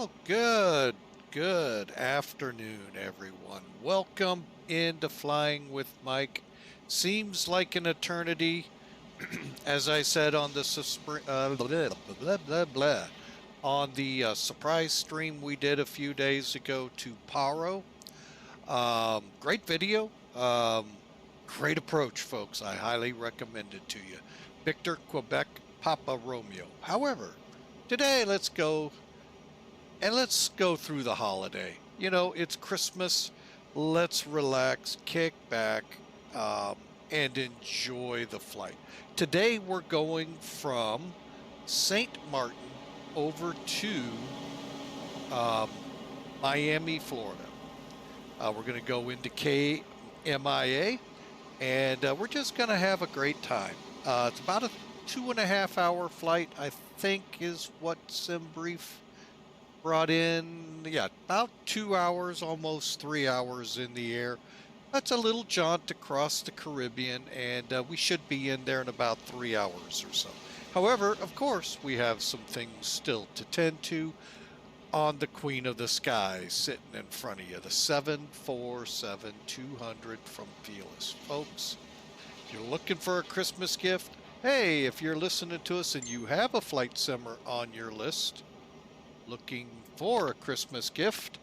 Well, good afternoon, everyone. Welcome into Flying with Mike. Seems like an eternity, as I said on the on the surprise stream we did a few days ago to Paro. Great video. Great approach, folks. I highly recommend it to you. Victor, Quebec, Papa Romeo. However, today let's go through the holiday. You know, it's Christmas. Let's relax, kick back, and enjoy the flight. Today we're going from St. Maarten over to Miami, Florida. We're going to go into KMIA, and we're just going to have a great time. It's about a 2.5 hour flight, I think, is what SimBrief brought in. Yeah, about 2 hours, almost 3 hours in the air. That's a little jaunt across the Caribbean, and we should be in there in about 3 hours or so. However, of course, we have some things still to tend to on the Queen of the Sky sitting in front of you, the 747-200 from Felis. Folks, if you're looking for a Christmas gift, hey, if you're listening to us and you have a flight simmer on your list, looking for a Christmas gift,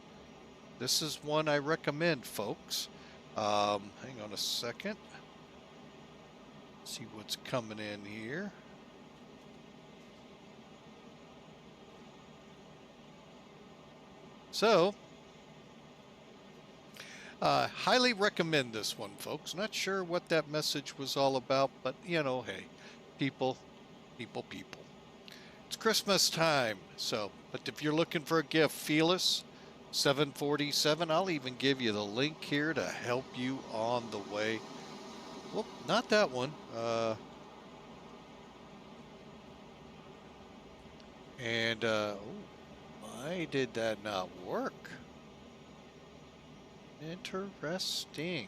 this is one I recommend, folks. Hang on a second. See what's coming in here. So, highly recommend this one, folks. Not sure what that message was all about, but you know, hey, people. It's Christmas time, so, but if you're looking for a gift, Felis 747, I'll even give you the link here to help you on the way. Well, not that one. Why did that not work? Interesting.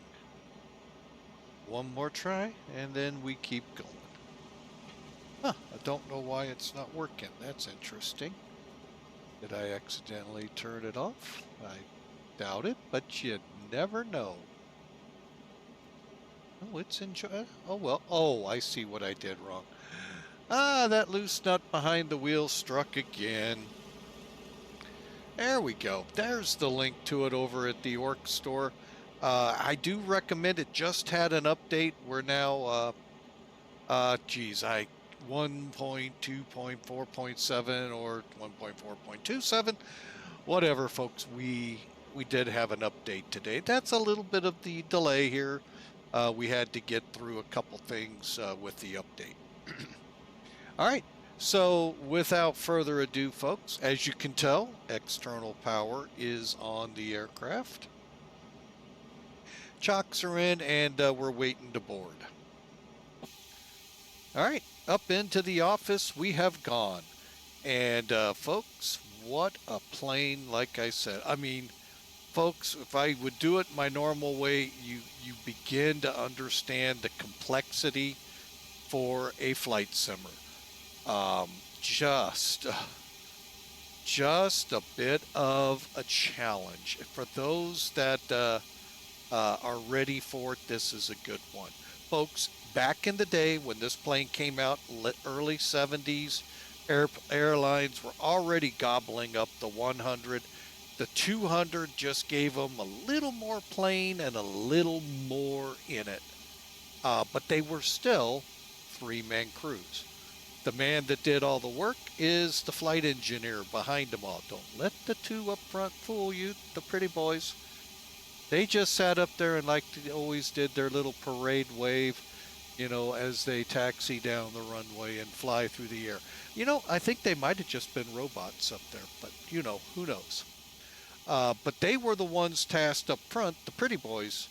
One more try, and then we keep going. Huh, I don't know why it's not working. That's interesting. Did I accidentally turn it off? I doubt it, but you never know. Oh, it's enjoy. Oh, well. Oh, I see what I did wrong. Ah, that loose nut behind the wheel struck again. There we go. There's the link to it over at the Orc store. I do recommend it. Just had an update. We're now, 1.2.4.7 or 1.4.27. Whatever, folks. We did have an update today. That's a little bit of the delay here. We had to get through a couple things with the update. All right. So without further ado, folks, as you can tell, external power is on the aircraft. Chocks are in, and we're waiting to board. All right, up into the office we have gone. And folks, what a plane, like I said. I mean, folks, if I would do it my normal way, you begin to understand the complexity for a flight simmer. Just a bit of a challenge. For those that are ready for it, this is a good one. Folks, back in the day when this plane came out, early 70s, airlines were already gobbling up the 100. The 200 just gave them a little more plane and a little more in it. But they were still three-man crews. The man that did all the work is the flight engineer behind them all. Don't let the two up front fool you, the pretty boys. They just sat up there and, like they always did, their little parade wave, you know, as they taxi down the runway and fly through the air. You know, I think they might have just been robots up there, but, you know, who knows. But they were the ones tasked up front, the pretty boys,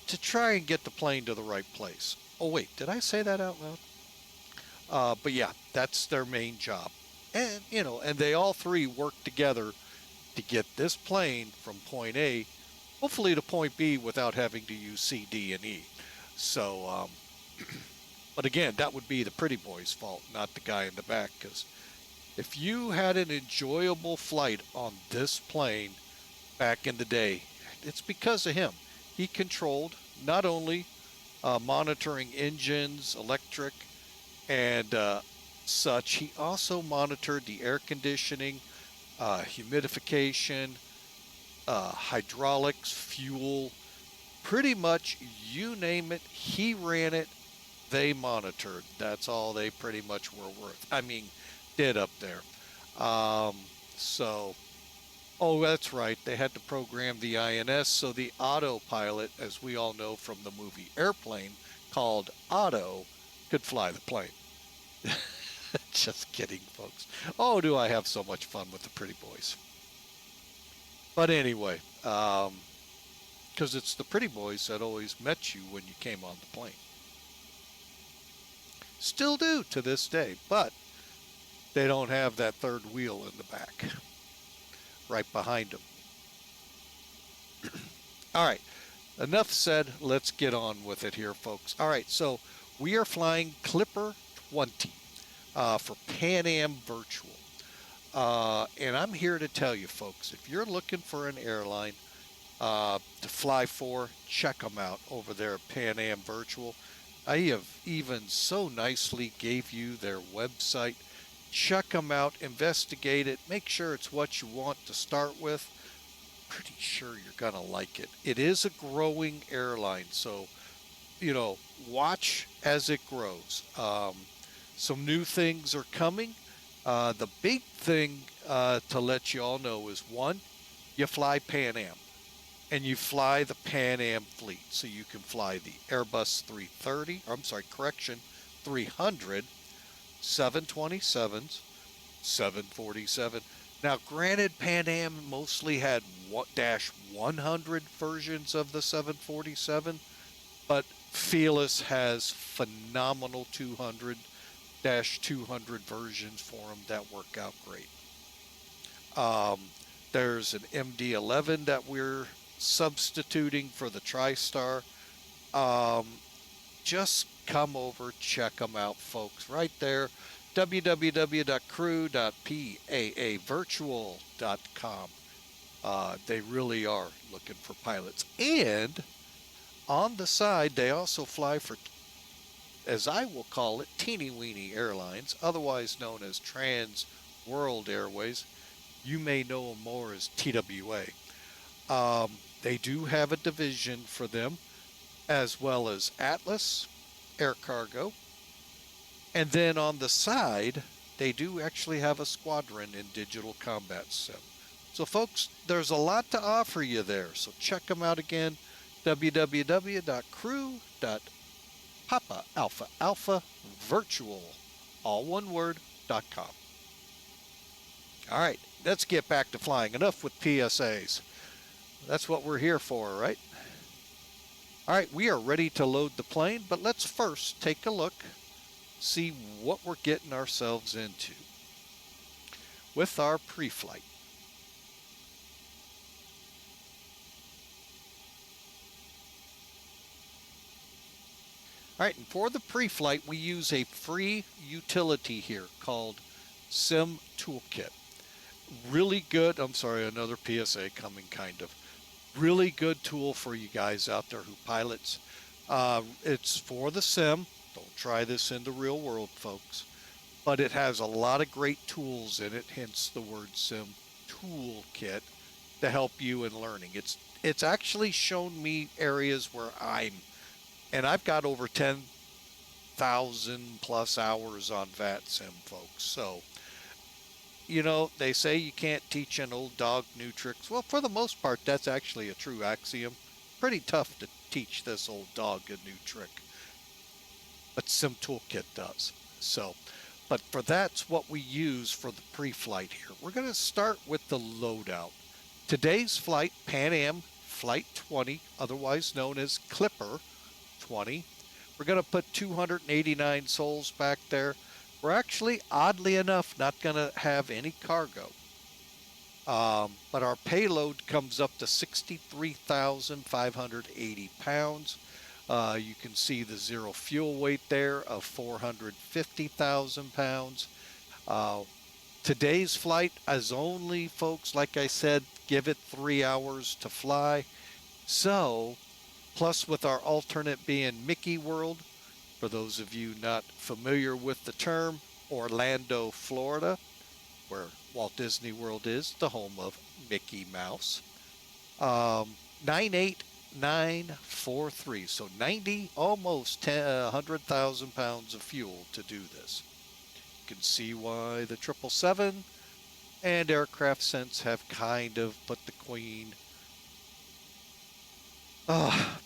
to try and get the plane to the right place. Oh, wait, did I say that out loud? But yeah, that's their main job. And, you know, and they all three work together to get this plane from point A, hopefully to point B, without having to use C, D, and E. So, but again, that would be the pretty boy's fault, not the guy in the back, because If you had an enjoyable flight on this plane back in the day, it's because of him. He controlled not only monitoring engines, electric, and such, he also monitored the air conditioning, humidification, hydraulics, fuel, pretty much you name it, he ran it, they monitored. That's all they pretty much were worth. I mean, did up there. Um, so, oh, that's right. They had to program the INS so the autopilot, as we all know from the movie Airplane, called Otto, could fly the plane. Just kidding, folks. Oh, do I have so much fun with the pretty boys. But anyway, because it's the pretty boys that always met you when you came on the plane. Still do to this day, but they don't have that third wheel in the back, right behind them. All right, enough said. Let's get on with it here, folks. All right, so we are flying Clipper 20 for Pan Am Virtual. And I'm here to tell you, folks, if you're looking for an airline to fly for, check them out over there at Pan Am Virtual. I have even so nicely gave you their website. Check them out, investigate it, make sure it's what you want to start with. Pretty sure you're going to like it. It is a growing airline, so, watch as it grows. Some new things are coming. The big thing to let you all know is, one, you fly Pan Am. And you fly the Pan Am fleet. So you can fly the Airbus 300, 727s, 747. Now, granted, Pan Am mostly had -100 versions of the 747, but Felis has phenomenal 200-200 versions for them that work out great. There's an MD-11 that we're substituting for the TriStar. Just come over, check them out, folks, right there. www.crew.paavirtual.com. They really are looking for pilots. And on the side, they also fly for, as I will call it, teeny-weeny airlines, otherwise known as Trans World Airways. You may know them more as TWA. They do have a division for them, as well as Atlas, Air Cargo. And then on the side, they do actually have a squadron in Digital Combat Sim. So folks, there's a lot to offer you there. So check them out again, www.crew.paavirtual, all one word, .com. All right, let's get back to flying. Enough with PSAs. That's what we're here for, right? All right, we are ready to load the plane, but let's first take a look, see what we're getting ourselves into with our pre-flight. All right, and for the pre-flight, we use a free utility here called Sim Toolkit. Really good, I'm sorry, another PSA coming, kind of. Really good tool for you guys out there who pilots. It's for the sim. Don't try this in the real world, folks. But it has a lot of great tools in it, hence the word Sim Toolkit, to help you in learning. It's actually shown me areas where I've got over 10,000 plus hours on VATSIM, folks. So, they say you can't teach an old dog new tricks. Well, for the most part, that's actually a true axiom. Pretty tough to teach this old dog a new trick. But Sim Toolkit does. So, but that's what we use for the pre-flight here. We're going to start with the loadout. Today's flight, Pan Am Flight 20, otherwise known as Clipper 20. We're going to put 289 souls back there. We're actually, oddly enough, not going to have any cargo. But our payload comes up to 63,580 pounds. You can see the zero fuel weight there of 450,000 pounds. Today's flight is only, folks, like I said, give it 3 hours to fly. So, plus with our alternate being Mickey World, for those of you not familiar with the term, Orlando, Florida, where Walt Disney World is, the home of Mickey Mouse. 98943. So 90, almost 100,000 pounds of fuel to do this. You can see why the 777 and Aircraft Sense have kind of put the Queen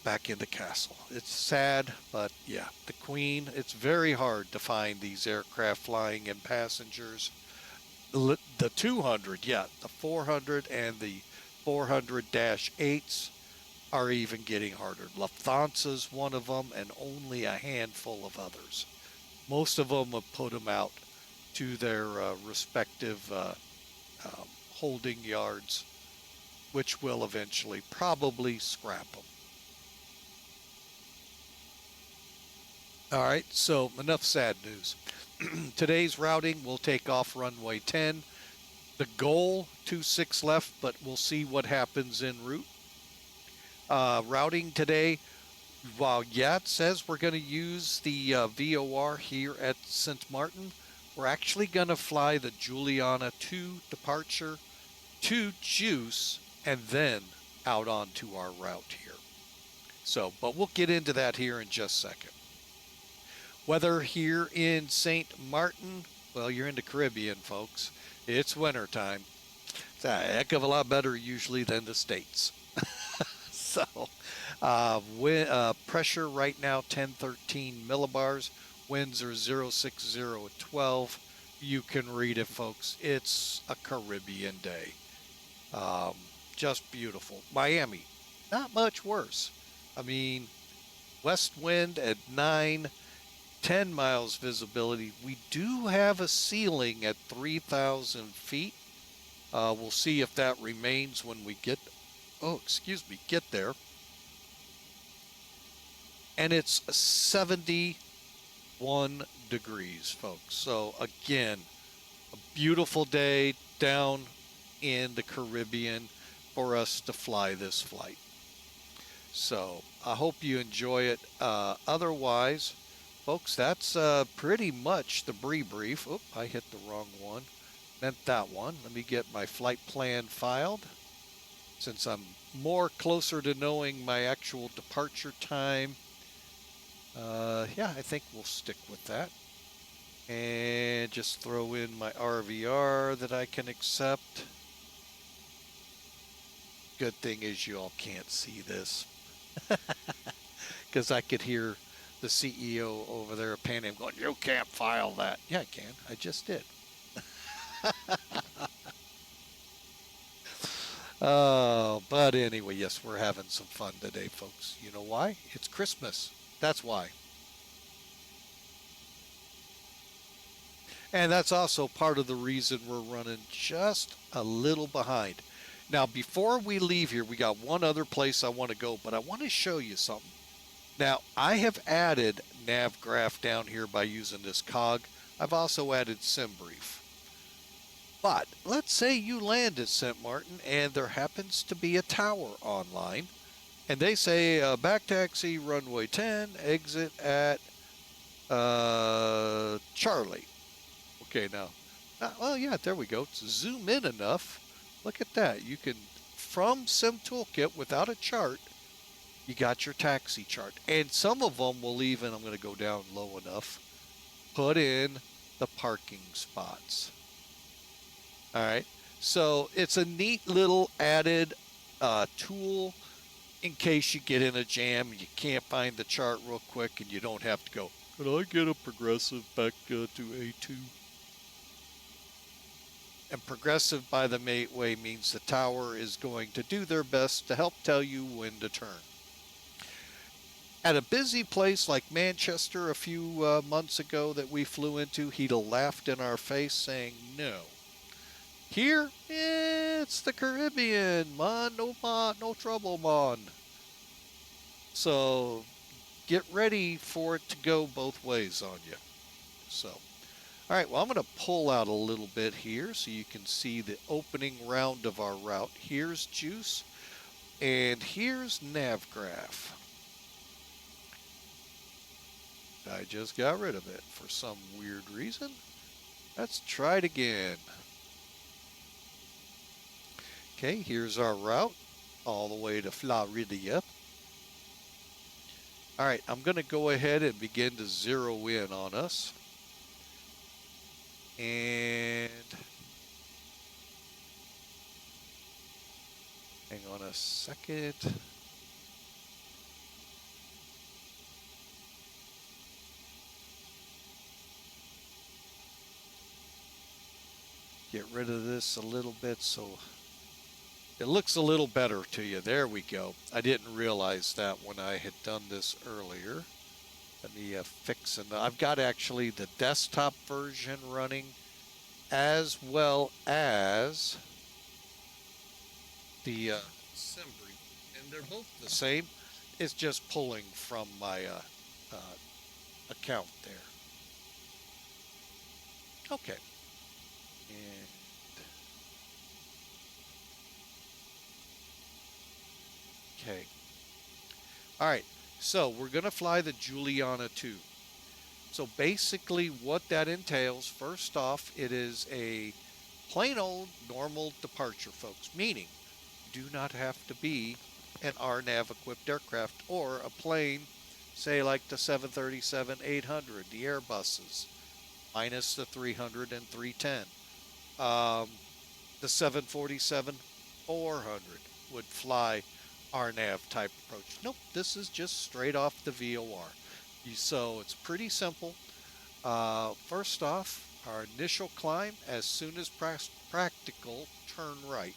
back in the castle. It's sad, but yeah, the Queen, it's very hard to find these aircraft flying in passengers. The 200, yeah, the 400 and the 400-8s are even getting harder. Lufthansa's one of them, and only a handful of others. Most of them have put them out to their respective holding yards, which will eventually probably scrap them. All right, so enough sad news. Today's routing will take off runway 10. The goal, 26 left, but we'll see what happens en route. Routing today, while yeah, it says we're going to use the VOR here at Sint Maarten, we're actually going to fly the Juliana 2 departure to Juice and then out onto our route here. So, but we'll get into that here in just a second. Weather here in St. Maarten, well, you're in the Caribbean, folks. It's wintertime. It's a heck of a lot better usually than the States. So, pressure right now, 1013 millibars. Winds are 060 at 12. You can read it, folks. It's a Caribbean day. Just beautiful. Miami, not much worse. I mean, west wind at 9, 10 miles visibility. We do have a ceiling at 3,000 feet. We'll see if that remains when we get there. And it's 71 degrees, folks. So again, a beautiful day down in the Caribbean for us to fly this flight. So I hope you enjoy it. Otherwise, folks, that's pretty much the brief. Oop, I hit the wrong one. Meant that one. Let me get my flight plan filed, since I'm more closer to knowing my actual departure time. Yeah, I think we'll stick with that. And just throw in my RVR that I can accept. Good thing is you all can't see this, because I could hear the CEO over there panting going, "You can't file that." Yeah, I can. I just did. Oh, but anyway, yes, we're having some fun today, folks. You know why? It's Christmas. That's why. And that's also part of the reason we're running just a little behind. Now, before we leave here, we got one other place I want to go, but I want to show you something. Now, I have added NavGraph down here by using this cog. I've also added SimBrief. But let's say you land at Sint Maarten and there happens to be a tower online, and they say back taxi runway 10, exit at Charlie. Okay, now, well, yeah, there we go. Zoom in enough. Look at that. You can, from Sim Toolkit without a chart, you got your taxi chart. And some of them will even, I'm going to go down low enough, put in the parking spots. All right. So it's a neat little added tool in case you get in a jam and you can't find the chart real quick and you don't have to go, "Could I get a Progressive back to A2? And Progressive, by the way, means the tower is going to do their best to help tell you when to turn. At a busy place like Manchester a few months ago that we flew into, he'd have laughed in our face saying, "No. Here, it's the Caribbean, man, no trouble, man." So get ready for it to go both ways on you. So, All right, well, I'm going to pull out a little bit here so you can see the opening round of our route. Here's juice, and here's navgraph. I just got rid of it for some weird reason. Let's try it again. Okay, here's our route all the way to Florida. All right, I'm going to go ahead and begin to zero in on us. And hang on a second. Get rid of this a little bit so it looks a little better to you. There we go. I didn't realize that when I had done this earlier. Let me fix it. I've got actually the desktop version running as well as the sim brief, and they're both the same. It's just pulling from my account there. Okay. And okay. All right. So we're going to fly the Juliana 2. So basically what that entails, first off, it is a plain old normal departure, folks, meaning do not have to be an RNAV equipped aircraft or a plane, say like the 737-800, the Airbuses, minus the 300 and 310. The 747-400 would fly RNAV type approach. Nope, this is just straight off the VOR. So it's pretty simple. First off, our initial climb, as soon as practical, turn right.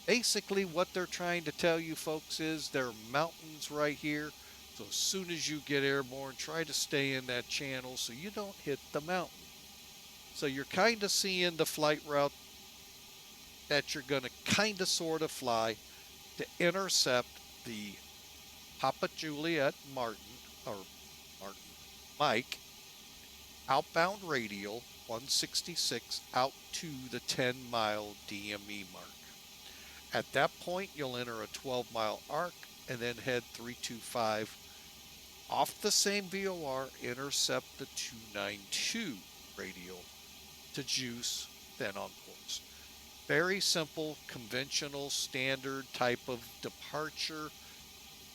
Basically what they're trying to tell you folks is there are mountains right here. So as soon as you get airborne, try to stay in that channel so you don't hit the mountain. So you're kind of seeing the flight route that you're going to kind of sort of fly to intercept the Papa Juliet Martin, or Martin Mike, outbound radial 166 out to the 10-mile DME mark. At that point, you'll enter a 12-mile arc and then head 325 off the same VOR, intercept the 292 radial to juice, then on course. Very simple, conventional, standard type of departure.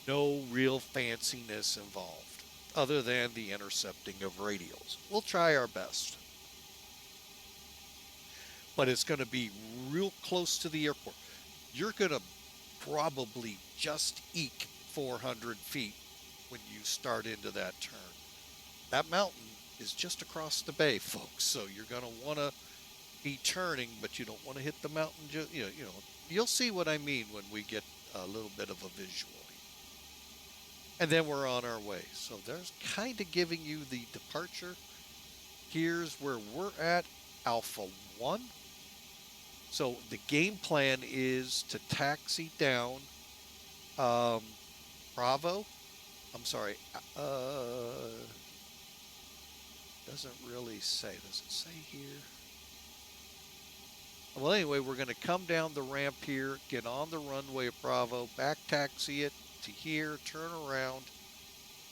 No real fanciness involved, other than the intercepting of radials. We'll try our best. But it's going to be real close to the airport. You're going to probably just eke 400 feet when you start into that turn. That mountain is just across the bay, folks, so you're going to want to be turning, but you don't want to hit the mountain. You'll see what I mean when we get a little bit of a visual. And then we're on our way. So there's kind of giving you the departure. Here's where we're at, Alpha 1. So the game plan is to taxi down Bravo. I'm sorry. Doesn't really say. Does it say here? Well, anyway, we're going to come down the ramp here, get on the runway of Bravo, back taxi it to here, turn around,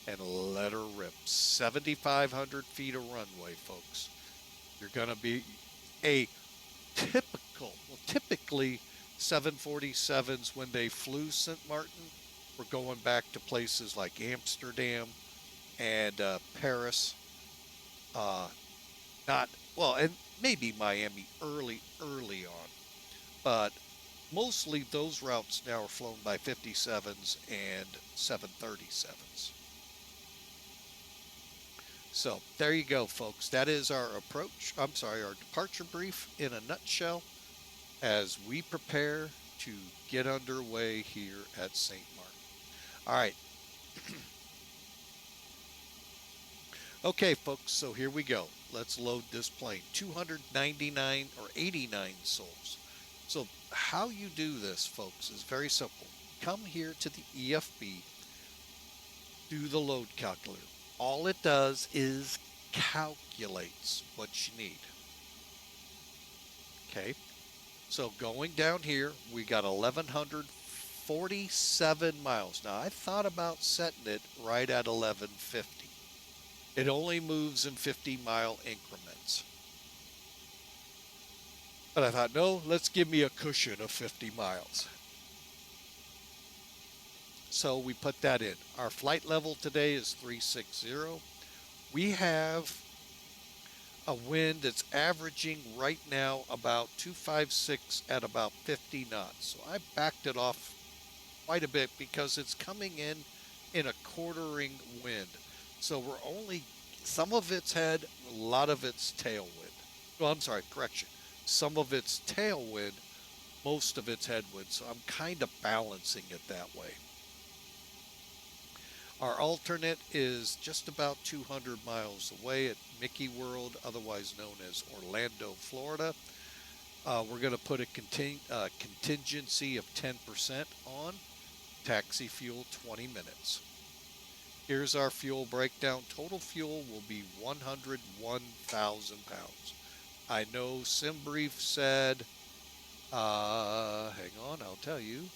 and let her rip. 7,500 feet of runway, folks. You're going to be a typically 747s when they flew Sint Maarten were going back to places like Amsterdam and Paris. And maybe Miami early on, but mostly those routes now are flown by 57s and 737s. So there you go, folks. That is our our departure brief in a nutshell as we prepare to get underway here at St. Maarten. All right. Okay, folks, so here we go. Let's load this plane. 299 or 89 souls. So how you do this, folks, is very simple. Come here to the EFB, do the load calculator. All it does is calculates what you need. Okay, so going down here, we got 1,147 miles. Now, I thought about setting it right at 1,150. It only moves in 50-mile increments. But I thought, no, let's give me a cushion of 50 miles. So we put that in. Our flight level today is 360. We have a wind that's averaging right now about 256 at about 50 knots. So I backed it off quite a bit because it's coming in a quartering wind. So we're only, some of it's head, a lot of it's tailwind. Well, I'm sorry, correction. Some of it's tailwind, most of it's headwind. So I'm kind of balancing it that way. Our alternate is just about 200 miles away at Mickey World, otherwise known as Orlando, Florida. We're going to put a contingency of 10% on. Taxi fuel 20 minutes. Here's our fuel breakdown. Total fuel will be 101,000 pounds. I know SimBrief said, hang on, I'll tell you,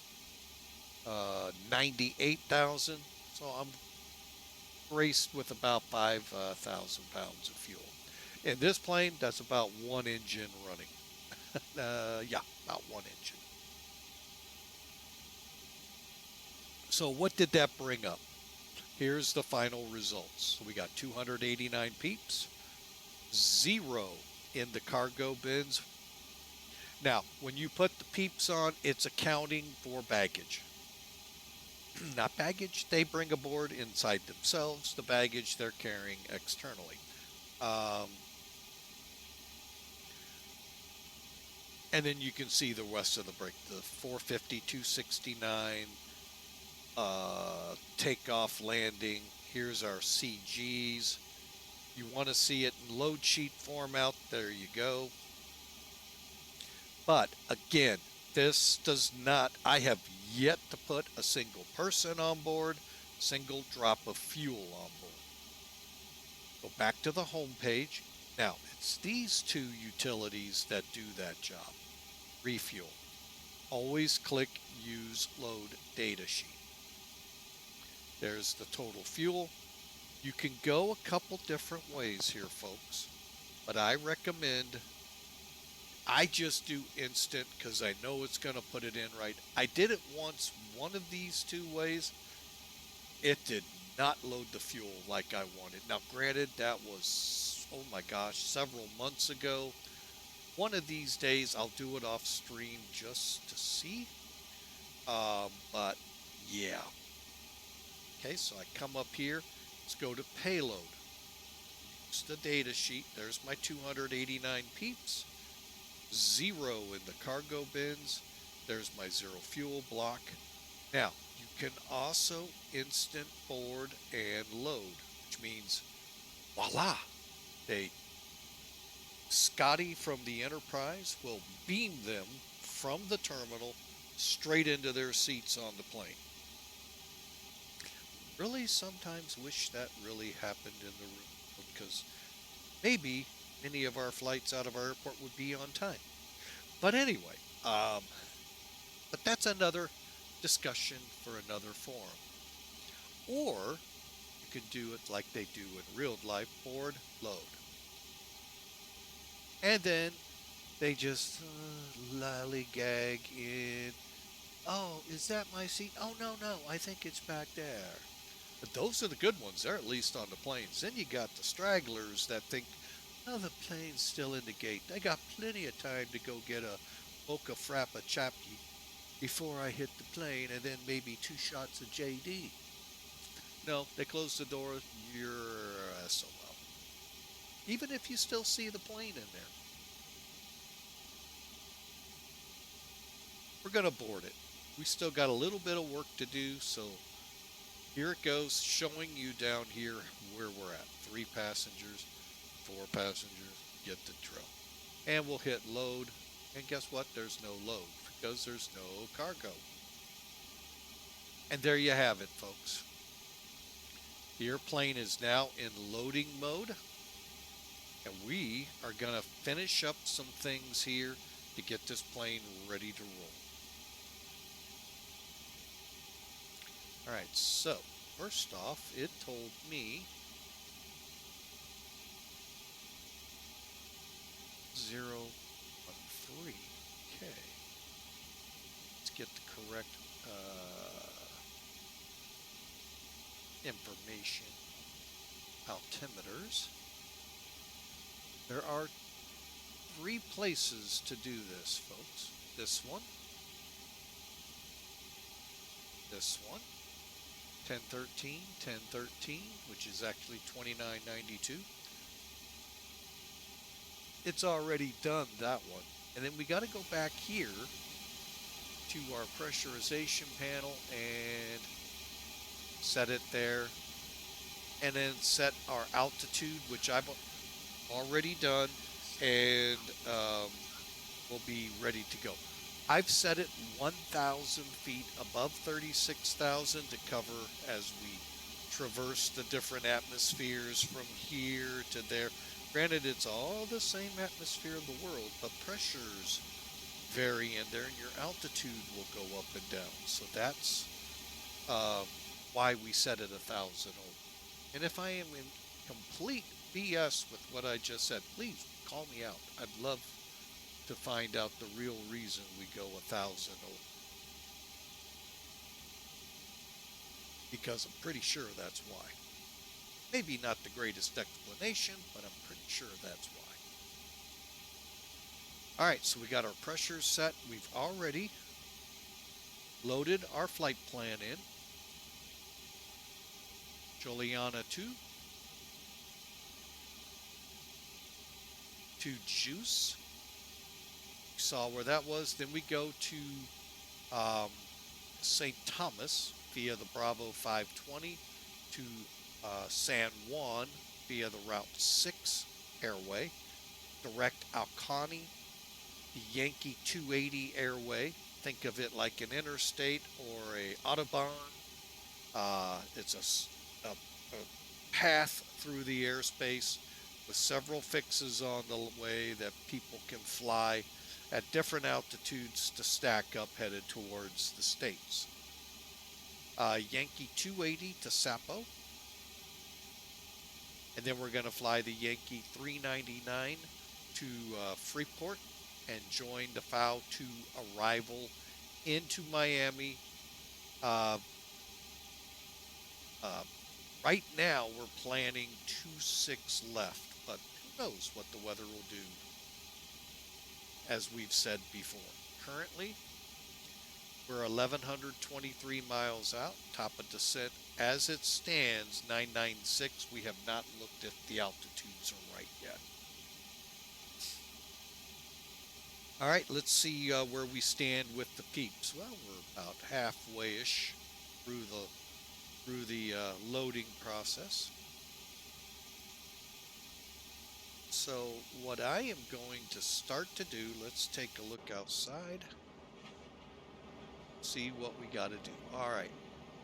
98,000. So I'm graced with about 5,000 pounds of fuel. In this plane, that's about one engine running. Yeah, about one engine. So what did that bring up? Here's the final results. So we got 289 peeps, 0 in the cargo bins. Now, when you put the peeps on, it's accounting for baggage. Not baggage they bring aboard inside themselves, the baggage they're carrying externally. And then you can see the rest of the break, the 450, 269, takeoff, landing. Here's our CGs. You want to see it in load sheet format, there you go. But again, this does not, I have yet to put a single person on board, single drop of fuel on board. Go back to the home page. Now, it's these two utilities that do that job. Refuel. Always click Use Load Data Sheet. There's the total fuel. You can go a couple different ways here, folks, but I recommend, I just do instant because I know it's going to put it in right. I did it once, one of these two ways. It did not load the fuel like I wanted. Now, granted, that was, oh my gosh, several months ago. One of these days, I'll do it off stream just to see. But yeah. Okay, so I come up here. Let's go to payload. Use the data sheet. There's my 289 peeps. 0 in the cargo bins. There's my 0 fuel block. Now, you can also instant board and load, which means, voila, Scotty from the Enterprise will beam them from the terminal straight into their seats on the plane. Really sometimes wish that really happened in the room, because maybe many of our flights out of our airport would be on time. But anyway, but that's another discussion for another forum. Or you can do it like they do in real life, board, load. And then they just lollygag in. Oh, is that my seat? Oh, no, I think it's back there. But those are the good ones. They're at least on the planes. Then you got the stragglers that think, oh, the plane's still in the gate. I got plenty of time to go get a mocha frappa chappy before I hit the plane, and then maybe 2 shots of JD. No, they close the door. You're SOL. Even if you still see the plane in there. We're going to board it. We still got a little bit of work to do, so here it goes, showing you down here where we're at. 3 passengers, 4 passengers, get the drill. And we'll hit load, and guess what? There's no load, because there's no cargo. And there you have it, folks. The airplane is now in loading mode. And we are going to finish up some things here to get this plane ready to roll. All right, so first off, it told me 013. Okay. Let's get the correct information. Altimeters. There are 3 places to do this, folks. This one, this one, 1013, 1013, which is actually 2992. It's already done that one. And then we got to go back here to our pressurization panel and set it there. And then set our altitude, which I've already done, and we'll be ready to go. I've set it 1,000 feet above 36,000 to cover as we traverse the different atmospheres from here to there. Granted, it's all the same atmosphere in the world, but pressures vary in there and your altitude will go up and down. So that's why we set it 1,000 over. And if I am in complete BS with what I just said, please call me out. I'd love to find out the real reason we go 1,000 over. Because I'm pretty sure that's why. Maybe not the greatest explanation, but I'm pretty sure that's why. All right, so we got our pressures set. We've already loaded our flight plan in. Juliana 2. To Juice. You saw where that was. Then we go to St. Thomas via the Bravo 520 to San Juan via the Route 6 airway. Direct ACONY, the Yankee 280 airway. Think of it like an interstate or a autobahn. It's a path through the airspace with several fixes on the way that people can fly at different altitudes to stack up headed towards the States. Yankee 280 to SAPPO. And then we're going to fly the Yankee 399 to Freeport and join the FAO 2 arrival into Miami. Right now, we're planning 26 left, but who knows what the weather will do, as we've said before. Currently, we're 1,123 miles out, top of descent. As it stands, 996. We have not looked if the altitudes are right yet. All right, let's see where we stand with the peeps. Well, we're about halfway-ish through the loading process. So what I am going to start to do, let's take a look outside, see what we got to do. All right,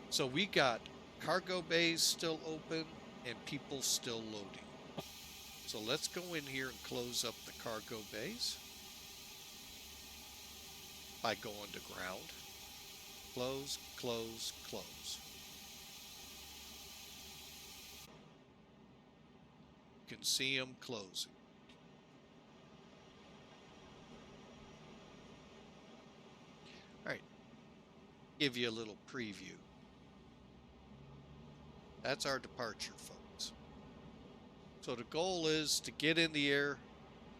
so we got cargo bays still open and people still loading. So let's go in here and close up the cargo bays by going to ground. Close, close, close. You can see them closing. All right, give you a little preview. That's our departure, folks. So the goal is to get in the air.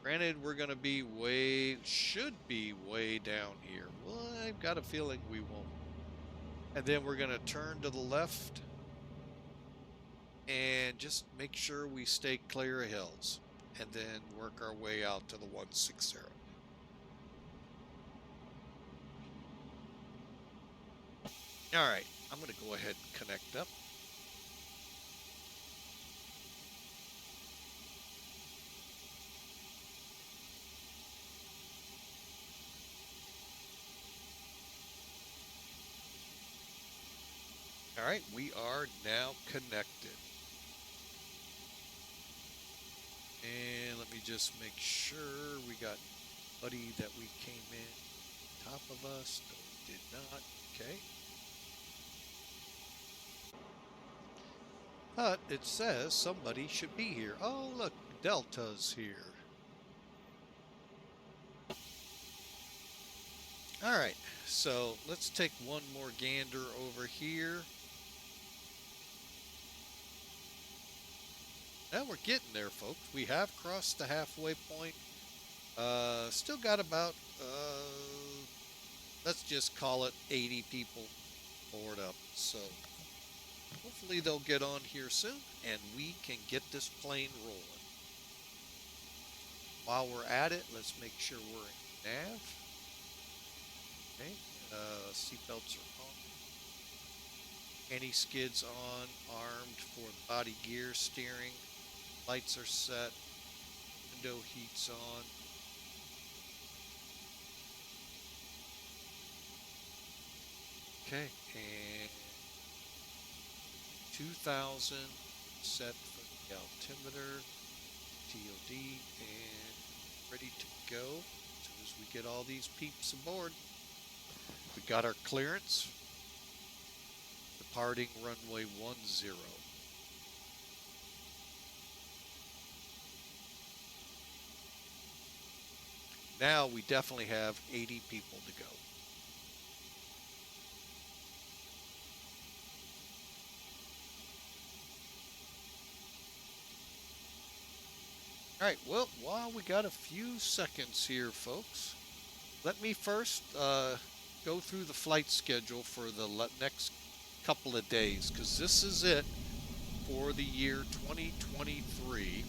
Granted, we're going to be should be way down here. Well, I've got a feeling we won't. And then we're going to turn to the left and just make sure we stay clear of hills. And then work our way out to the 160. All right, I'm going to go ahead and connect up. All right, we are now connected. And let me just make sure we got buddy that we came in top of us. No, we did not. Okay. But it says somebody should be here. Oh, look, Delta's here. All right, so let's take one more gander over here. Now we're getting there, folks. We have crossed the halfway point. Still got about, let's just call it 80 people board up. So hopefully they'll get on here soon and we can get this plane rolling. While we're at it, let's make sure we're in nav. Okay, seatbelts are on. Anti-skids on, armed for body gear, steering. Lights are set. Window heat's on. Okay, and 2000 set for the altimeter, TOD, and ready to go. As soon as we get all these peeps aboard, we got our clearance. Departing runway 10. Now we definitely have 80 people to go. All right, well, while we got a few seconds here, folks, let me first go through the flight schedule for the next couple of days, because this is it for the year 2023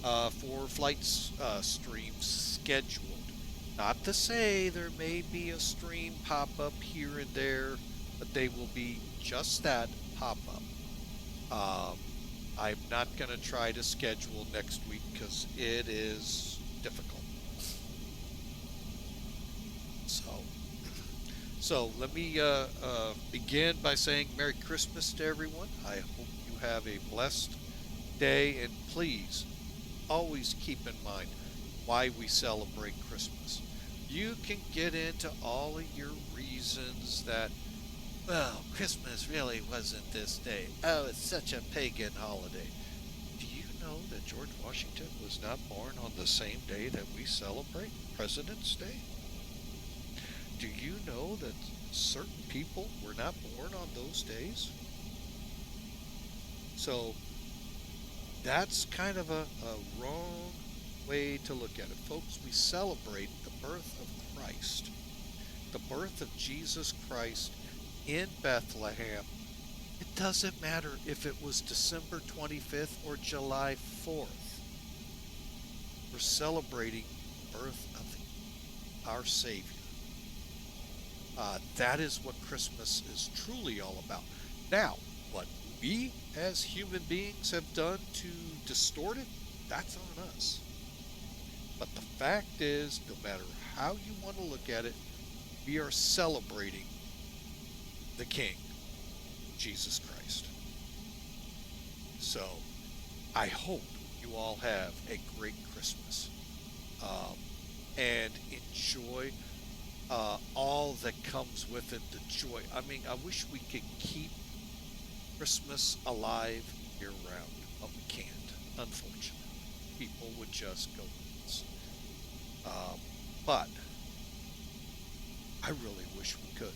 for flights streams scheduled. Not to say there may be a stream pop up here and there, but they will be just that, pop up. I'm not going to try to schedule next week because it is difficult. So let me begin by saying Merry Christmas to everyone. I hope you have a blessed day, and please always keep in mind why we celebrate Christmas. You can get into all of your reasons that, well, Christmas really wasn't this day. Oh, it's such a pagan holiday. Do you know that George Washington was not born on the same day that we celebrate President's Day? Do you know that certain people were not born on those days? So that's kind of a wrong way to look at it. Folks, we celebrate the birth of Christ, the birth of Jesus Christ in Bethlehem. It doesn't matter if it was December 25th or July 4th. We're celebrating the birth of our Savior. That is what Christmas is truly all about. Now, what we as human beings have done to distort it, that's on us. But the fact is, no matter how you want to look at it, we are celebrating the King, Jesus Christ. So, I hope you all have a great Christmas and enjoy all that comes with it, the joy. I mean, I wish we could keep Christmas alive year round, but we can't, unfortunately. People would just go nuts. But I really wish we could.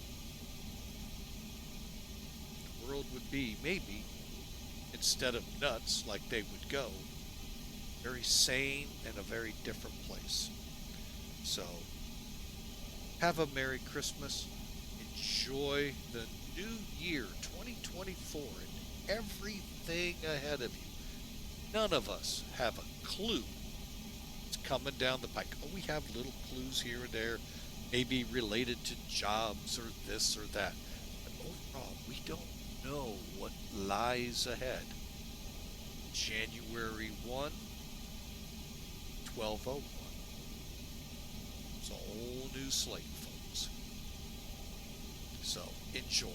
The world would be, maybe, instead of nuts like they would go, very sane and a very different place. So, have a Merry Christmas. Enjoy the new year, 2024, and everything ahead of you. None of us have a clue what's coming down the pike. Oh, we have little clues here and there, maybe related to jobs or this or that. But overall, we don't know what lies ahead. January 1, 1201. It's a whole new slate, folks. So, enjoy.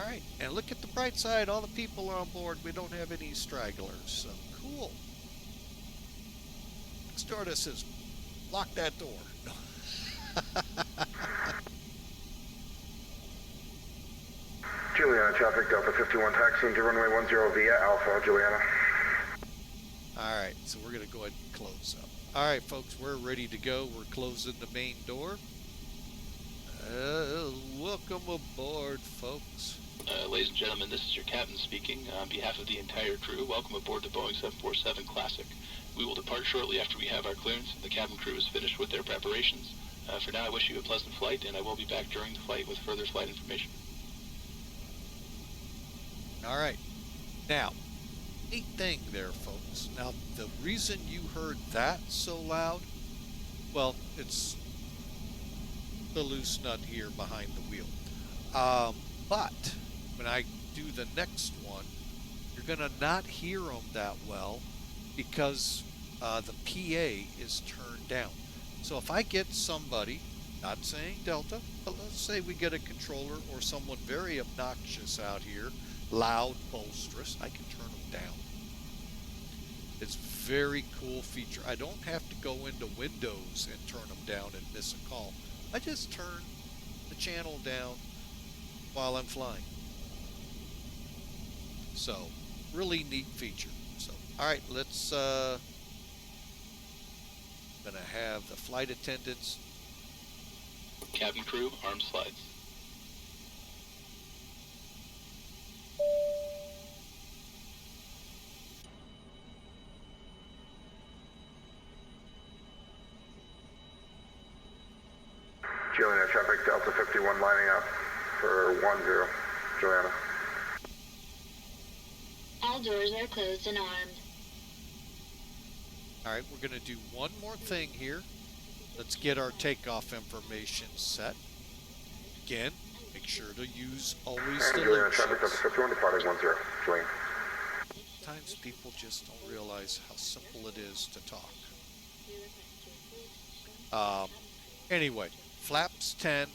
All right, and look at the bright side. All the people are on board. We don't have any stragglers, so cool. Stewardess says, lock that door. Juliana, traffic Delta 51, taxiing to runway 10 via Alpha, Juliana. All right, so we're going to go ahead and close up. All right, folks, we're ready to go. We're closing the main door. Welcome aboard, folks. Ladies and gentlemen, this is your captain speaking. On behalf of the entire crew, welcome aboard the Boeing 747 Classic. We will depart shortly after we have our clearance and the cabin crew is finished with their preparations. For now, I wish you a pleasant flight, and I will be back during the flight with further flight information. All right. Now, neat thing there, folks. Now, the reason you heard that so loud, well, it's the loose nut here behind the wheel. But when I do the next one, you're going to not hear them that well because the PA is turned down. So if I get somebody, not saying Delta, but let's say we get a controller or someone very obnoxious out here, loud, boisterous, I can turn them down. It's a very cool feature. I don't have to go into Windows and turn them down and miss a call. I just turn the channel down while I'm flying. So, really neat feature. So, all right, let's, gonna have the flight attendants. Cabin crew, arm slides. Juliana, traffic Delta 51 lining up for 10, Juliana. All doors are closed and armed. All right, we're going to do one more thing here. Let's get our takeoff information set. Again, make sure to use always the Juliana, loop traffic Delta sheets. 51 departing 10, Juliana. Sometimes people just don't realize how simple it is to talk. Anyway, flaps 10.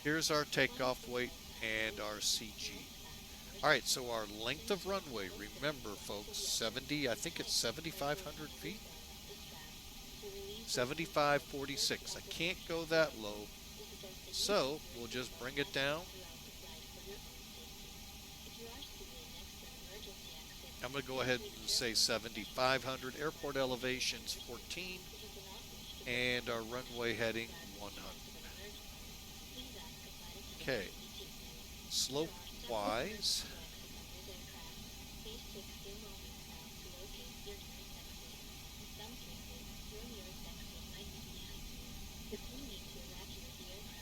Here's our takeoff weight and our CG. All right, so our length of runway, remember folks, 70, I think it's 7,500 feet. 7546. I can't go that low. So we'll just bring it down. I'm going to go ahead and say 7,500. Airport elevations 14. And our runway heading 100. Okay. Slope wise.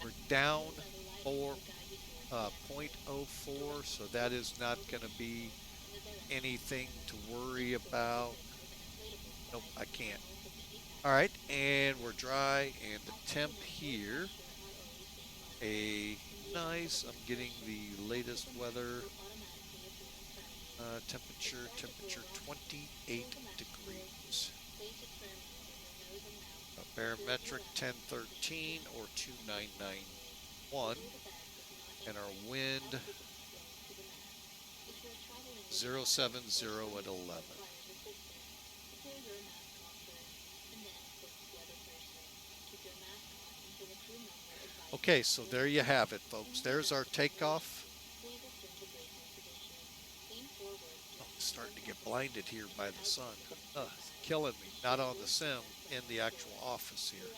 We're down 0.04, so that is not going to be anything to worry about. Nope, I can't. All right, and we're dry, and the temp here, I'm getting the latest weather, temperature 28 degrees. Barometric 1013 or 2991, and our wind 070 at 11. Okay, so there you have it, folks. There's our takeoff. Oh, I'm starting to get blinded here by the sun. It's killing me. Not on the sim, in the actual office here.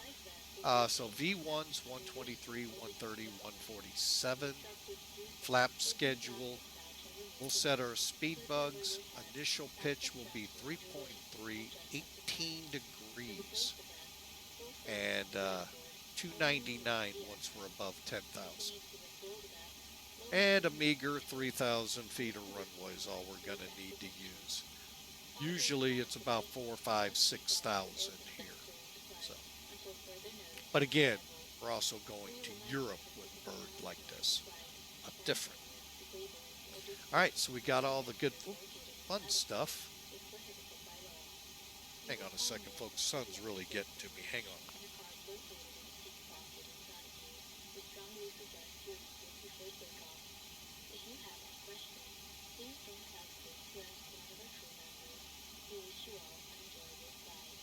So V1's 123, 130, 147. Flap schedule. We'll set our speed bugs. Initial pitch will be 3.3, 18 degrees. And 299 once we're above 10,000. And a meager 3,000 feet of runway is all we're going to need to use. Usually it's about 4, 5, 6,000 here. So, but again, we're also going to Europe with a bird like this. Different. All right, so we got all the good fun stuff. Hang on a second, folks. Sun's really getting to me. Hang on. Please don't touch this to us one of our crew members. We wish you all an enjoyable flight.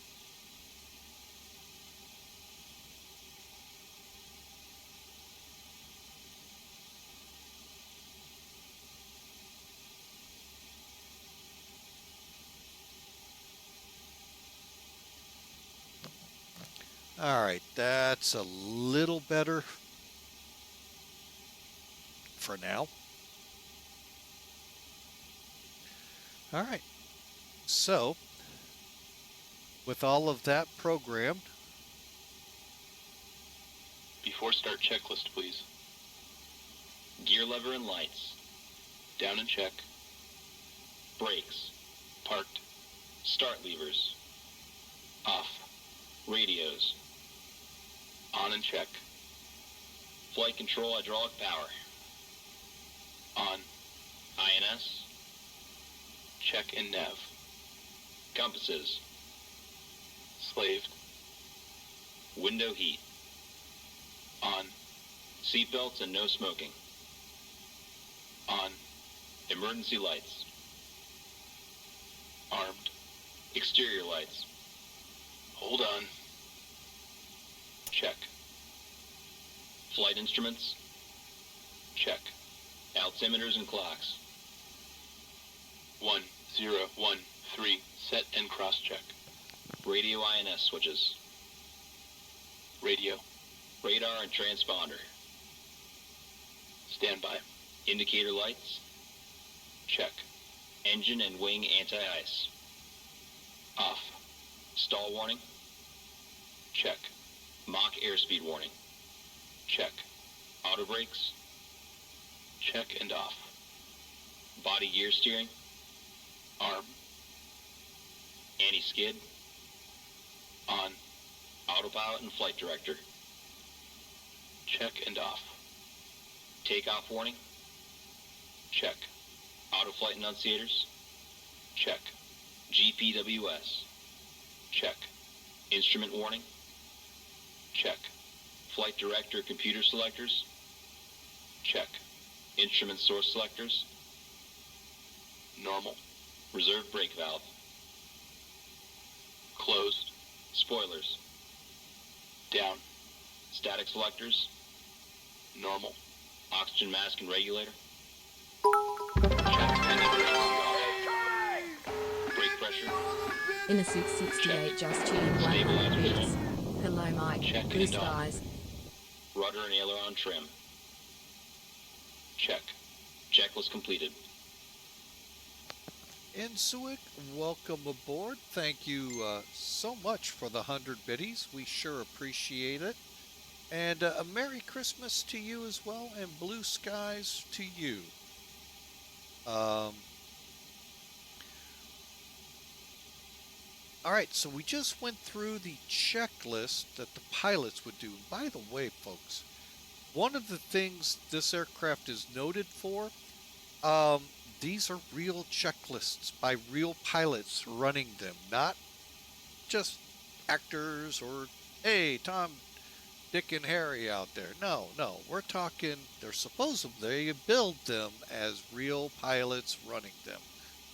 All right, that's a little better for now. All right, so with all of that programmed, Before start checklist, please. Gear lever and lights. Down and check. Brakes. Parked. Start levers. Off. Radios. On and check. Flight control hydraulic power. On. INS. Check and nav. Compasses. Slaved. Window heat. On. Seatbelts and no smoking. On. Emergency lights. Armed. Exterior lights. Hold on. Check. Flight instruments. Check. Altimeters and clocks. 1013. Set and cross check. Radio INS switches. Radio. Radar and transponder. Standby. Indicator lights. Check. Engine and wing anti-ice. Off. Stall warning. Check. Mach airspeed warning. Check. Auto brakes. Check and off. Body gear steering. Arm. Anti-skid. On. Autopilot and flight director. Check and off. Takeoff warning. Check. Auto flight enunciators. Check. GPWS. Check. Instrument warning. Check. Flight director computer selectors. Check. Instrument source selectors. Normal. Reserve brake valve. Closed. Spoilers. Down. Static selectors. Normal. Oxygen mask and regulator. Check. Engine brake pressure. In a 668, just tuned 100 bits. Hello, Mike. Check Blue and off. skies. Rudder and aileron trim. Check. Checklist completed. Insuit, welcome aboard. Thank you so much for the 100 biddies. We sure appreciate it. And a Merry Christmas to you as well, and blue skies to you. All right, so we just went through the checklist that the pilots would do. By the way, folks, one of the things this aircraft is noted for, these are real checklists by real pilots running them, not just actors or, hey, Tom, Dick, and Harry out there. No, we're talking, they build them as real pilots running them.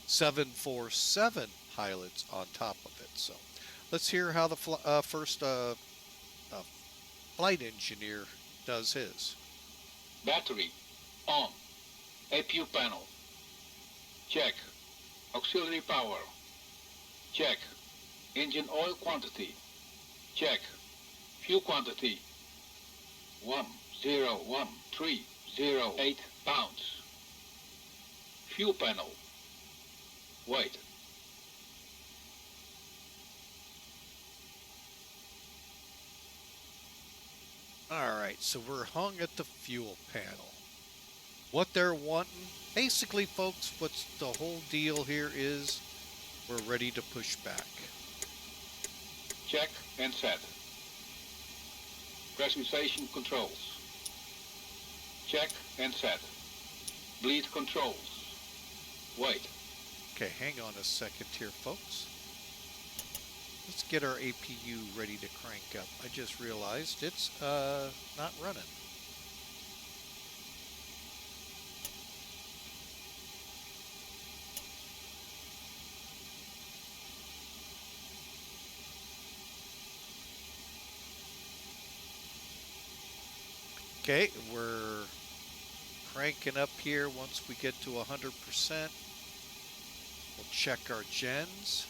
747 pilots on top of it. So let's hear how the first flight engineer does his. Battery on. APU panel. Check. Auxiliary power. Check. Engine oil quantity. Check. Fuel quantity. 101,308 pounds. Fuel panel. Weight. Alright, so we're hung at the fuel panel. What they're wanting, basically, folks, what's the whole deal here is we're ready to push back. Check and set. Pressurization controls. Check and set. Bleed controls. Wait. Okay, hang on a second here, folks. Let's get our APU ready to crank up. I just realized it's not running. Okay, we're cranking up here. Once we get to 100%, we'll check our gens.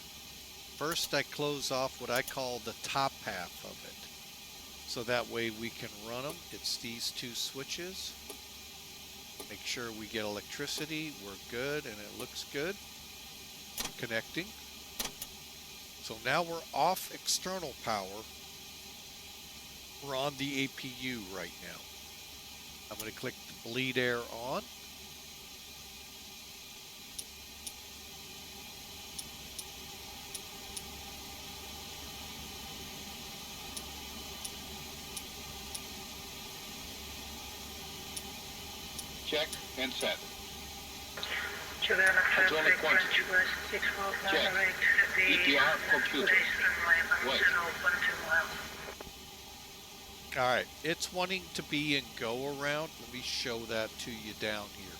First, I close off what I call the top half of it. So that way we can run them. It's these two switches. Make sure we get electricity. We're good, and it looks good. Connecting. So now we're off external power. We're on the APU right now. I'm going to click the bleed air on. Check and set. Juliana, Hydraulic traffic, quantity. West 649 Check. heavy, EPR computer. Wait. 12 miles. All right, it's wanting to be in go around. Let me show that to you down here.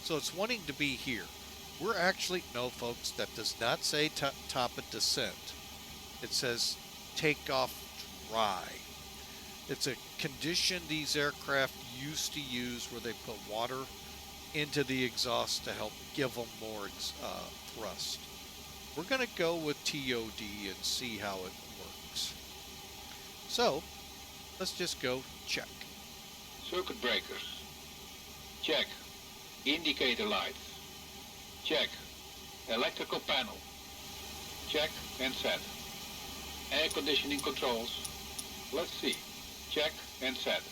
So it's wanting to be here. We're actually, no folks, that does not say top of descent. It says take off dry. It's a condition these aircraft used to use where they put water into the exhaust to help give them more thrust. We're going to go with TOD and see how it works. So let's just go check. Circuit breakers. Check. Indicator lights. Check. Electrical panel. Check and set. Air conditioning controls. Let's see. Check and set.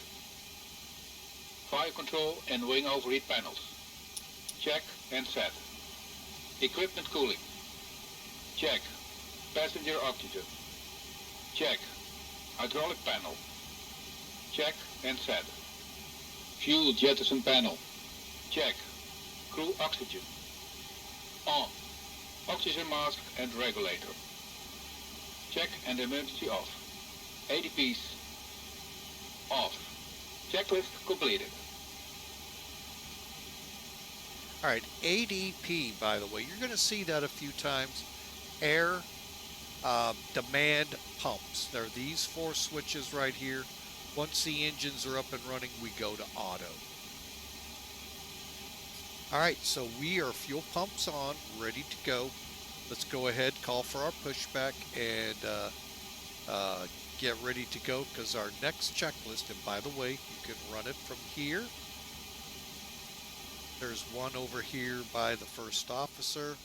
Fire control and wing overheat panels. Check and set. Equipment cooling. Check. Passenger oxygen. Check. Hydraulic panel. Check and set. Fuel jettison panel. Check. Crew oxygen. On. Oxygen mask and regulator. Check and emergency off. ADPs off. Checklist completed. All right, ADP, by the way, you're going to see that a few times. Air demand pumps. There are these four switches right here. Once the engines are up and running, we go to auto. All right, so we are fuel pumps on, ready to go. Let's go ahead, call for our pushback, and get ready to go, because our next checklist, and by the way, you can run it from here. There's one over here by the first officer,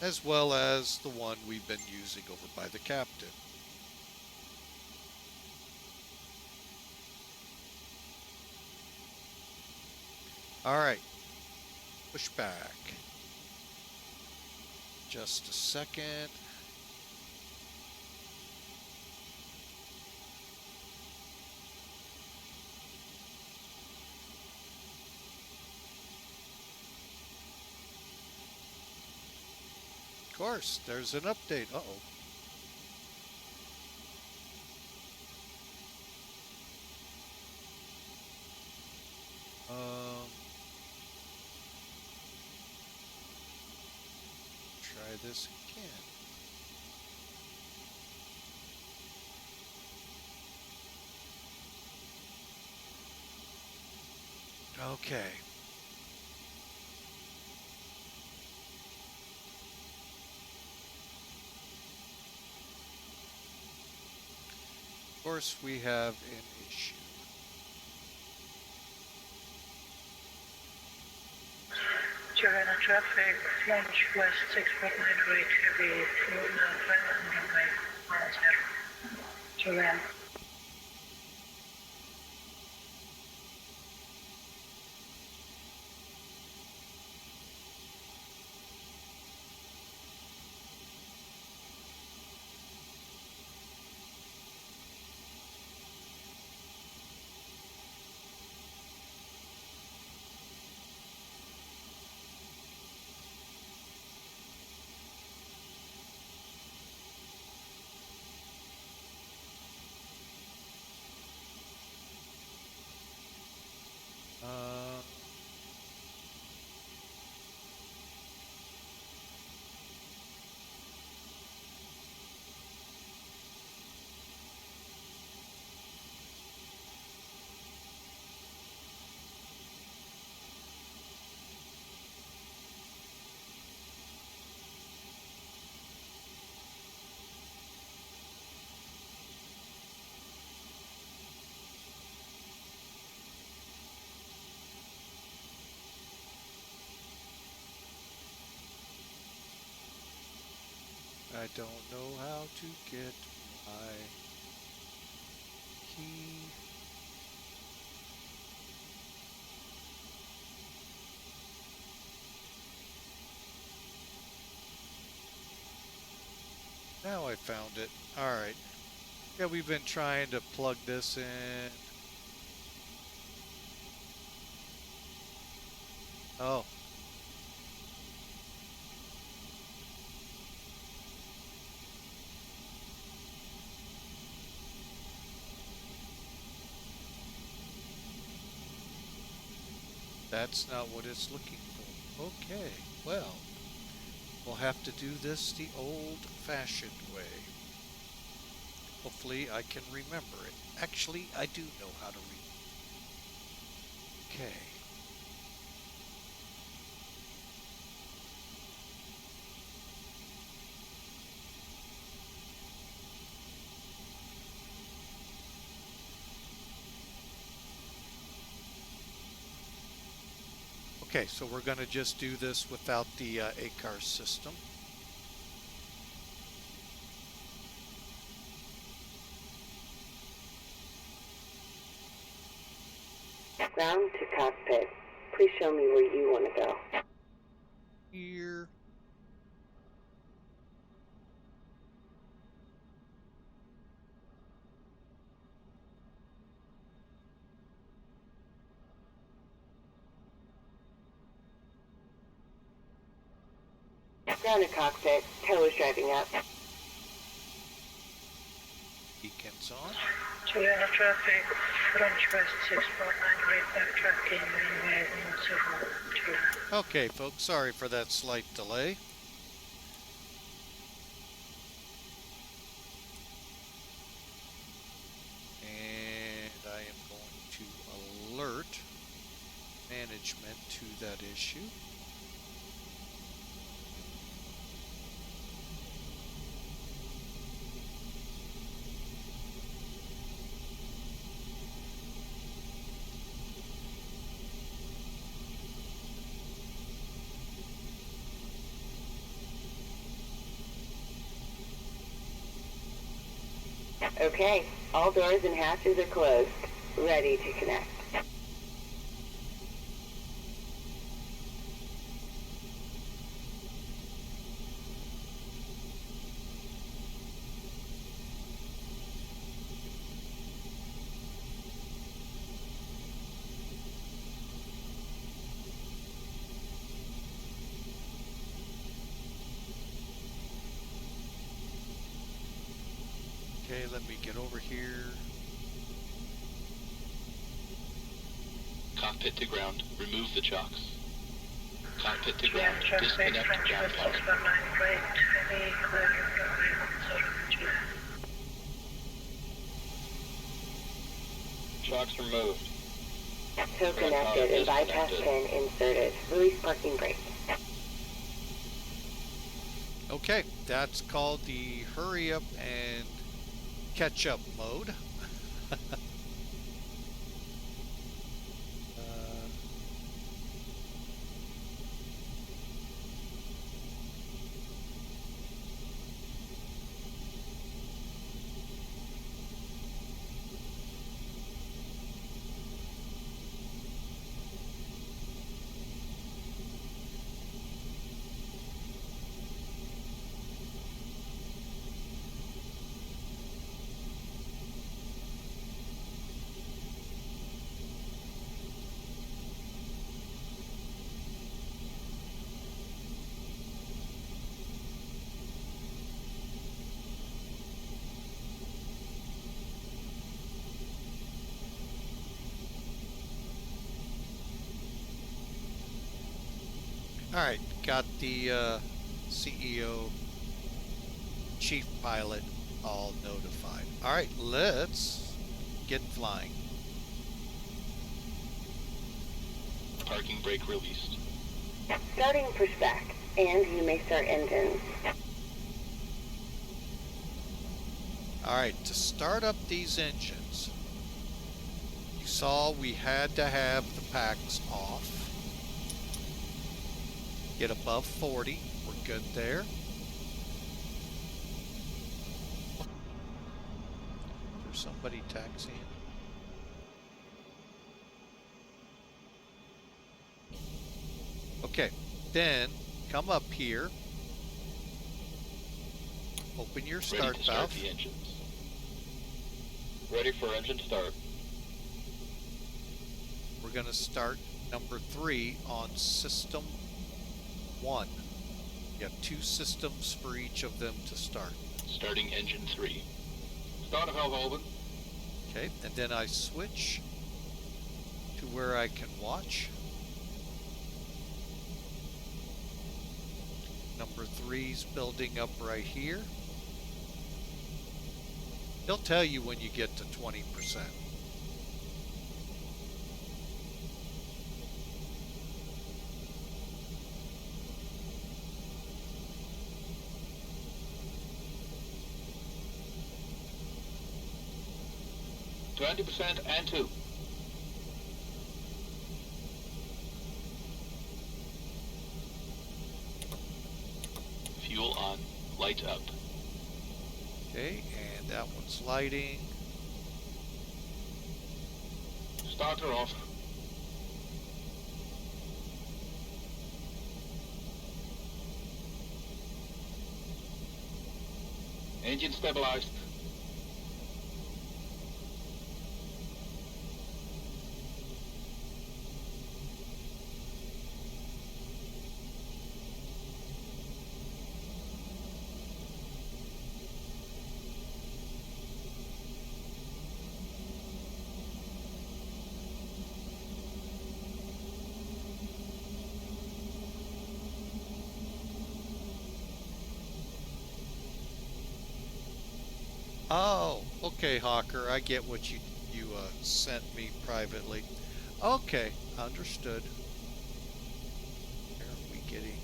as well as the one we've been using over by the captain. All right, pushback. Just a second. Of course, there's an update. Uh-oh. Try this again. Okay. Of course, we have an issue. Juliana, traffic, launch West 649 rate heavy, fuel now 500 miles zero. Juliana. I don't know how to get my key. Now I found it. All right. Yeah, we've been trying to plug this in. Oh. That's not what it's looking for. Okay, well, we'll have to do this the old-fashioned way. Hopefully I can remember it. Actually, I do know how to read. Okay. Okay, so we're going to just do this without the ACAR system. Ground to cockpit. Please show me where you want to go. Here. Ground to cockpit. Tow is driving up. Beacons on. Juliana traffic, French West 649, right back tracking, runway 17, Juliana. Okay, folks, sorry for that slight delay. And I am going to alert management to that issue. Okay, all doors and hatches are closed. Ready to connect. Okay, let me get over here. Cockpit to ground. Remove the chocks. Cockpit to Juliana ground. traffic, Disconnect French ground West power. 619, right, heavy, clear, runway 17, Juliana. Shocks removed. Tow connected and bypass pin inserted. Release parking brake. Okay, that's called the hurry up and catch up mode. All right, got the CEO, chief pilot all notified. All right, let's get flying. Parking brake released. Starting for spec, and you may start engines. All right, to start up these engines, you saw we had to have the packs off. Get above 40, we're good there. somebody taxiing? Okay, then come up here. Open your start Ready to start valve. the engines. Ready for engine start. We're going to start number 3 on system 1. You have 2 systems for each of them to start. Starting engine 3. Starter valve open. Okay, and then I switch to where I can watch. Number 3's building up right here. He'll tell you when you get to 20%. %, and 2. Fuel on. Light up. Okay, and that one's lighting. Starter off. Engine stabilized. Oh, okay, Hawker. I get what you sent me privately. Okay, understood. Where are we getting?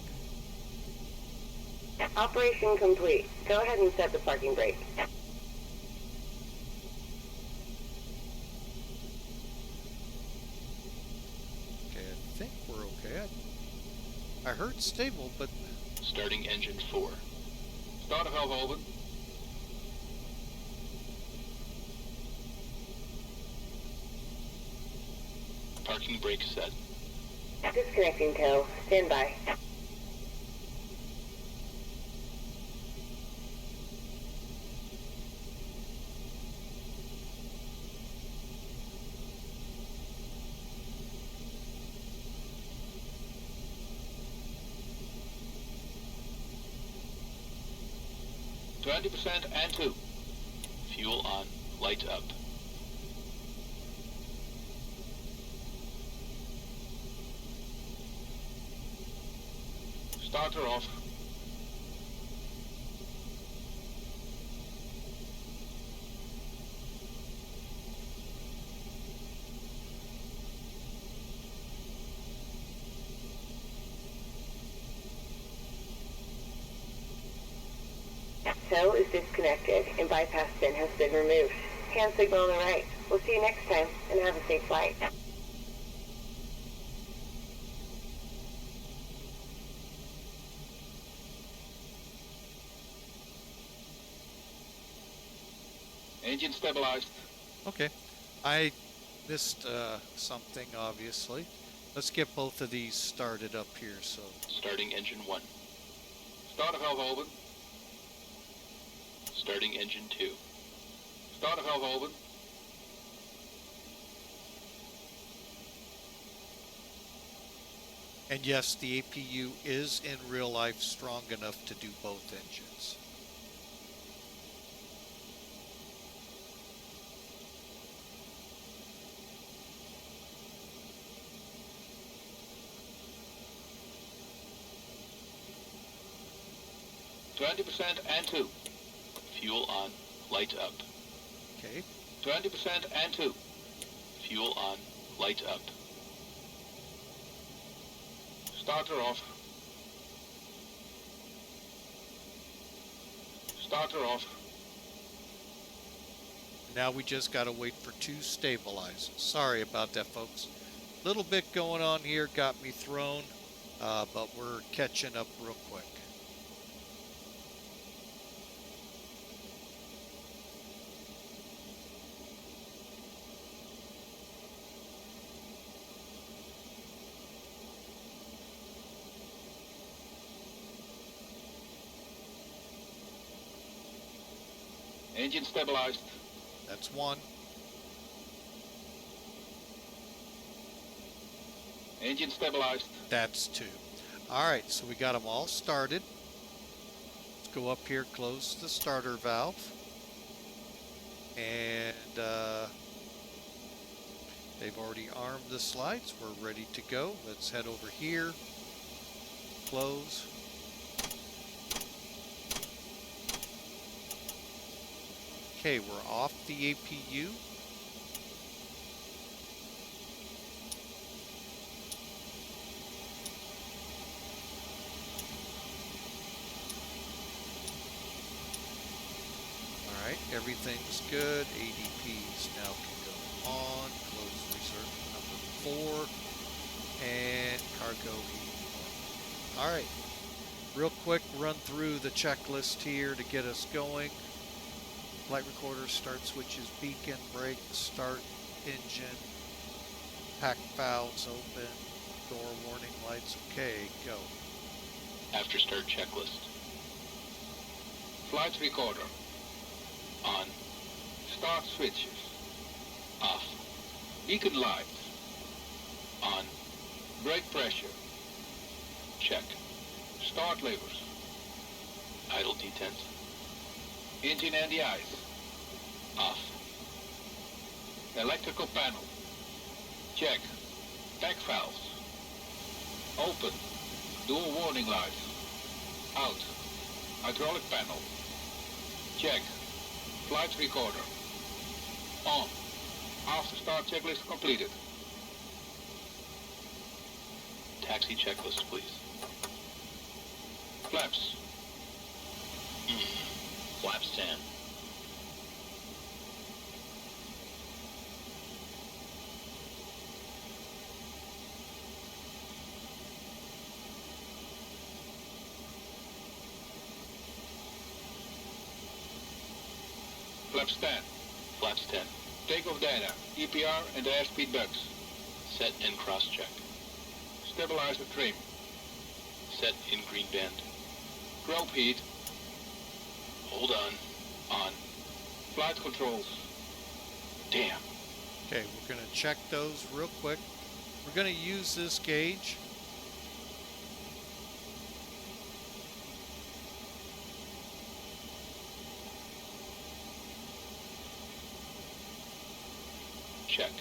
Operation complete. Go ahead and set the parking brake. Okay, I think we're okay. I heard stable, but Starting engine 4. Starter valve open. Parking brake set. Disconnecting tow. Stand by. %, and 2. Fuel on. Light up. Starter off. Tow is disconnected and bypass pin has been removed. Hand signal on the right. We'll see you next time and have a safe flight. Engine stabilized. okay. I missed something, obviously. Let's get both of these started up here. So, Starting engine 1. Starter valve open. Starting engine 2. Starter valve open. and yes, the APU is in real life strong enough to do both engines. %, and 2. Fuel on. Light up. Okay. 20%, and 2. Fuel on. Light up. Starter off. Starter off. Now we just got to wait for 2 stabilizers. Sorry about that, folks. Little bit going on here got me thrown, but we're catching up real quick. Engine stabilized. That's one. Engine stabilized. That's two. All right, so we got them all started. Let's go up here, close the starter valve. And they've already armed the slides. We're ready to go. Let's head over here. Close. Okay, we're off the APU. All right, everything's good. ADPs now can go on. Close reserve number 4 and cargo heat. All right, real quick run through the checklist here to get us going. Flight recorder, start switches, beacon, brake, start engine, pack valves open, door warning lights. Okay, go. After start checklist. Flight recorder. On. Start switches. Off. Beacon lights. On. Brake pressure. Check. Start levers. Idle detents. Engine and the ice. Off. Electrical panel. Check. Pack valves. Open. Door warning lights. Out. Hydraulic panel. Check. Flight recorder. On. After start checklist completed. Taxi checklist, please. Flaps. Flaps 10. Flaps 10. Flaps 10. Takeoff data. EPR and airspeed ducts. Set and cross check. Stabilizer trim. Set in green band. Probe heat. Hold on. On. Flight controls. Damn. Okay, we're going to check those real quick. We're going to use this gauge. Check.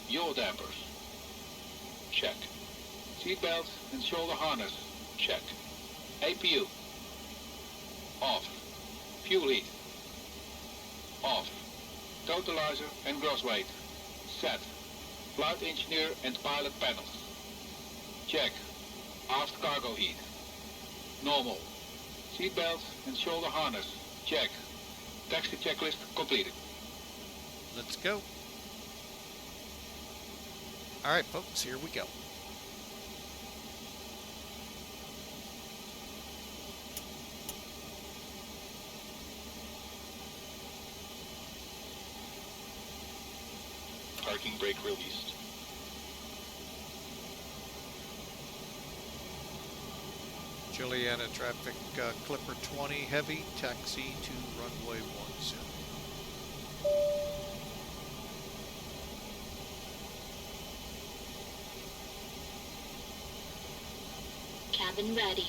Yaw dampers. Check. Seat belts and shoulder harness. Check. APU. Off. Fuel heat. Off. Totalizer and gross weight. Set. Flight engineer and pilot panels. Check. Aft cargo heat. Normal. Seat belts and shoulder harness. Check. Taxi checklist completed. Let's go. All right, folks, here we go. Parking brake released. Juliana traffic Clipper 20 heavy, taxi to runway 10. Cabin ready.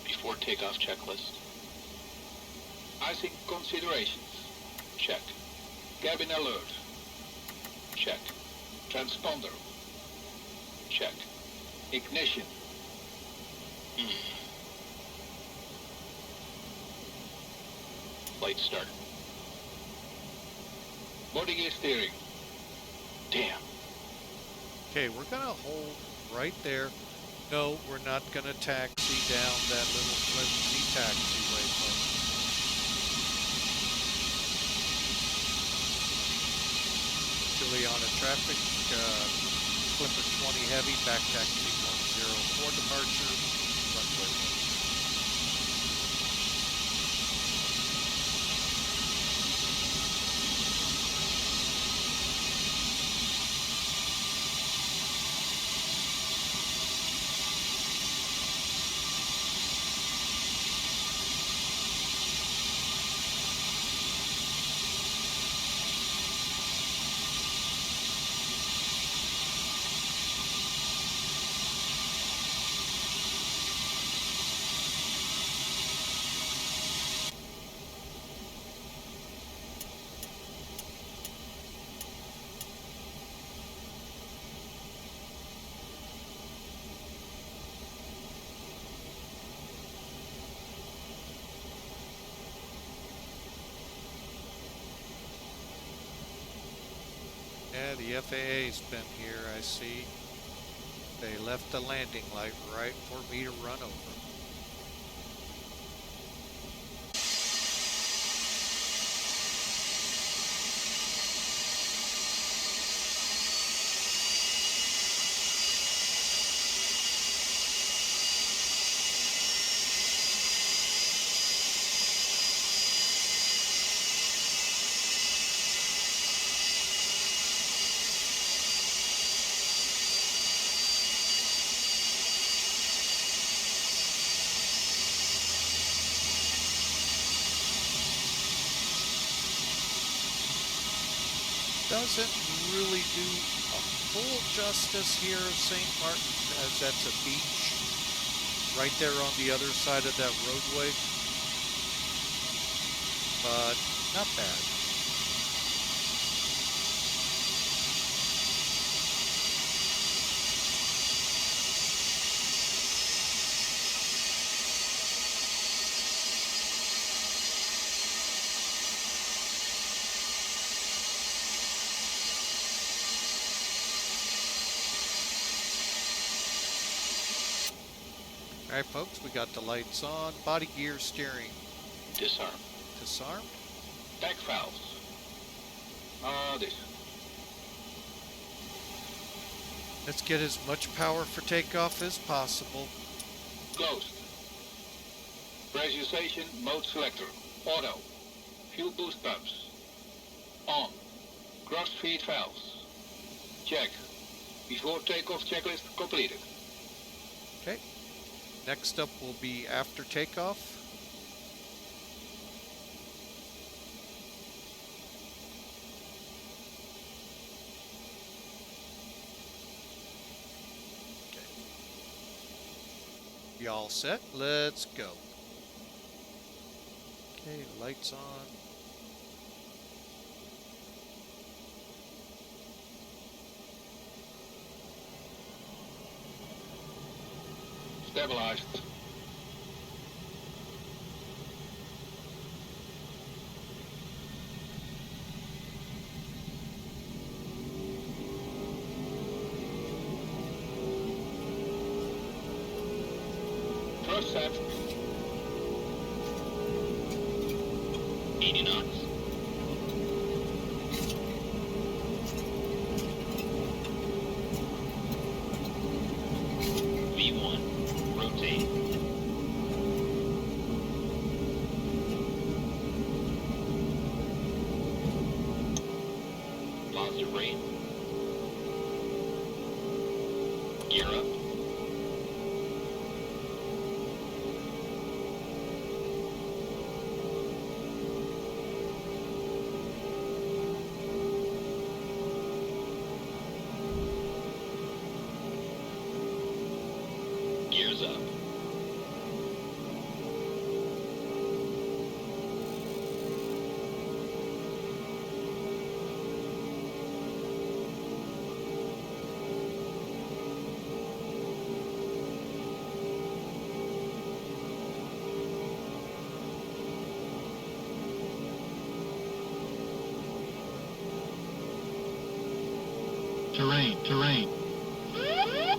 Before takeoff checklist. Icing considerations. Check. Cabin alert. Check. Transponder. Check. Ignition. flight start. Body gear steering. Damn. Okay, we're gonna hold right there. No, we're not gonna taxi down that little flimsy taxiway, folks. Juliana traffic, Clipper 20 heavy, back taxi 104 departure, runway 1. Yeah, the FAA's been here, I see. They left the landing light right for me to run over. Doesn't really do a full justice here of St. Maarten, as that's a beach right there on the other side of that roadway, but not bad. All right, folks, we got the lights on. Body gear steering Disarm. disarmed. Back valves. This. Let's get as much power for takeoff as possible. Closed. Pressurization mode selector. Auto. Fuel boost pumps. On. Cross feed valves. Check. Before takeoff checklist completed. Okay. Next up will be after takeoff. Okay. You all set? Let's go. Okay, lights on. Stabilized. First set. 80 knots. V1. Rotate. Positive rate. Gear up. Gears up. Terrain.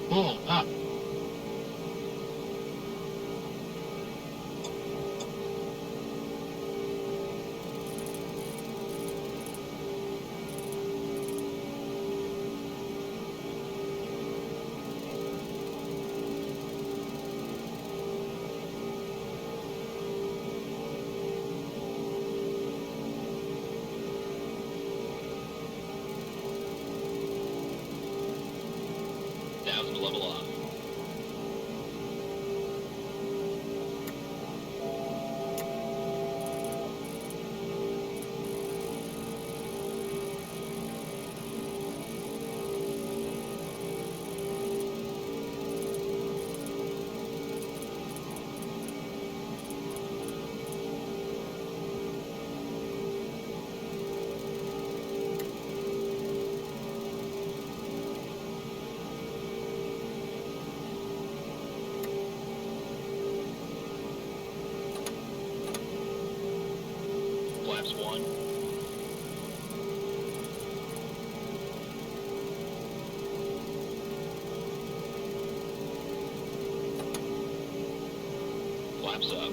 Pull up. Down to level off. Flaps 1. Flaps up.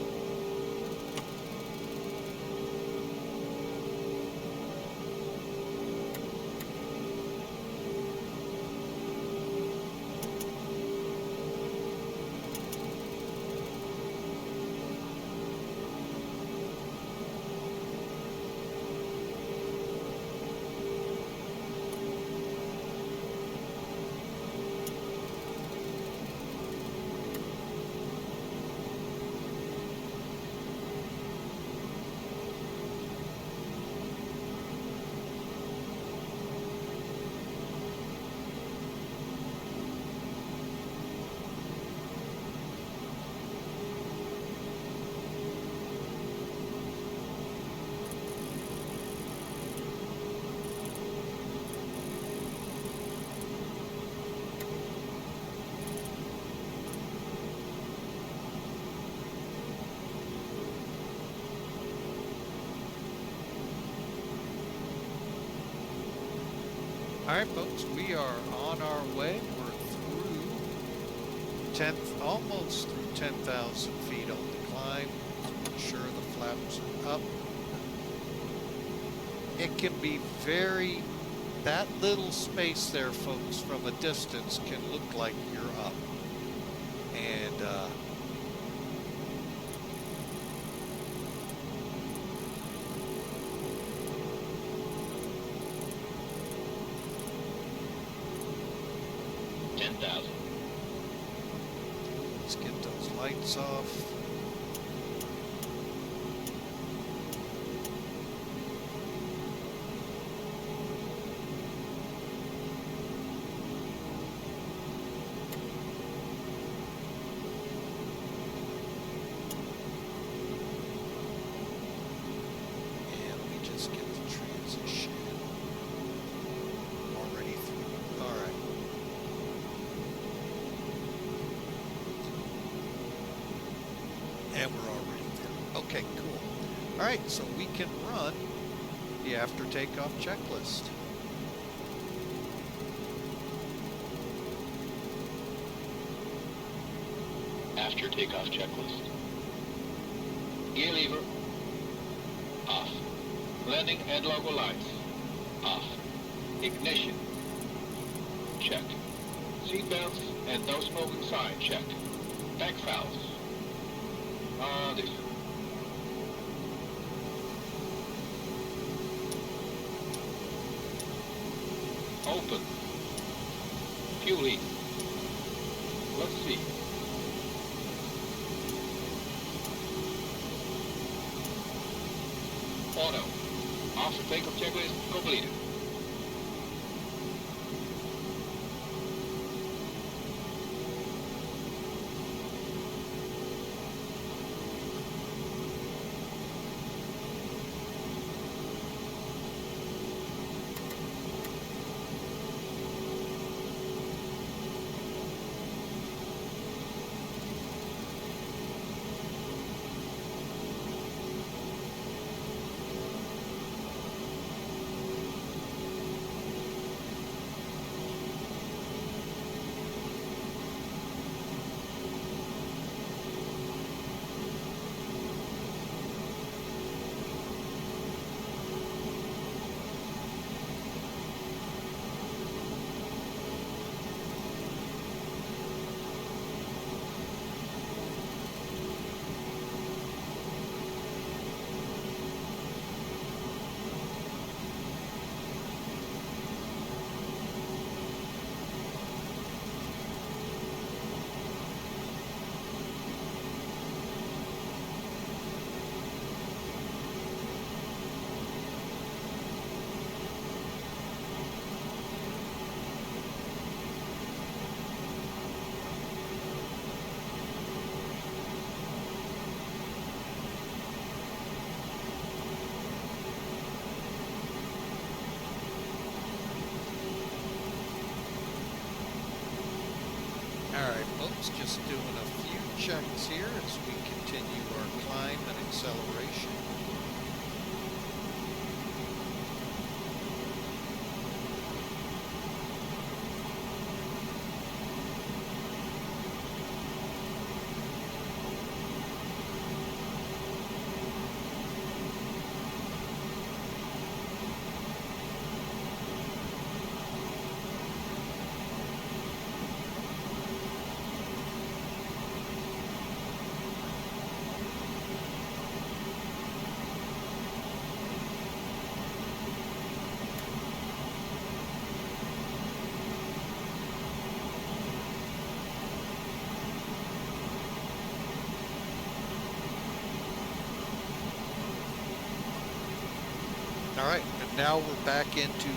All right, folks, we are on our way. We're through 10th, almost through 10,000 feet on the climb. Make sure the flaps are up. It can be very, that little space there, folks, from a distance can look like you're up. And, let's get those lights off. And let me just get the transition already through. All right. And we're already there. Okay, cool. All right, so we can run the after takeoff checklist. After takeoff checklist. Gear lever. Off. Landing and logo lights. Off. Ignition. Check. Seat belts and no smoking sign. Check. Back valves. This. Open. Fuel lead. Let's see. Auto. After takeoff checklist completed. folks, just doing a few checks here as we continue our climb and acceleration. All right, and now we're back into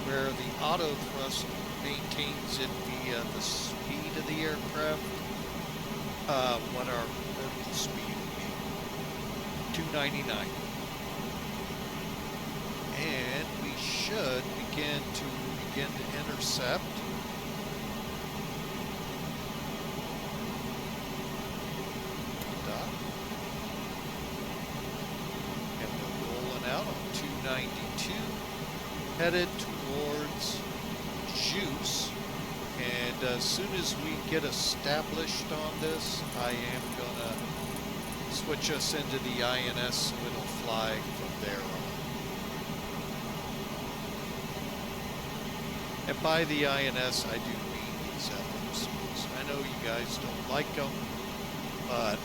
where the auto thrust maintains it via the speed of the aircraft, what our vertical speed will be, 299. And we should begin to intercept. Out on 292, headed towards Juice, and as soon as we get established on this, I am gonna switch us into the INS so it'll fly from there on. And by the INS, I do mean these FMCs. I know you guys don't like them, but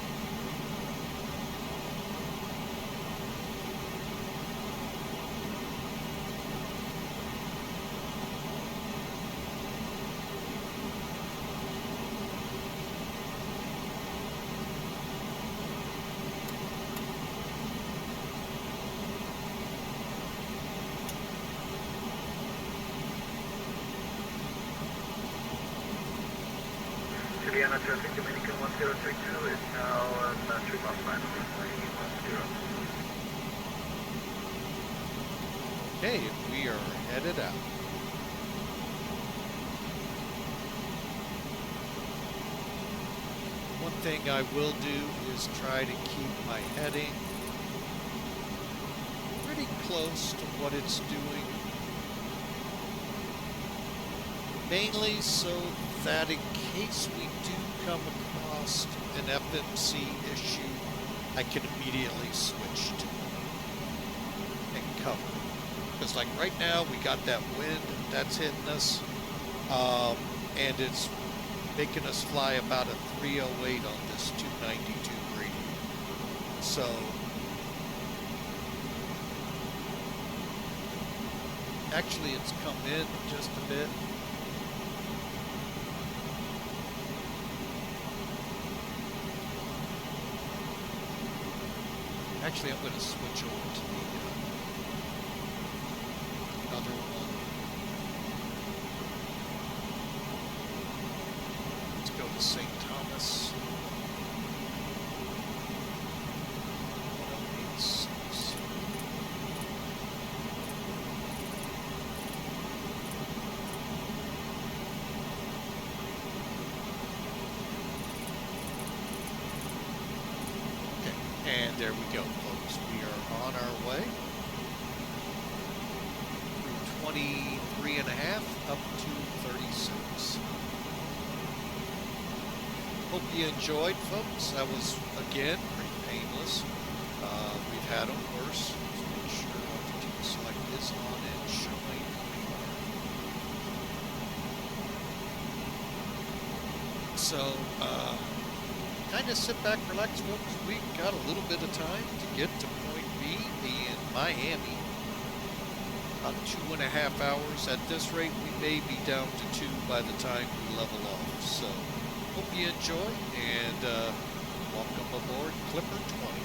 Juliana, traffic Dominican 1032 is now 3 miles final, 10. okay, we are headed out. One thing I will do is try to keep my heading pretty close to what it's doing. Mainly so that in case we do come across an FMC issue, I can immediately switch to it and cover. Because like right now, we got that wind that's hitting us, and it's making us fly about a 308 on this 292 gradient. So actually it's come in just a bit. Actually, I'm going to switch over to the other one. Let's go to St. Thomas. 1086. And there we go, folks. We are on our way through 23 and a half up to 36. Hope you enjoyed, folks. That was, again, pretty painless. We've had them worse. Let's make sure altitude select is on and showing. So, kind of sit back, relax, folks. We've got a little bit of time to get to point B in Miami. About 2.5 hours. At this rate, we may be down to 2 by the time we level off. So, hope you enjoy, and welcome aboard Clipper 20.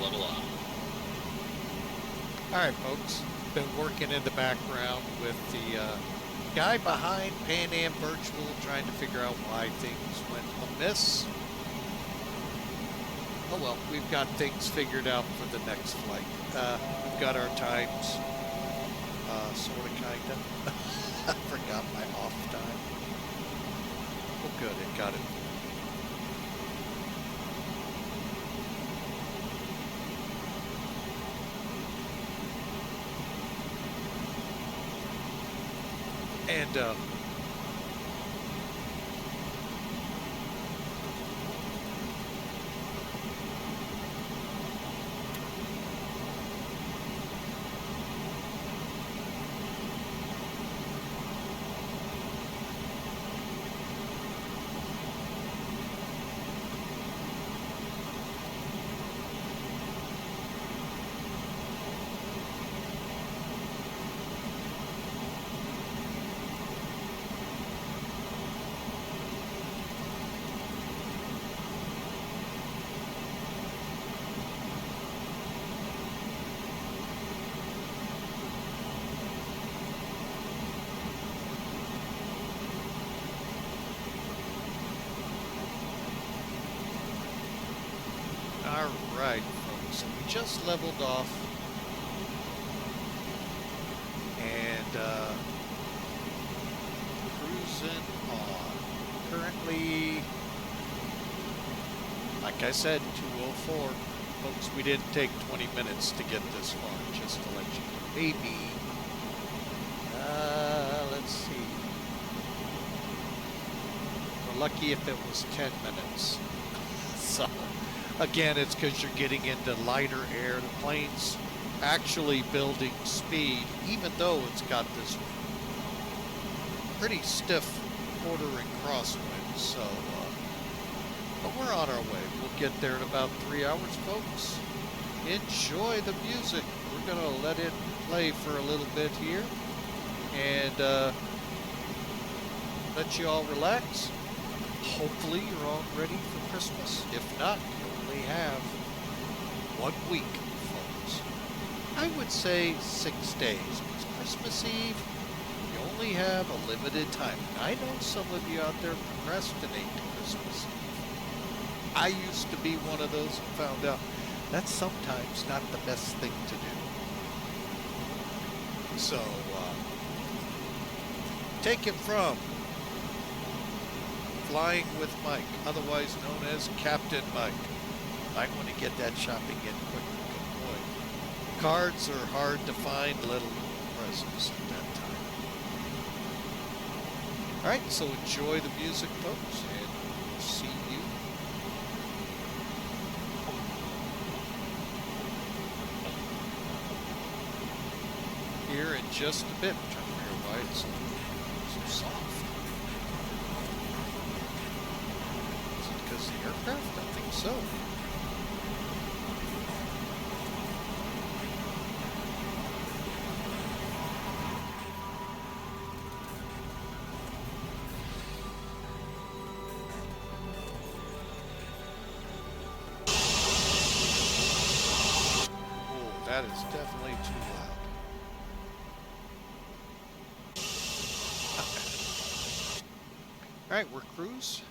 level off. All right, folks. Been working in the background with the guy behind Pan Am Virtual, trying to figure out why things went amiss. Oh well, we've got things figured out for the next flight. We've got our times, sort of, kind of. I forgot my off time. Oh good, it got it. And all right, folks, so we just leveled off, and cruising on. Currently, like I said, 204. Folks, we didn't take 20 minutes to get this far, just to let you know. Maybe, let's see. We're lucky if it was 10 minutes. So, again, it's because you're getting into lighter air. The plane's actually building speed, even though it's got this pretty stiff quartering crosswind. So, but we're on our way. We'll get there in about 3 hours, folks. Enjoy the music. We're going to let it play for a little bit here and let you all relax. Hopefully you're all ready for Christmas. If not, you only have 1 week, folks. I would say 6 days, because Christmas Eve, you only have a limited time. I know some of you out there procrastinate Christmas Eve. I used to be one of those who found out that's sometimes not the best thing to do. So, take it from Flying with Mike, otherwise known as Captain Mike. Might want to get that shopping in quick. Good boy. Cards are hard to find, little presents at that time. Alright, so enjoy the music, folks, and we'll see you here in just a bit. I'm trying to figure out why it's so soft. Is it because of the aircraft? I think so. Oh, that is definitely too loud. All right, we're cruise.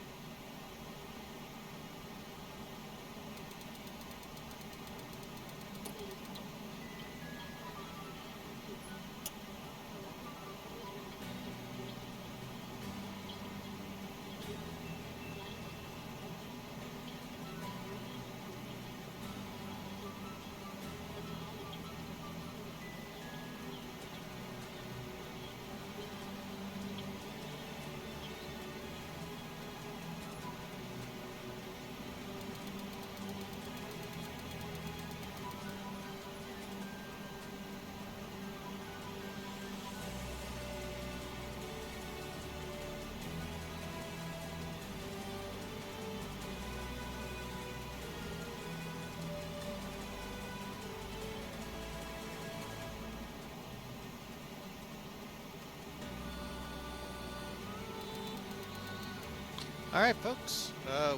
All right, folks,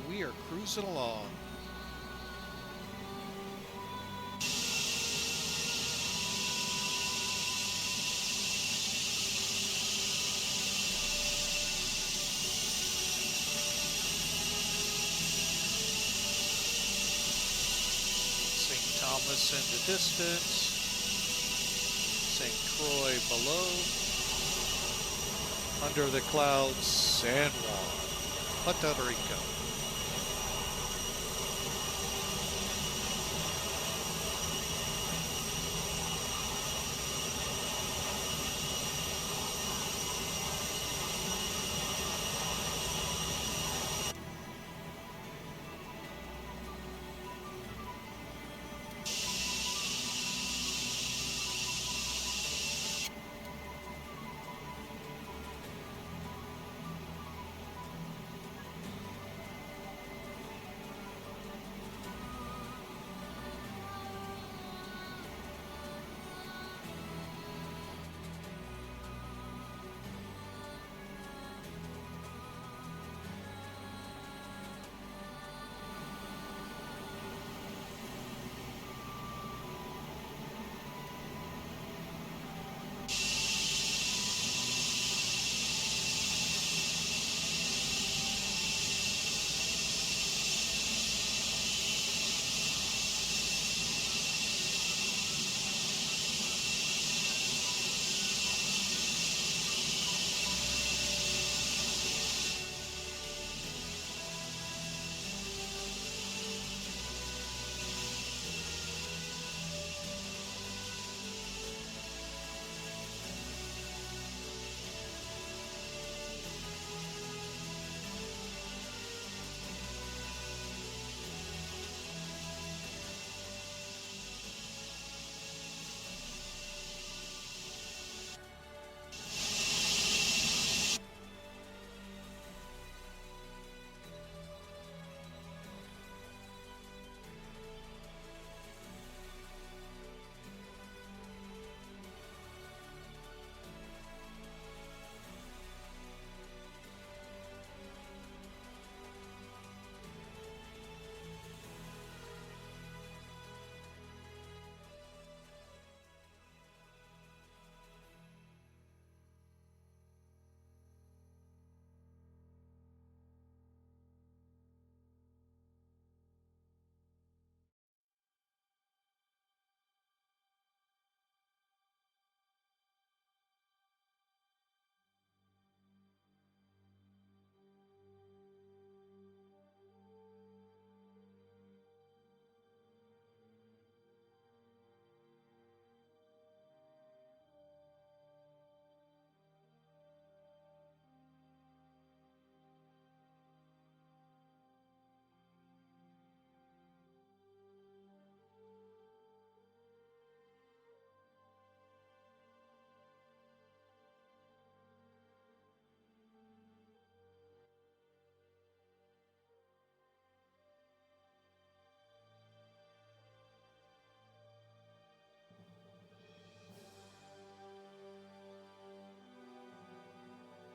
we are cruising along. in the distance. St. Croix below. Under the clouds, San Juan, Puerto Rico.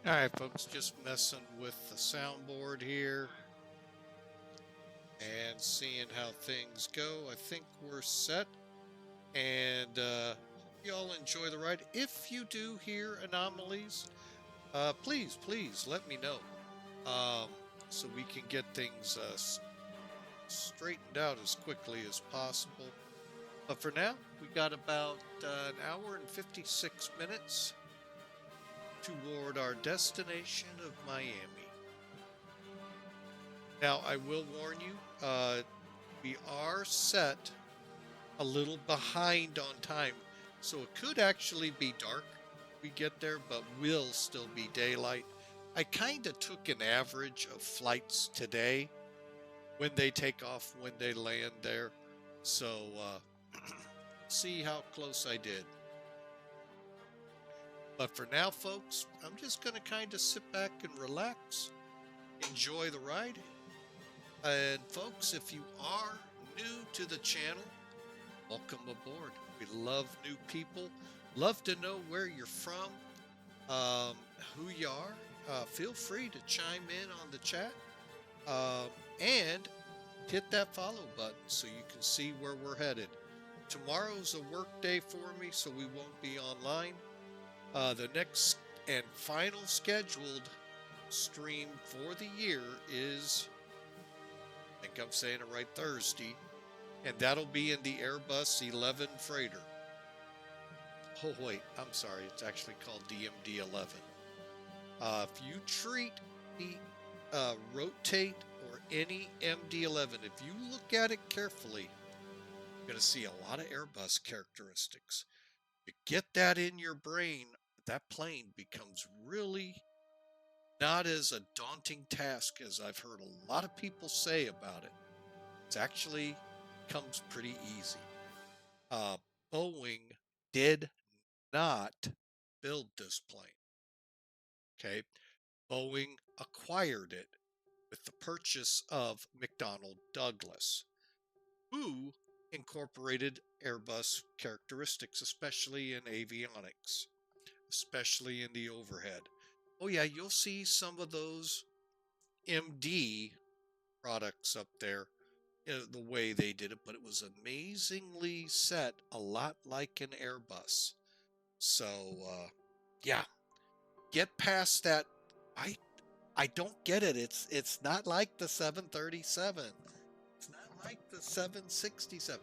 All right, folks, just messing with the soundboard here and seeing how things go. I think we're set, and hope y'all enjoy the ride. If you do hear anomalies, please let me know, so we can get things straightened out as quickly as possible. But for now, we got about an hour and 56 minutes toward our destination of Miami. Now, I will warn you, we are set a little behind on time, so it could actually be dark when we get there, but will still be daylight. I kind of took an average of flights today, when they take off, when they land there, so see how close I did. But for now, folks, I'm just going to kind of sit back and relax, enjoy the ride. And folks, if you are new to the channel, welcome aboard. We love new people, love to know where you're from, who you are. Feel free to chime in on the chat, and hit that follow button so you can see where we're headed. Tomorrow's a work day for me, so we won't be online. The next and final scheduled stream for the year is, I think I'm saying it right, Thursday, and that'll be in the Airbus 11 freighter. Oh wait, I'm sorry, it's actually called DMD-11. If you treat the rotate or any MD-11, if you look at it carefully, you're going to see a lot of Airbus characteristics. You get that in your brain, that plane becomes really not as a daunting task as I've heard a lot of people say about it. It actually comes pretty easy. Boeing did not build this plane. Okay, Boeing acquired it with the purchase of McDonnell Douglas, who incorporated Airbus characteristics, especially in avionics, especially in the overhead. Oh yeah, you'll see some of those MD products up there, the way they did it, but it was amazingly set, a lot like an Airbus. So yeah, get past that. I don't get it. It's not like the 737. It's not like the 767.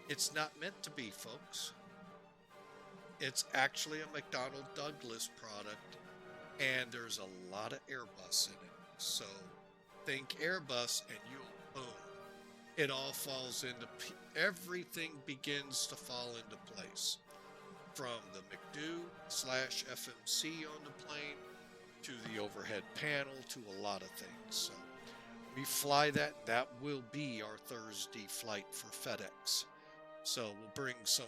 It's not meant to be, folks. It's actually a McDonnell Douglas product, and there's a lot of Airbus in it. So think Airbus, and you'll boom. It all falls into, everything begins to fall into place. From the McDo/FMC on the plane, to the overhead panel, to a lot of things. So we fly that. That will be our Thursday flight for FedEx. So we'll bring some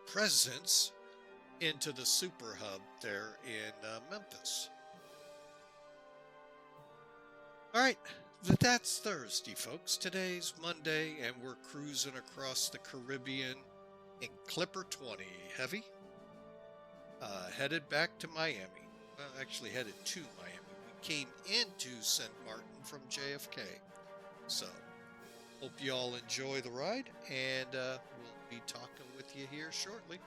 presents into the super hub there in Memphis. All right, that's Thursday, folks. Today's Monday, and we're cruising across the Caribbean in Clipper 20 Heavy, headed back to Miami. Well, actually headed to Miami. We came into Sint Maarten from JFK. So, hope you all enjoy the ride, and we'll be talking with you here shortly.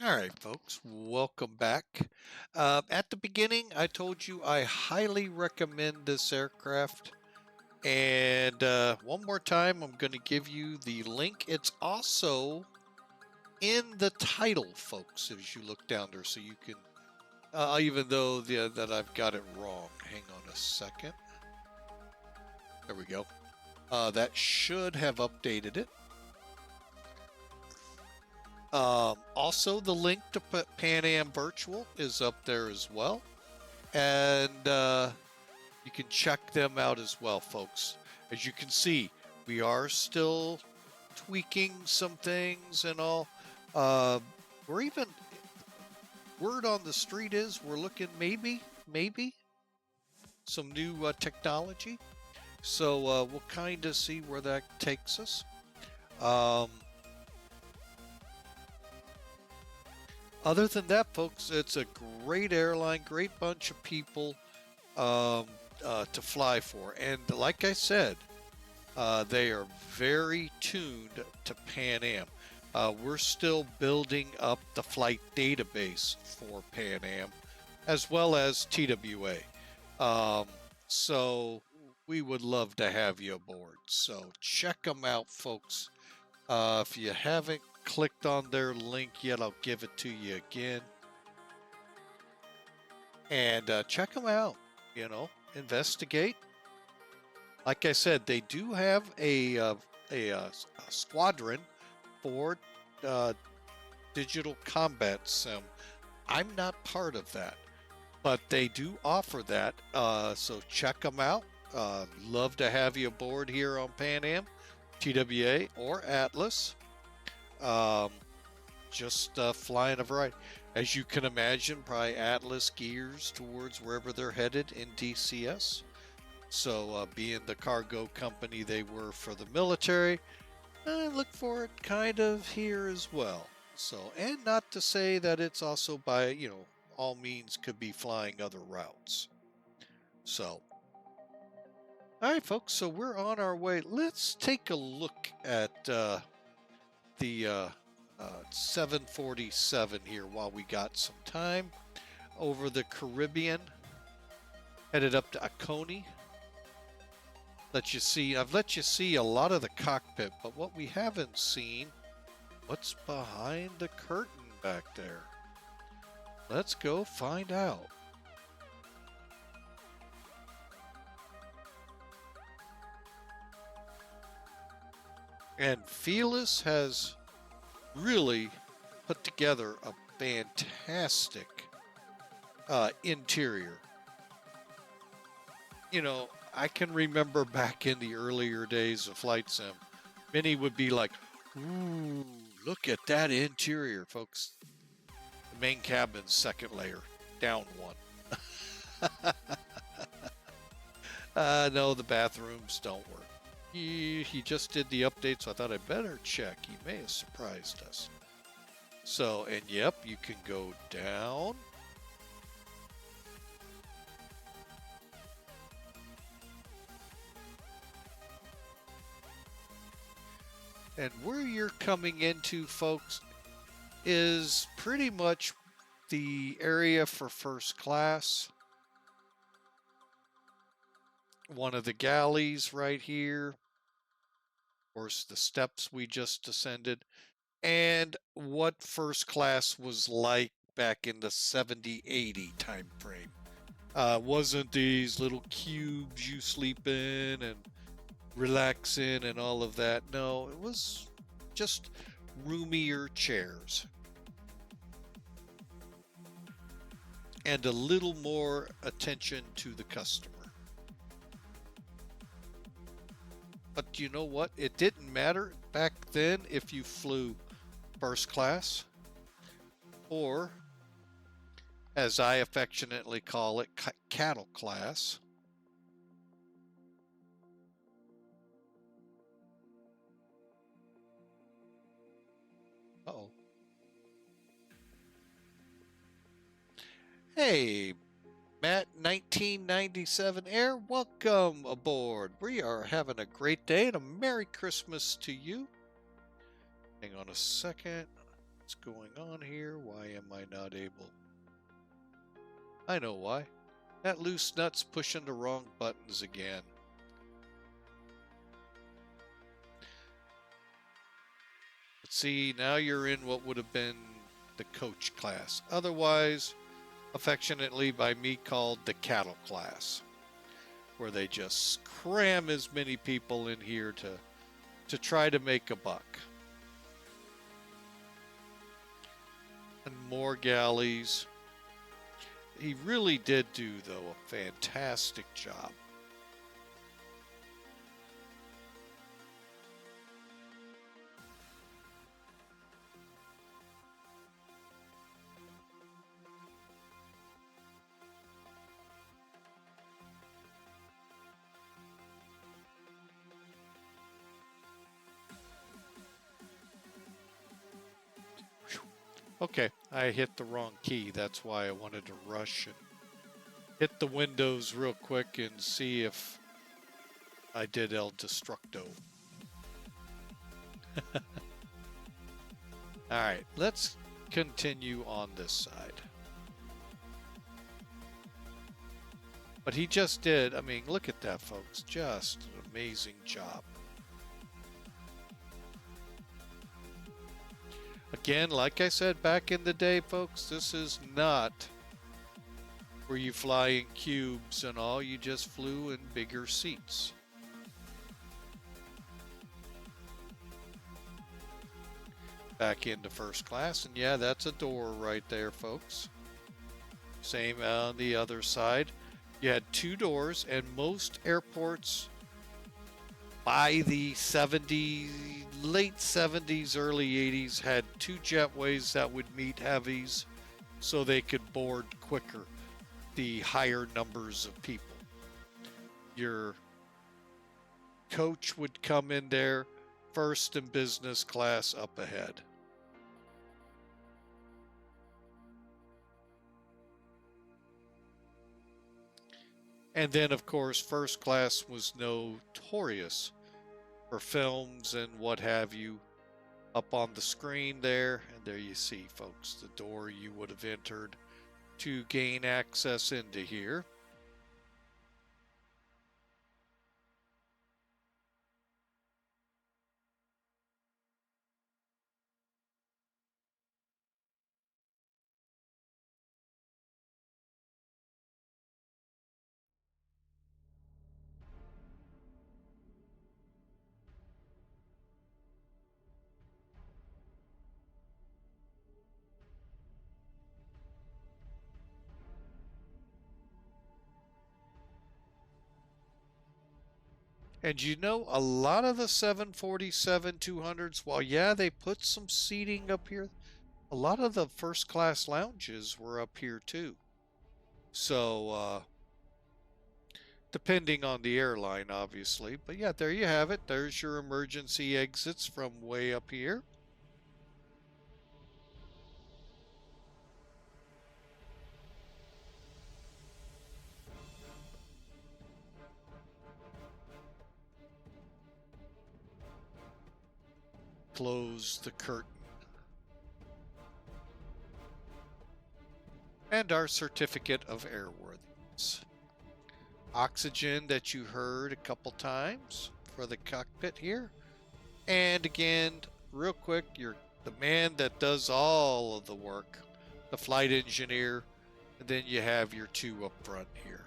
All right, folks, welcome back. At the beginning, I told you I highly recommend this aircraft. And one more time, I'm going to give you the link. It's also in the title, folks, as you look down there, so you can, even though that I've got it wrong. Hang on a second. There we go. That should have updated it. Also, the link to Pan Am Virtual is up there as well. And you can check them out as well, folks. As you can see, we are still tweaking some things and all. We're even, word on the street is we're looking maybe some new technology. So we'll kind of see where that takes us. Other than that, folks, it's a great airline, great bunch of people to fly for. And like I said, they are very tuned to Pan Am. We're still building up the flight database for Pan Am, as well as TWA. So we would love to have you aboard. So check them out, folks. If you haven't clicked on their link yet, I'll give it to you again. And check them out, you know, investigate. Like I said, they do have a squadron for digital combat sim. I'm not part of that, but they do offer that. So check them out. Love to have you aboard here on Pan Am, TWA, or Atlas. Just flying a variety. As you can imagine, probably Atlas gears towards wherever they're headed in DCS. So being the cargo company they were for the military, I look for it kind of here as well. So, and not to say that it's also by, you know, all means could be flying other routes. So, all right, folks, so we're on our way. Let's take a look at the 747 here while we got some time. Over the Caribbean, headed up to ACONY. I've let you see a lot of the cockpit, but what we haven't seen, what's behind the curtain back there? Let's go find out. And Felis has really put together a fantastic interior. You know, I can remember back in the earlier days of Flight Sim, many would be like, ooh, look at that interior, folks. The main cabin's second layer, down one. No, the bathrooms don't work. He just did the update, so I thought I'd better check. He may have surprised us. So, and yep, you can go down. And where you're coming into, folks, is pretty much the area for first class. One of the galleys right here. Of course, the steps we just descended. And what first class was like back in the 70-80 time frame. Wasn't these little cubes you sleep in and relax in and all of that. No, it was just roomier chairs. And a little more attention to the customer. But you know what? It didn't matter back then if you flew first class or, as I affectionately call it, cattle class. Uh-oh. Hey, Matt 1997 Air, welcome aboard. We are having a great day and a Merry Christmas to you. Hang on a second. what's going on here. Why am I not able? I know why. That loose nut's pushing the wrong buttons again. Let's see, now you're in what would have been the coach class. Otherwise, affectionately by me called the cattle class, where they just cram as many people in here to try to make a buck. And more galleys. He really did do, though, a fantastic job. Okay, I hit the wrong key. That's why I wanted to rush and hit the windows real quick and see if I did El Destructo. Alright, let's continue on this side. But he just did, I mean, look at that, folks. Just an amazing job. Again, like I said back in the day, folks, this is not where you fly in cubes and all. You just flew in bigger seats. Back into first class, and yeah, that's a door right there, folks. Same on the other side. You had two doors, and most airports by the 70s, late 70s, early 80s had two jetways that would meet heavies so they could board quicker the higher numbers of people. Your coach would come in there first and business class up ahead. And then, of course, first class was notorious for films and what have you up on the screen there. And there you see, folks, the door you would have entered to gain access into here. And you know, a lot of the 747-200s, while yeah, they put some seating up here, a lot of the first class lounges were up here too. So, depending on the airline, obviously. But yeah, there you have it. There's your emergency exits from way up here. Close the curtain. And our certificate of airworthiness. Oxygen that you heard a couple times for the cockpit here. And again, real quick, you're the man that does all of the work, the flight engineer, and then you have your two up front here.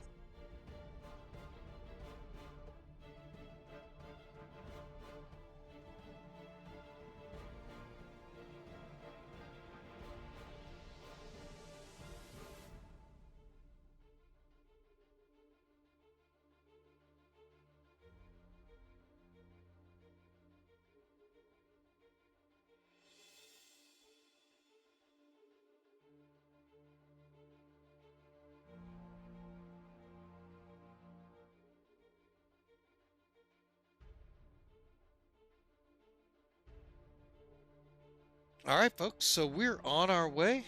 All right, folks, so we're on our way.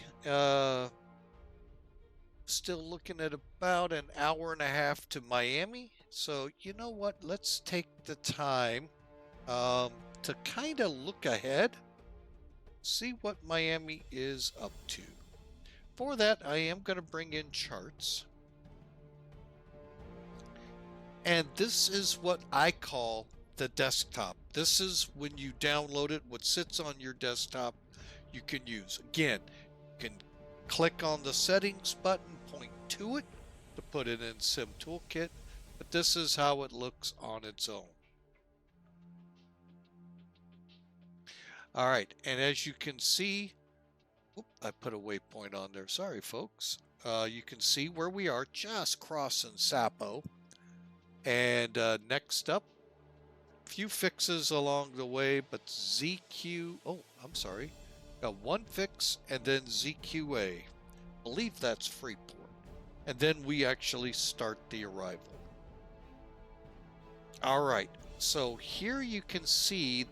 Still looking at about an hour and a half to Miami. So you know what? Let's take the time to kind of look ahead. see what Miami is up to. For that, I am going to bring in charts. And this is what I call the desktop. This is when you download it, what sits on your desktop you can use. Again, you can click on the settings button, point to it to put it in Sim Toolkit, but this is how it looks on its own. All right, and as you can see, I put a waypoint on there. Sorry, folks. You can see where we are, just crossing SAPPO. And next up, a few fixes along the way, but ZQ, oh, I'm sorry. Got one fix and then ZQA. Believe that's Freeport. And then we actually start the arrival. All right, so here you can see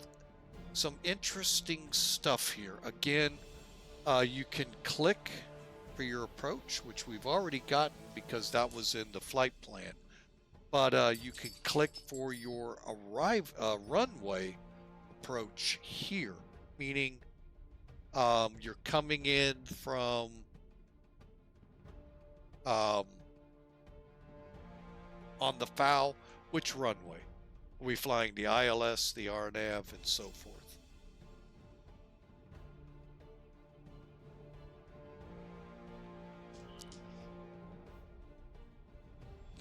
some interesting stuff here. Again, you can click for your approach, which we've already gotten because that was in the flight plan. But you can click for your runway approach here, meaning you're coming in from on the FOW, which runway? Are we flying the ILS, the RNAV, and so forth?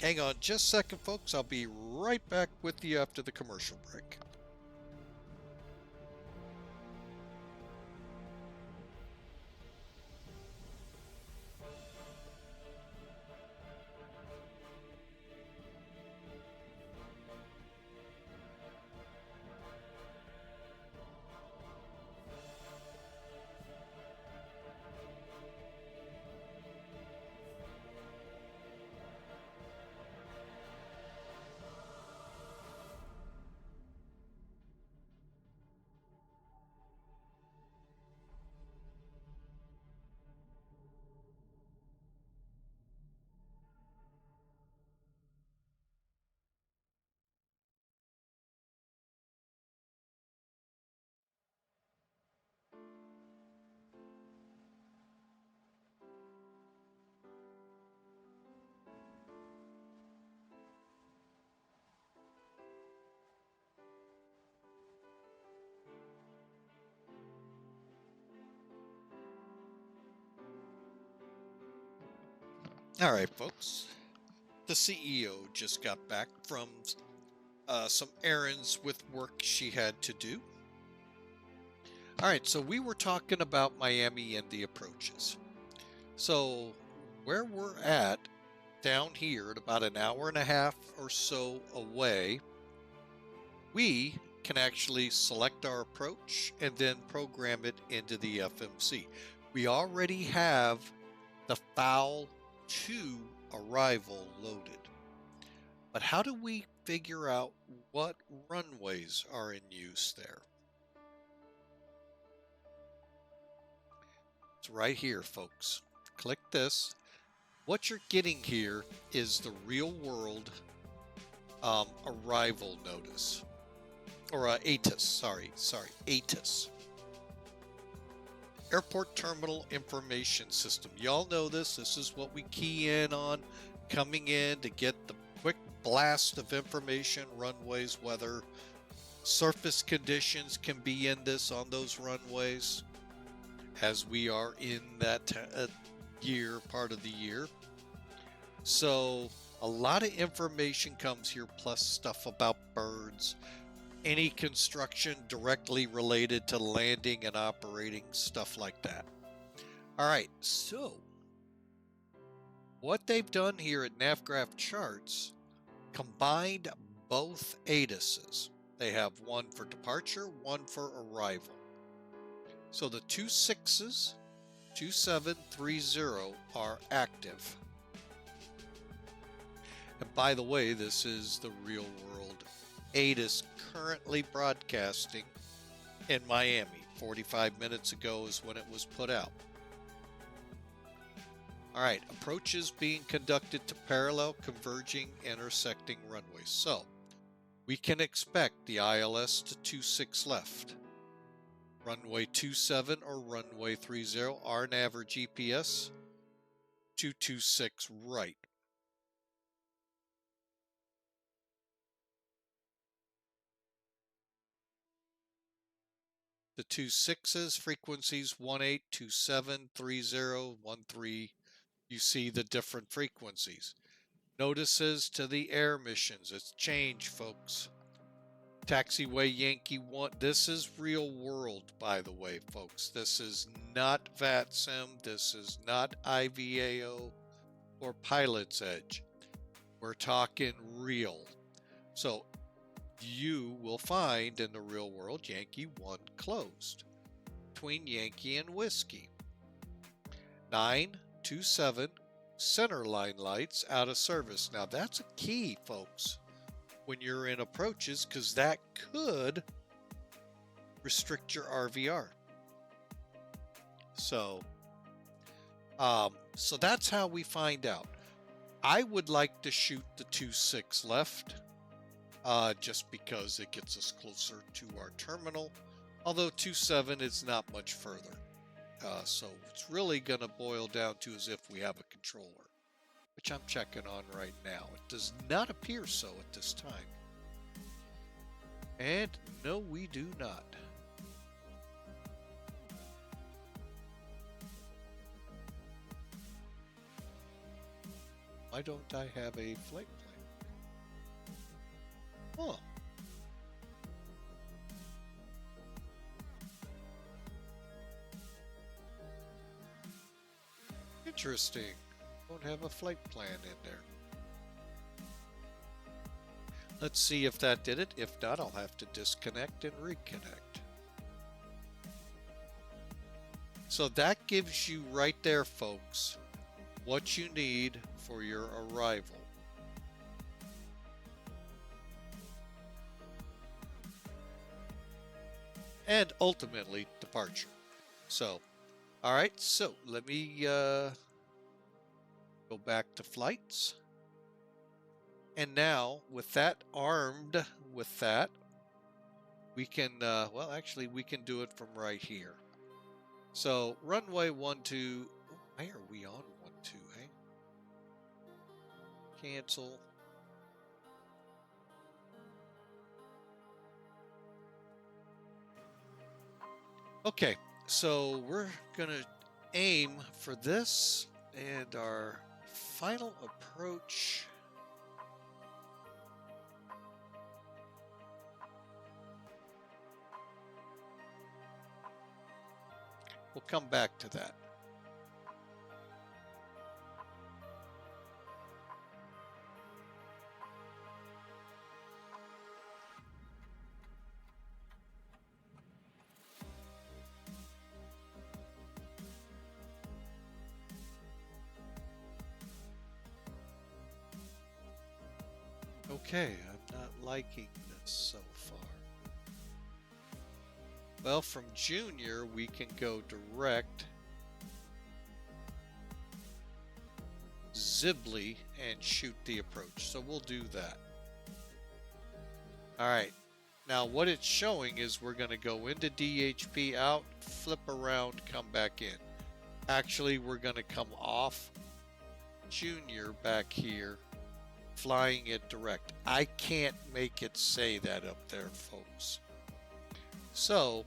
Hang on just a second, folks. I'll be right back with you after the commercial break. All right, folks. The CEO just got back from some errands with work she had to do. All right, so we were talking about Miami and the approaches. So where we're at down here at about an hour and a half or so away, we can actually select our approach and then program it into the FMC. We already have the FOW to arrival loaded. But how do we figure out what runways are in use there? It's right here, folks. Click this. What you're getting here is the real world arrival notice. Or ATIS, sorry, ATIS. Airport Terminal Information System. Y'all know this. This is what we key in on coming in to get the quick blast of information, runways, weather, surface conditions can be in this on those runways as we are in that part of the year. So a lot of information comes here, plus stuff about birds, any construction directly related to landing and operating, stuff like that. All right, so what they've done here at NavGraph Charts, combined both ATISs. They have one for departure, one for arrival. So the 26s, 2730 are active. And by the way, this is the real world ATIS currently broadcasting in Miami. 45 minutes ago is when it was put out. All right, approaches being conducted to parallel, converging, intersecting runways. So we can expect the ILS to 26 left. runway 27 or runway 30, RNAV or GPS, 226 right. The 26s, frequencies 18, 27, 30, 13. You see the different frequencies. Notices to the air missions. It's changed, folks. Taxiway Yankee 1. This is real world, by the way, folks. This is not VATSIM. This is not IVAO or Pilot's Edge. We're talking real. So you will find in the real world Yankee 1 closed between Yankee and Whiskey. 927 center line lights out of service. Now that's a key, folks, when you're in approaches, because that could restrict your RVR. So that's how we find out. I would like to shoot the 26 left, just because it gets us closer to our terminal. Although 27 is not much further. So it's really going to boil down to as if we have a controller, which I'm checking on right now. It does not appear so at this time. And no, we do not. Why don't I have a flight plan? Huh. Interesting. Don't have a flight plan in there. Let's see if that did it. If not, I'll have to disconnect and reconnect. So that gives you right there, folks, what you need for your arrival. And ultimately, departure. So, all right, so let me go back to flights. And now, with that armed with that, we can, well, actually, we can do it from right here. So, runway 12, why are we on 12, hey? Cancel. Okay, so we're going to aim for this, and our final approach. We'll come back to that. Okay, I'm not liking this so far. Well, from Junior, we can go direct Zibly and shoot the approach. So we'll do that. All right. Now what it's showing is we're going to go into DHP, out, flip around, come back in. Actually, we're going to come off Junior back here, flying it direct. I can't make it say that up there, folks. So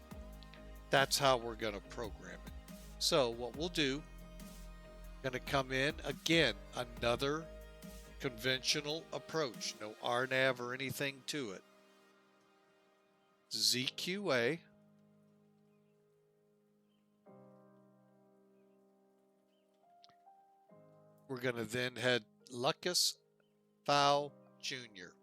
that's how we're going to program it. So what we'll do, going to come in again, another conventional approach, no RNAV or anything to it. ZQA. We're going to then head Lucas Fowl Jr.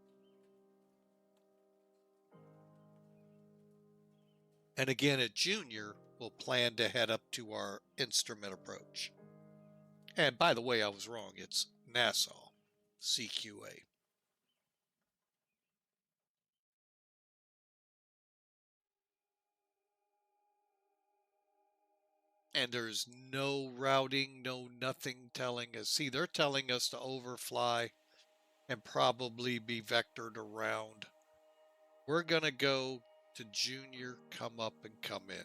And again at Junior, we'll plan to head up to our instrument approach. And by the way, I was wrong. It's Nassau, CQA. And there's no routing, no nothing telling us. See, they're telling us to overfly and probably be vectored around. We're going to go to Junior, come up and come in.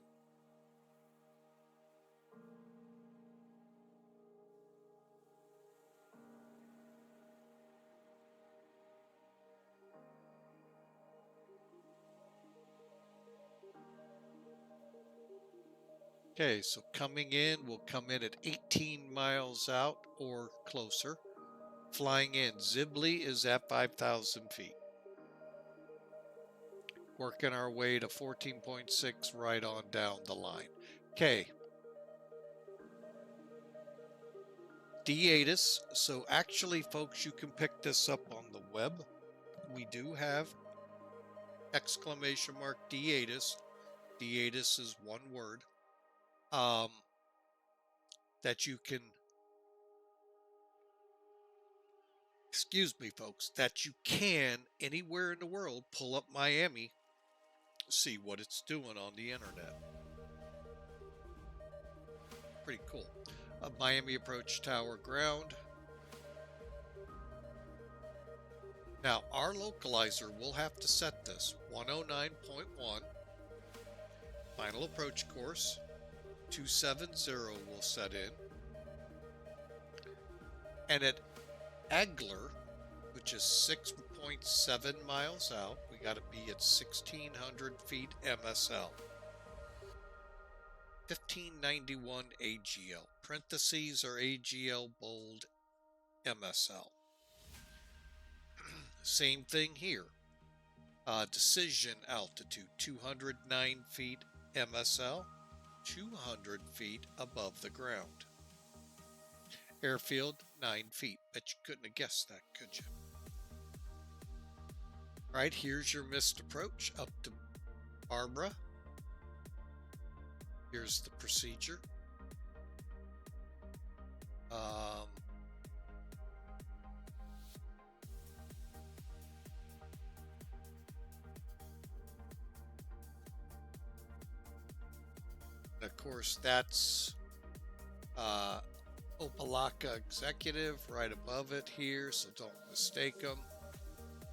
Okay, so coming in, we'll come in at 18 miles out or closer. Flying in, Zibli is at 5,000 feet. Working our way to 14.6 right on down the line. Okay. D-ATIS. So actually, folks, you can pick this up on the web. We do have exclamation mark D-ATIS. D-ATIS is one word. That you can, excuse me, folks, that you can anywhere in the world pull up Miami, see what it's doing on the internet. Pretty cool. Miami approach tower ground. Now, our localizer will have to set this 109.1. Final approach course 270 will set in. And at Agler, which is 6.7 miles out, we got to be at 1,600 feet MSL. 1591 AGL. Parentheses are AGL bold MSL. Same thing here. Decision altitude 209 feet MSL, 200 feet above the ground. Airfield 9 feet. Bet you couldn't have guessed that, could you? All right, here's your missed approach up to Barbara. Here's the procedure. Of course, that's Opalaka Executive right above it here, so don't mistake them.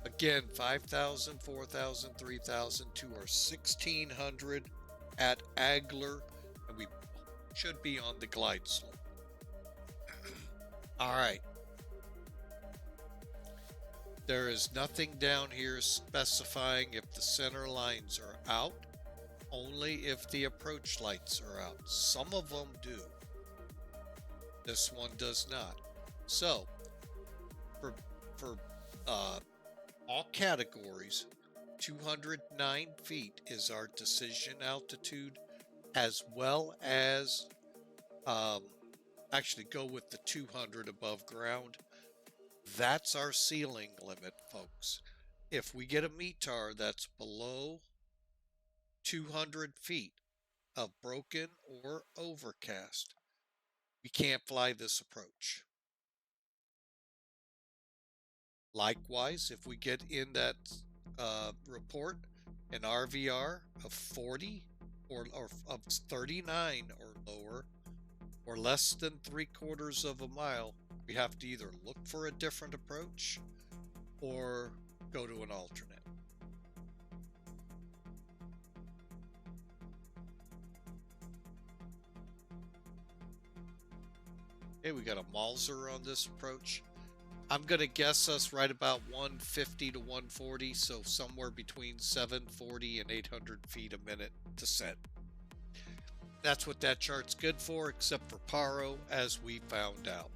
Again, 5,000, 4,000, 3,000 to our 1,600 at Agler, and we should be on the glide slope. All right. There is nothing down here specifying if the center lines are out, only if the approach lights are out. Some of them do. This one does not. So, for all categories, 209 feet is our decision altitude, as well as actually go with the 200 above ground. That's our ceiling limit, folks. If we get a METAR that's below 200 feet of broken or overcast, we can't fly this approach. Likewise, if we get in that report an RVR of 40 or of 39 or lower, or less than 3/4 of a mile, we have to either look for a different approach or go to an alternate. Okay, we got a Malzer on this approach. I'm going to guess us right about 150 to 140, so somewhere between 740 and 800 feet a minute to set. That's what that chart's good for, except for Paro, as we found out.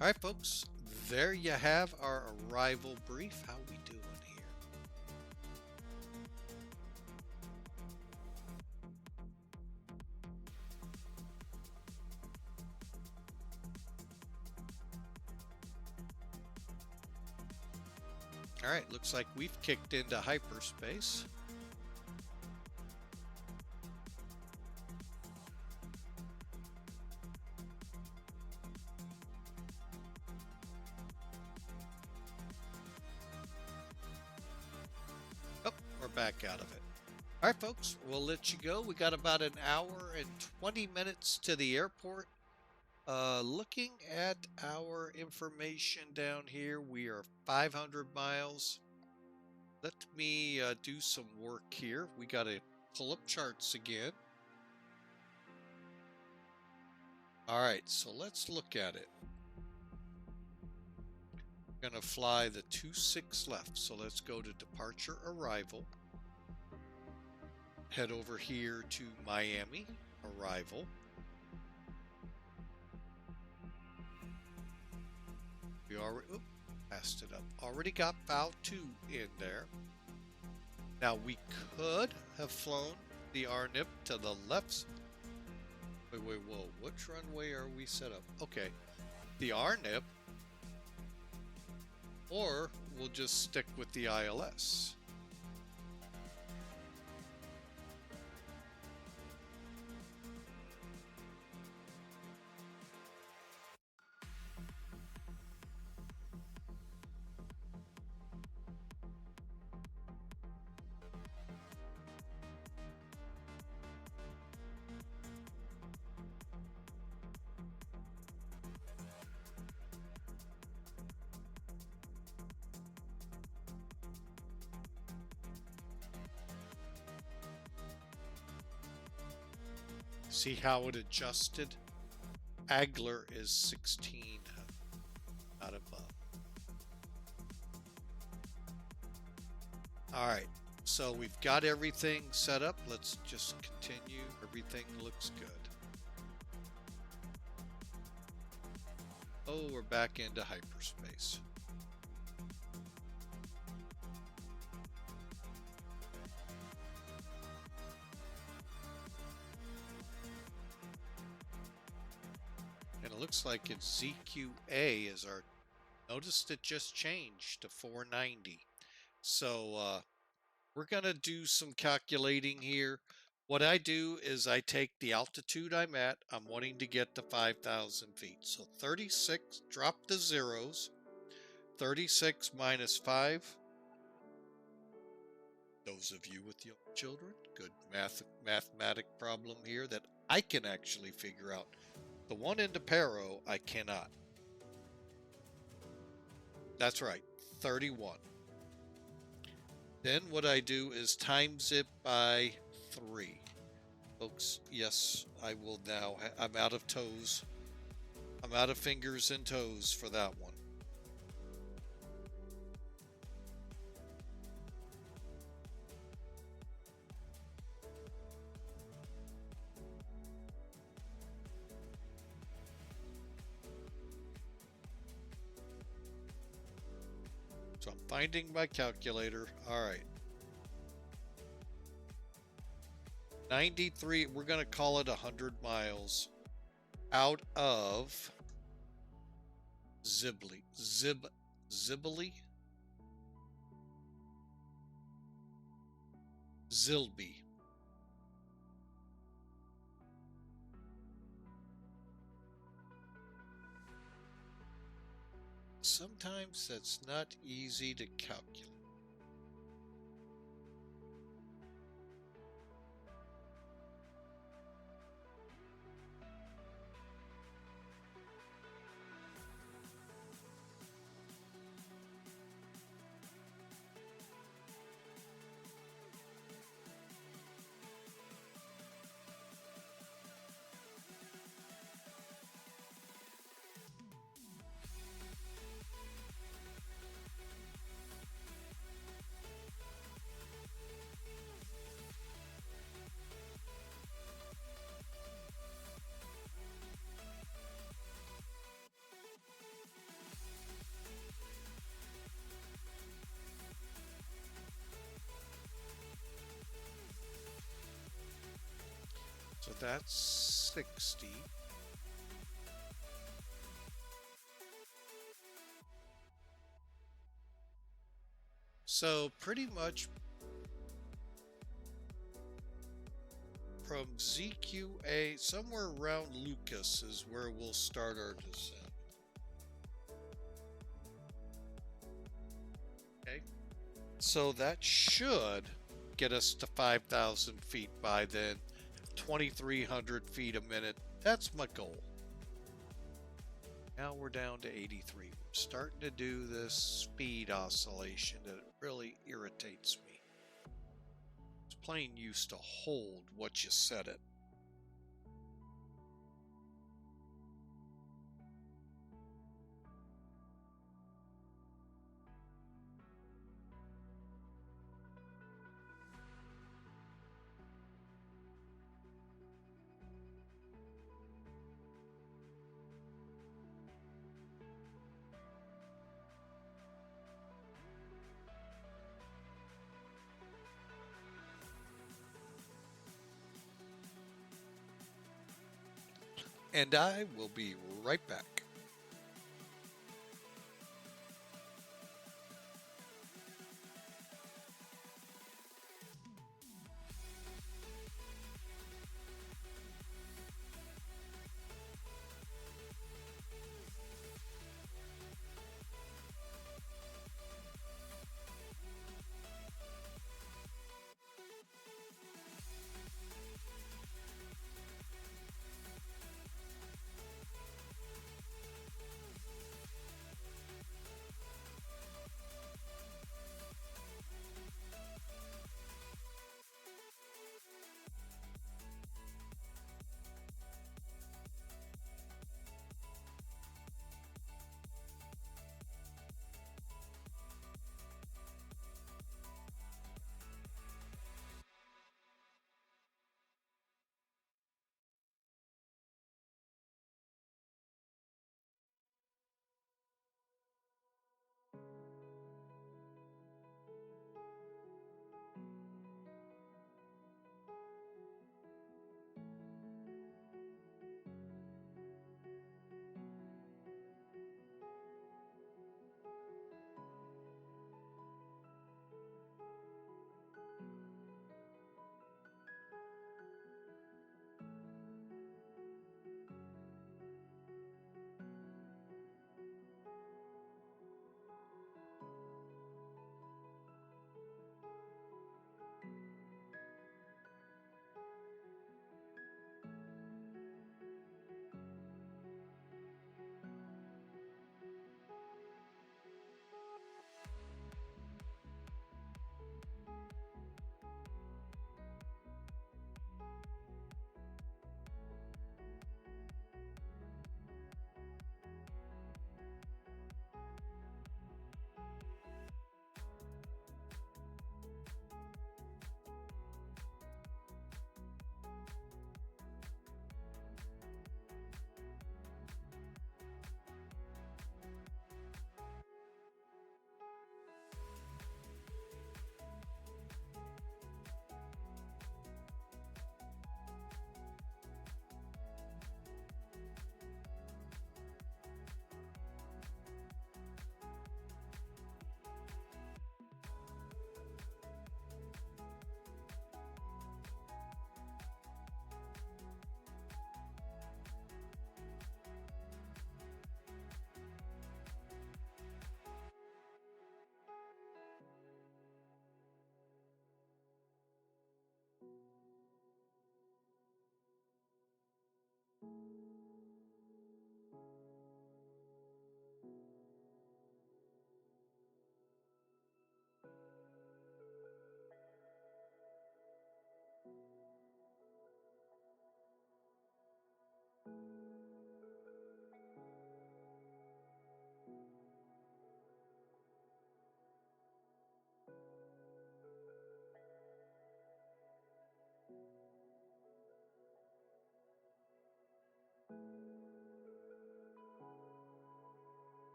All right, folks, there you have our arrival brief. How we doing here? All right, looks like we've kicked into hyperspace. Oh, we're back out of it. All right, folks, we'll let you go. We got about an hour and 20 minutes to the airport. Looking at our information down here, we are 500 miles. Let me do some work here. We got to pull up charts again. All right, so let's look at it. We're going to fly the 26 left. So let's go to departure arrival. Head over here to Miami arrival. We already passed it up. Already got FAL 2 in there. Now we could have flown the RNIP to the left. Wait, whoa. Which runway are we set up? Okay. The RNIP. Or we'll just stick with the ILS. See how it adjusted? Agler is 16, not above. All right, so we've got everything set up. Let's just continue. Everything looks good. Oh, we're back into hyperspace. And it looks like it's ZQA is our, notice it just changed to 490. So we're going to do some calculating here. What I do is I take the altitude I'm at. I'm wanting to get to 5,000 feet. So 36, drop the zeros. 36 minus 5. Those of you with young children, good mathematic problem here that I can actually figure out. The one in Depero, I cannot. That's right, 31. Then what I do is times it by 3. Folks, yes, I will now. I'm out of toes. I'm out of fingers and toes for that one. So I'm finding my calculator. All right. 93, we're going to call it 100 miles out of Zilby. Sometimes that's not easy to calculate. So that's 60. So pretty much from ZQA, somewhere around Lucas is where we'll start our descent. Okay. So that should get us to 5,000 feet by then. 2,300 feet a minute. That's my goal. Now we're down to 83. We're starting to do this speed oscillation that really irritates me. This plane used to hold what you set it. and I will be right back.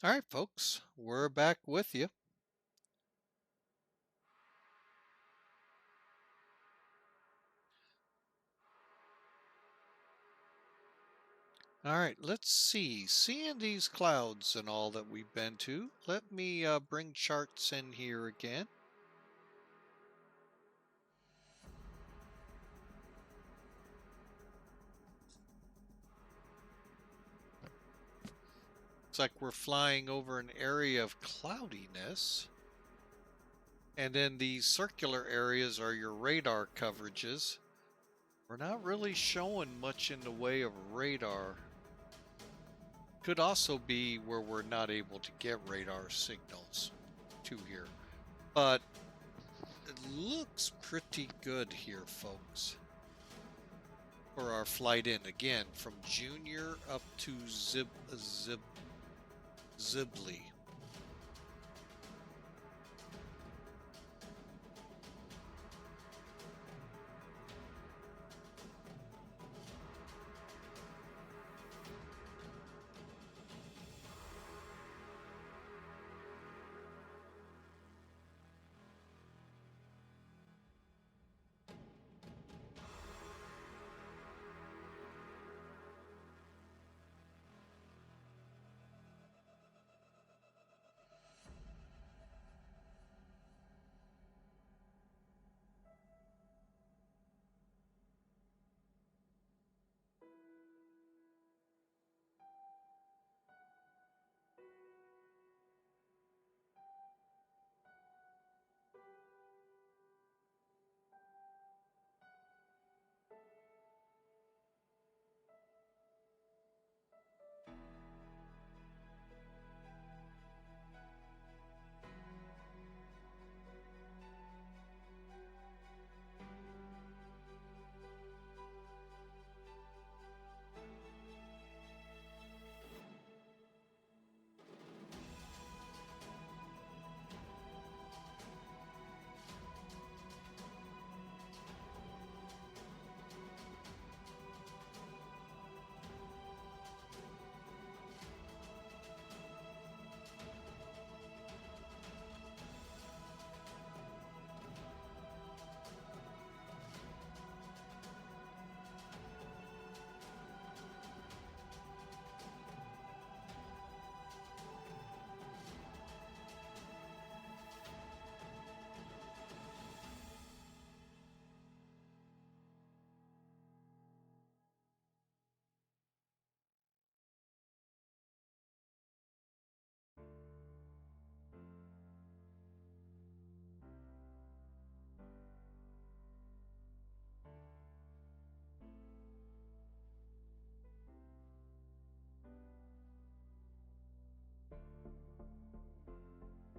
All right, folks, we're back with you. All right, let's see. Seeing these clouds and all that we've been to, let me bring charts in here again. Looks like we're flying over an area of cloudiness. And then these circular areas are your radar coverages. We're not really showing much in the way of radar. Could also be where we're not able to get radar signals to here. But it looks pretty good here, folks, for our flight in. Again, from Junior up to Zibli.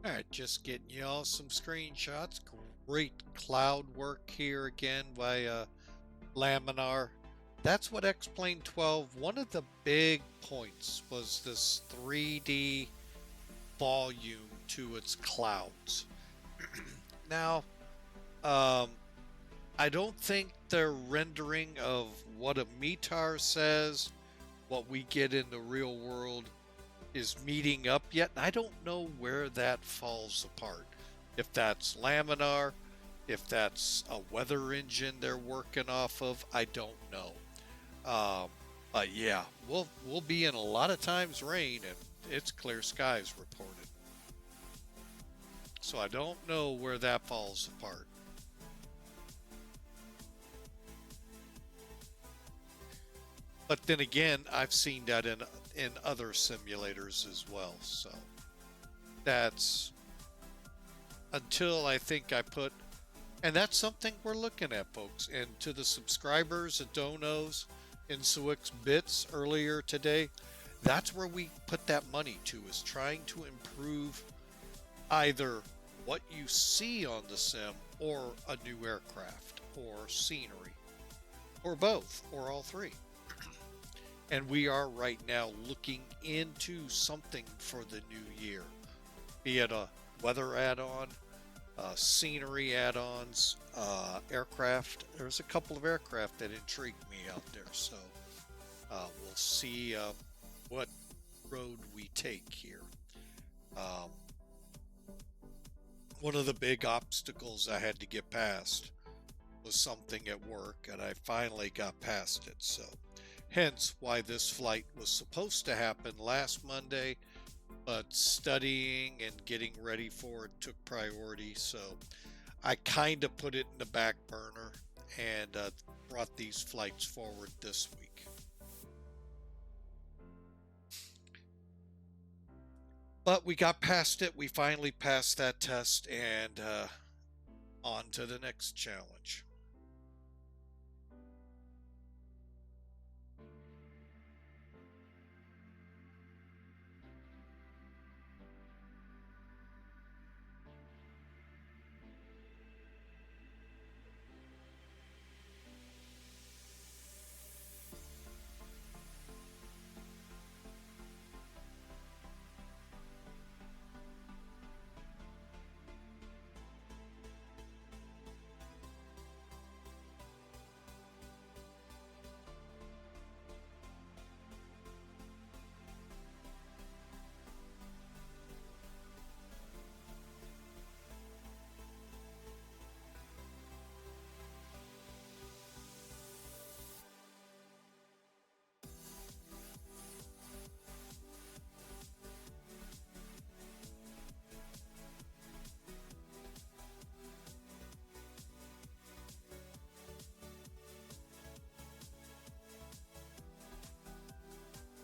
All right, just getting y'all some screenshots. Great cloud work here again by Laminar. That's what X-Plane 12, one of the big points was this 3D volume to its clouds. Now, I don't think the rendering of what a METAR says, what we get in the real world, is meeting up yet. I don't know where that falls apart. If that's Laminar, if that's a weather engine they're working off of, I don't know. But yeah, we'll be in a lot of times rain, and it's clear skies reported. So I don't know where that falls apart. But then again, I've seen that in other simulators as well. So that's until I think I put, and that's something we're looking at, folks. And to the subscribers and donos in Swix Bits earlier today, that's where we put that money to, is trying to improve either what you see on the sim or a new aircraft or scenery or both or all three. And we are right now looking into something for the new year, be it a weather add-on, scenery add-ons, aircraft. There's a couple of aircraft that intrigue me out there, so we'll see what road we take here. Um, one of the big obstacles I had to get past was something at work, and I finally got past it. So, hence why this flight was supposed to happen last Monday, but studying and getting ready for it took priority. So, I kind of put it in the back burner and brought these flights forward this week. But we got past it. We finally passed that test, and on to the next challenge.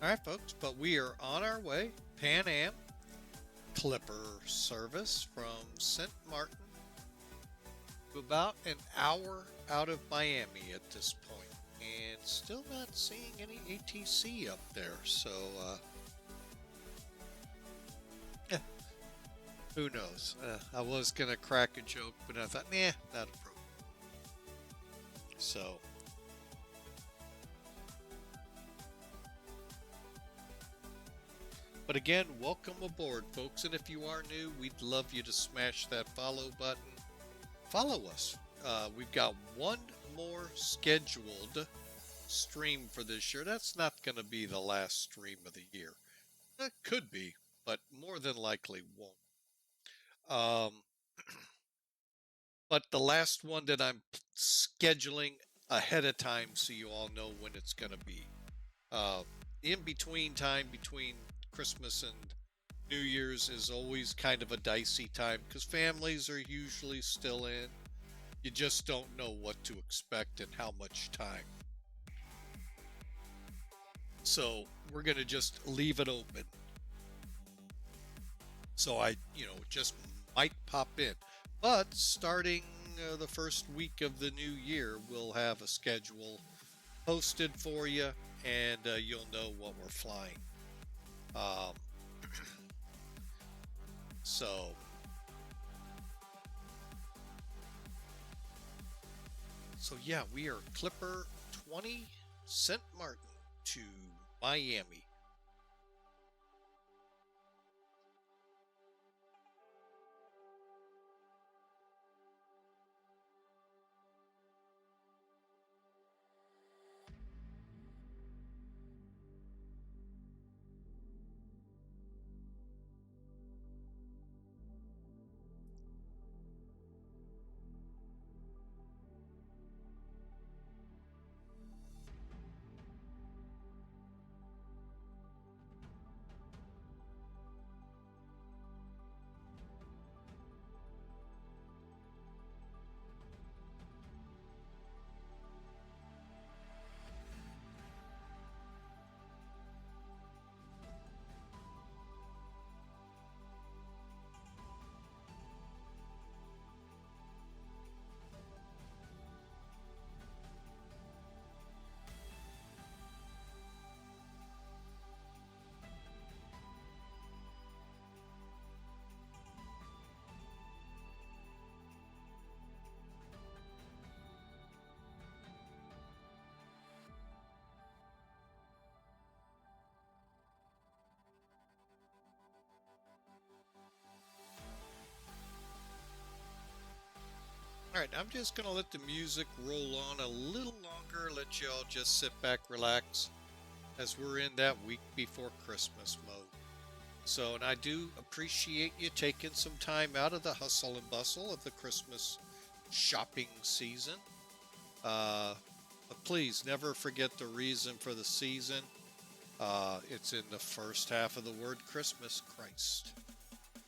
All right, folks, but we are on our way. Pan Am Clipper service from Sint Maarten to about an hour out of Miami at this point, and still not seeing any ATC up there. So, who knows? I was gonna crack a joke, but I thought, nah, not appropriate. So. But again, welcome aboard, folks. And if you are new, we'd love you to smash that follow button. Follow us. We've got one more scheduled stream for this year. That's not going to be the last stream of the year. It could be, but more than likely won't. But the last one that I'm scheduling ahead of time so you all know when it's going to be. In between time between Christmas and New Year's is always kind of a dicey time because families are usually still in. You just don't know what to expect and how much time. So we're going to just leave it open. So I, just might pop in. But starting the first week of the new year, we'll have a schedule posted for you, and you'll know what we're flying. So yeah, we are Clipper 20 Sint Maarten to Miami. Alright, I'm just going to let the music roll on a little longer, let y'all just sit back, relax, as we're in that week before Christmas mode. So, and I do appreciate you taking some time out of the hustle and bustle of the Christmas shopping season. But please never forget the reason for the season. It's in the first half of the word Christmas. Christ.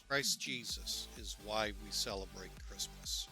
Christ Jesus is why we celebrate Christmas.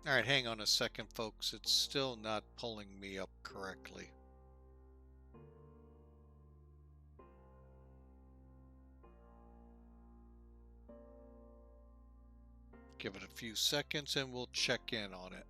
All right, hang on a second, folks. It's still not pulling me up correctly. Give it a few seconds and we'll check in on it.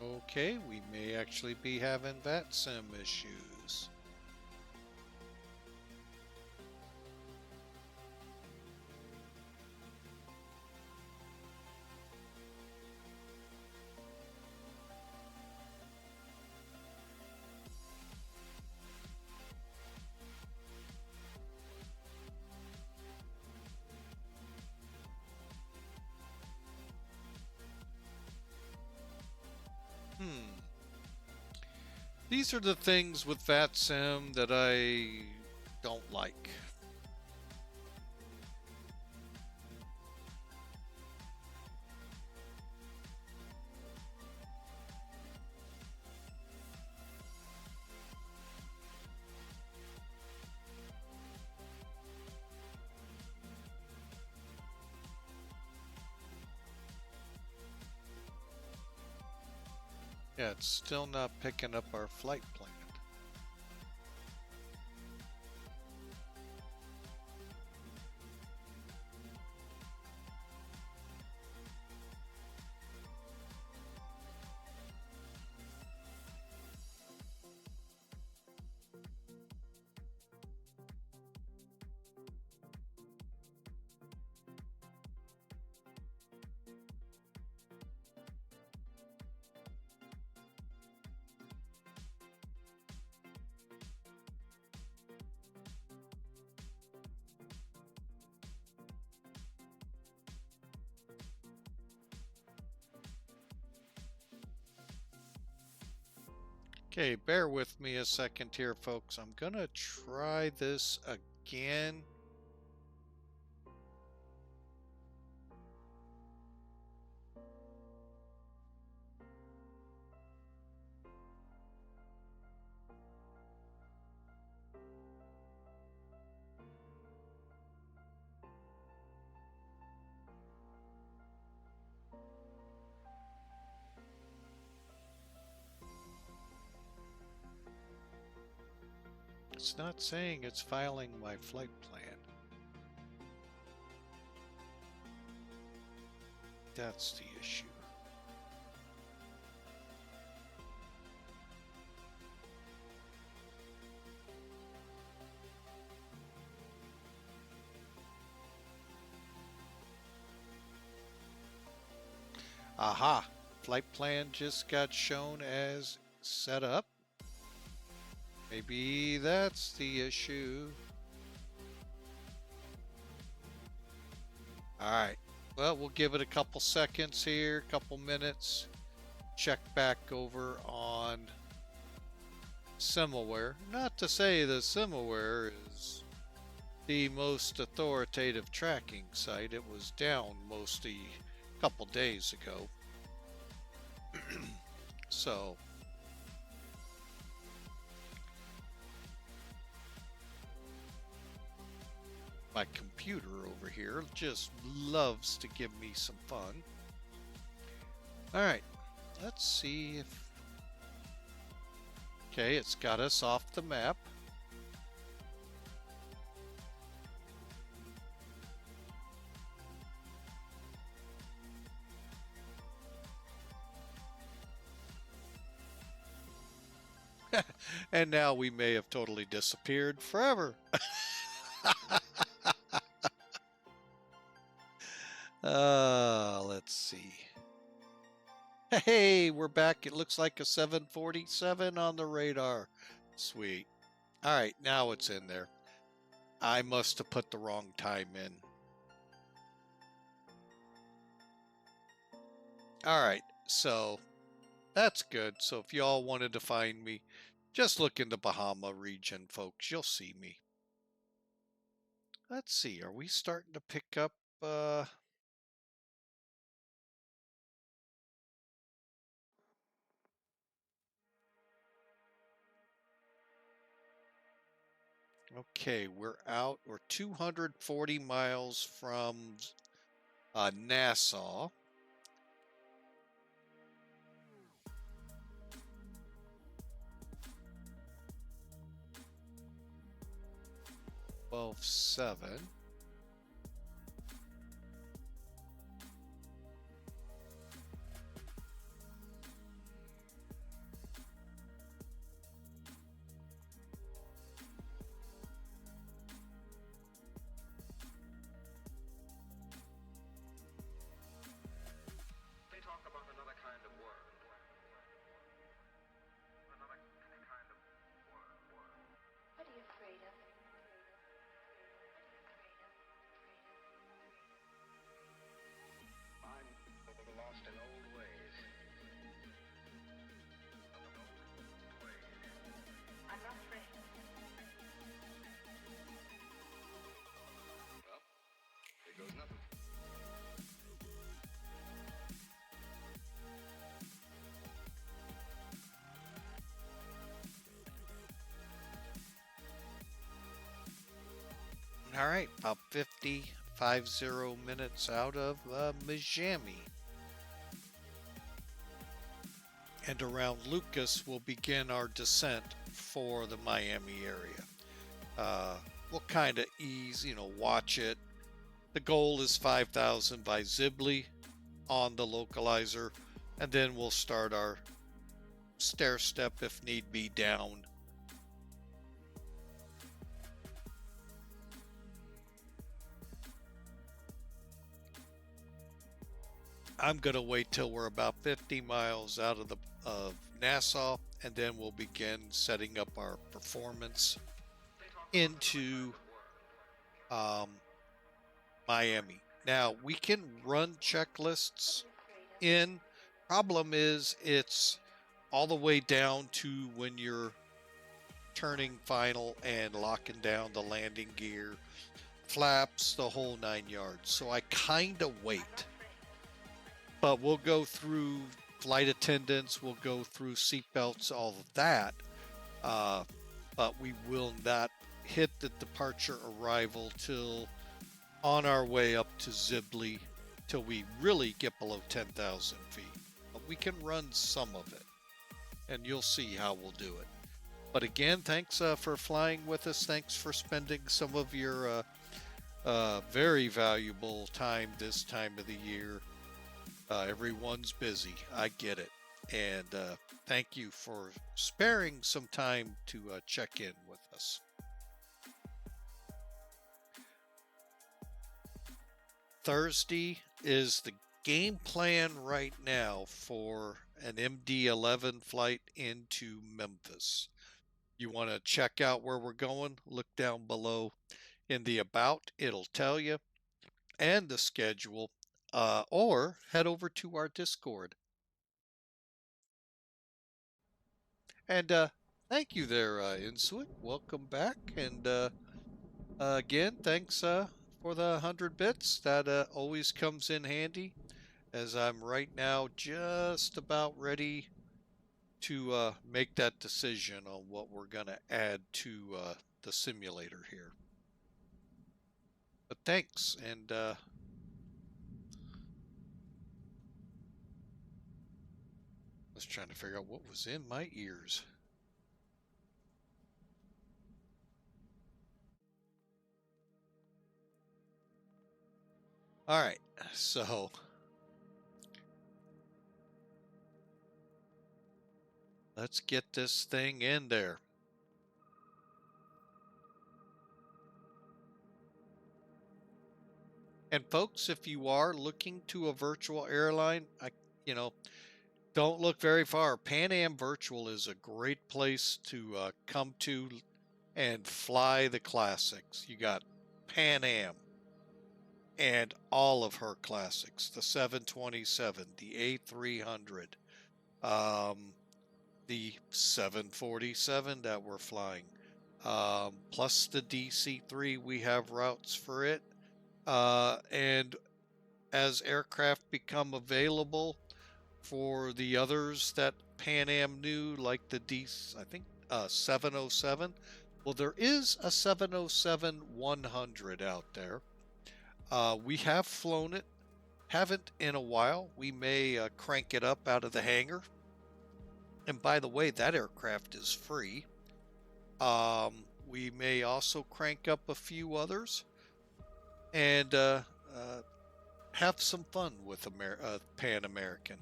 Okay, we may actually be having VATSIM issues. These are the things with VATSIM that I don't like. Yeah, it's still not picking up our flight plan. Okay, bear with me a second here, folks. I'm gonna try this again. It's not saying it's filing my flight plan. That's the issue. Aha! Flight plan just got shown as set up. Maybe that's the issue. All right. Well, we'll give it a couple seconds here, couple minutes. Check back over on Simaware. Not to say that Simaware is the most authoritative tracking site. It was down most a couple days ago. So my computer over here just loves to give me some fun. All right, let's see if... Okay, it's got us off the map. And now we may have totally disappeared forever. Let's see. Hey, we're back. It looks like a 747 on the radar. Sweet. All right, now it's in there. I must have put the wrong time in. All right, so that's good. So if y'all wanted to find me, just look in the Bahama region, folks. You'll see me. Let's see. Are we starting to pick up? Okay, we're 240 miles from Nassau. $12.7. They talk about another kind of world. Another kind of world. What are you afraid of? I'm lost in old ways. I'm not afraid. Well, here goes nothing. All right, about 50 minutes out of Miami. And around Lucas, we'll begin our descent for the Miami area. We'll kind of ease, watch it. The goal is 5,000 by Zibli on the localizer, and then we'll start our stair step if need be down. I'm going to wait till we're about 50 miles out of Nassau, and then we'll begin setting up our performance into Miami. Now, we can run checklists in. Problem is, it's all the way down to when you're turning final and locking down the landing gear, flaps, the whole 9 yards. So I kind of wait. But we'll go through flight attendants, we'll go through seatbelts, all of that. But we will not hit the departure arrival till on our way up to Zibli, till we really get below 10,000 feet. But we can run some of it, and you'll see how we'll do it. But again, thanks for flying with us. Thanks for spending some of your very valuable time this time of the year. Everyone's busy. I get it. And thank you for sparing some time to check in with us. Thursday is the game plan right now for an MD-11 flight into Memphis. You want to check out where we're going, look down below in the About, it'll tell you, and the schedule, or head over to our Discord. And thank you there, Insuit. Welcome back. And again, thanks for the 100 bits. That always comes in handy, as I'm right now just about ready to make that decision on what we're going to add to the simulator here. But thanks, and I was trying to figure out what was in my ears. All right, so let's get this thing in there. And folks, if you are looking to a virtual airline, don't look very far. Pan Am Virtual is a great place to come to and fly the classics. You got Pan Am and all of her classics, the 727, the A300, the 747 that we're flying, plus the DC-3. We have routes for it. And as aircraft become available for the others that Pan Am knew, like the 707. Well, there is a 707-100 out there. We have flown it, haven't in a while. We may crank it up out of the hangar. And by the way, that aircraft is free. We may also crank up a few others and have some fun with Pan American.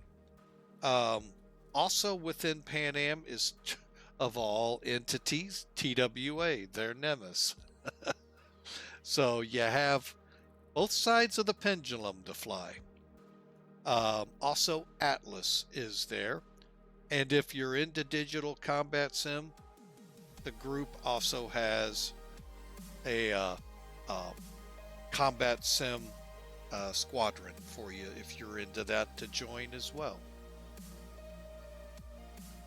Also within Pan Am is, of all entities, TWA, their nemesis. So you have both sides of the pendulum to fly. Also, Atlas is there. And if you're into digital combat sim, the group also has a combat sim squadron for you if you're into that to join as well.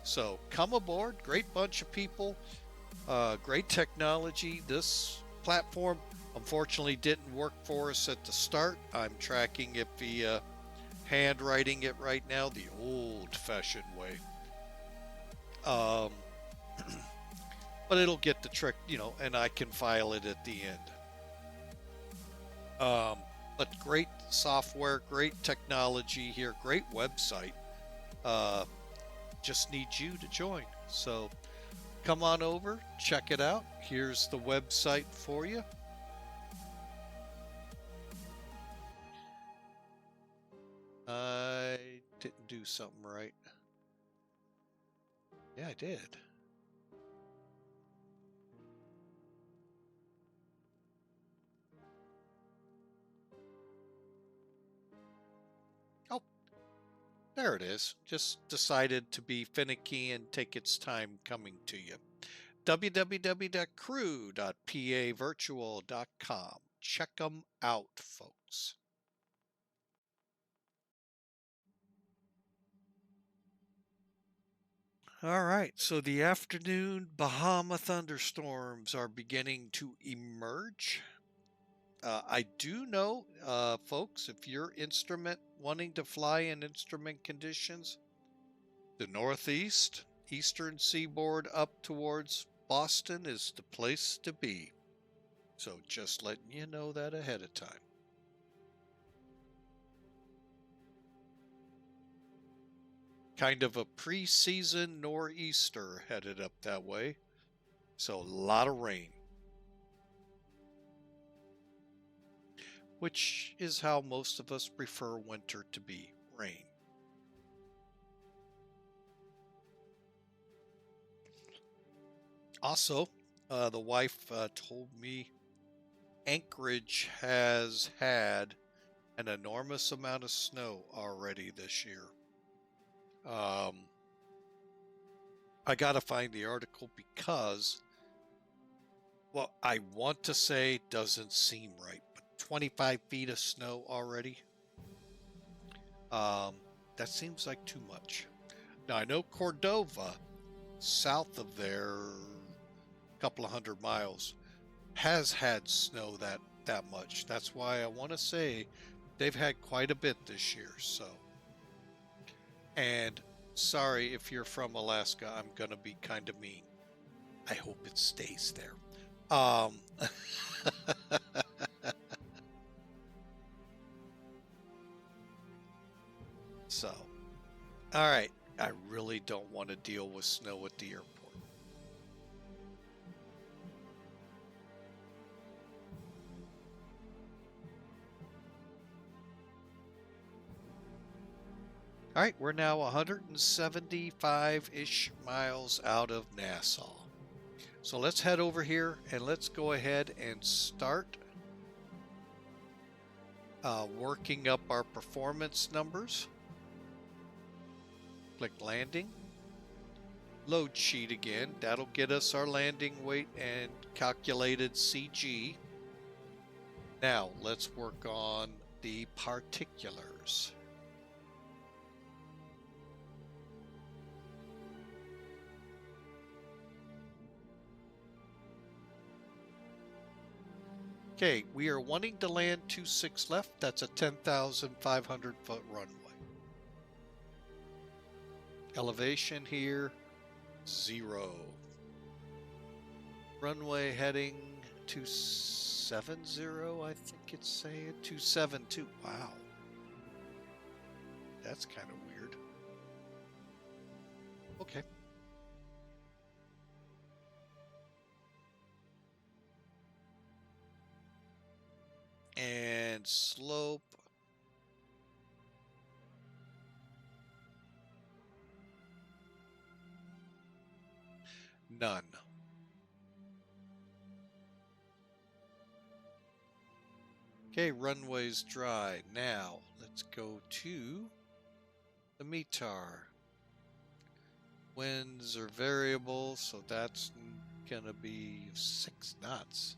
So come aboard, great bunch of people, great technology. This platform unfortunately didn't work for us at the start. I'm tracking it via handwriting it right now the old-fashioned way. But it'll get the trick, and I can file it at the end. But great software, great technology here, great website. Just need you to join. So come on over, check it out. Here's the website for you. I didn't do something right. Yeah, I did. Oh, there it is. Just decided to be finicky and take its time coming to you. www.crew.pavirtual.com. Check them out, folks. All right, so the afternoon Bahama thunderstorms are beginning to emerge. I do know, folks, if your instrument wanting to fly in instrument conditions, the Northeast, Eastern Seaboard up towards Boston is the place to be. So just letting you know that ahead of time. Kind of a pre-season nor'easter headed up that way. So a lot of rain. Which is how most of us prefer winter to be, rain. Also, the wife told me Anchorage has had an enormous amount of snow already this year. I I got to find the article because, well, I want to say doesn't seem right, but 25 feet of snow already. That seems like too much. Now, I know Cordova, south of there, a couple of 100 miles, has had snow that much. That's why I want to say they've had quite a bit this year. So, and sorry if you're from Alaska, I'm gonna be kind of mean. I hope it stays there. So, all right. I really don't want to deal with snow at the airport. All right, we're now 175-ish miles out of Nassau. So let's head over here and let's go ahead and start working up our performance numbers. Click landing. Load sheet again. That'll get us our landing weight and calculated CG. Now let's work on the particulars. Okay, we are wanting to land 26 left. That's a 10,500 foot runway. Elevation here, 0. Runway heading 270, I think it's saying. 272. Wow. That's kind of weird. Okay. And slope. None. Okay, runway's dry. Now, let's go to the METAR. Winds are variable, so that's gonna be 6 knots.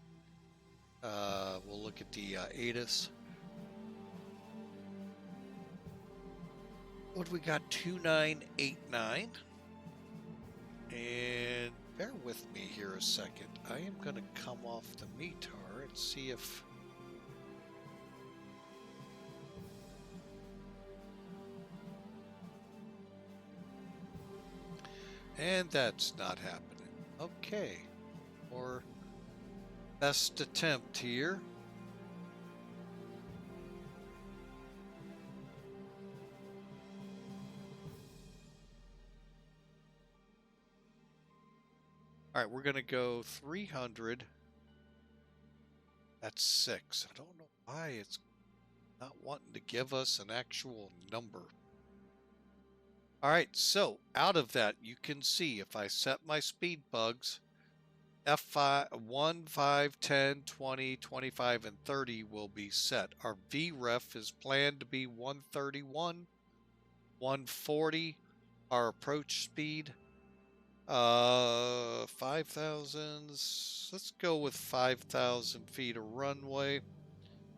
We'll look at the ATIS. What do we got? 2989. And bear with me here a second. I am going to come off the METAR and see if... And that's not happening. Okay. Or best attempt here. All right, we're going to go 300. That's 6. I don't know why it's not wanting to give us an actual number. All right, so out of that, you can see if I set my speed bugs, F5, 1, 5, 10, 20, 25, and 30 will be set. Our VREF is planned to be 131, 140, our approach speed. 5,000s. Let's go with 5,000 feet of runway.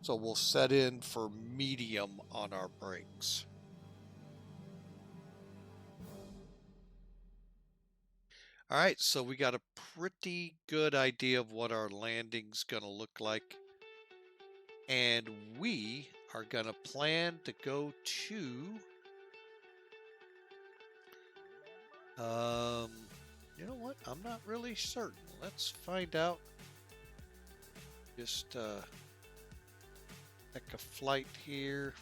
So we'll set in for medium on our brakes. All right, so we got a pretty good idea of what our landing's going to look like. And we are going to plan to go to... you know what? I'm not really certain. Let's find out. Just pick a flight here.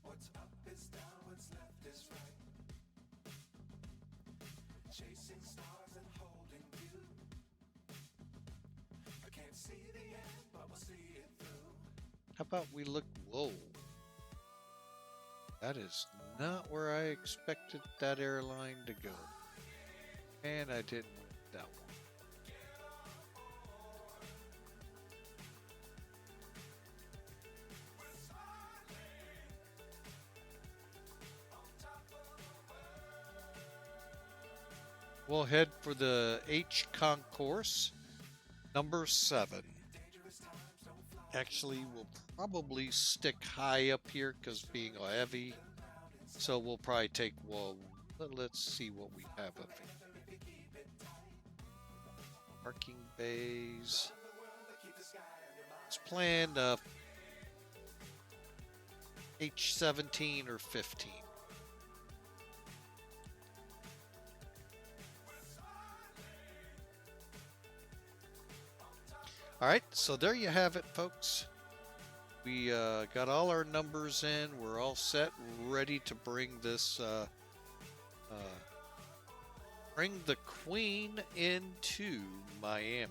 What's up is down, what's left is right. Chasing stars and holding you. I can't see the end, but we'll see it through. How about we look? Whoa. That is not where I expected that airline to go. And I didn't want that one. We'll head for the H concourse, number 7. Actually, we'll probably stick high up here because being a heavy. So we'll probably take, well, let's see what we have up here. Parking bays. Let's plan H17 or 15. All right, so there you have it, folks. We got all our numbers in. We're all set, ready to bring this, bring the Queen into Miami.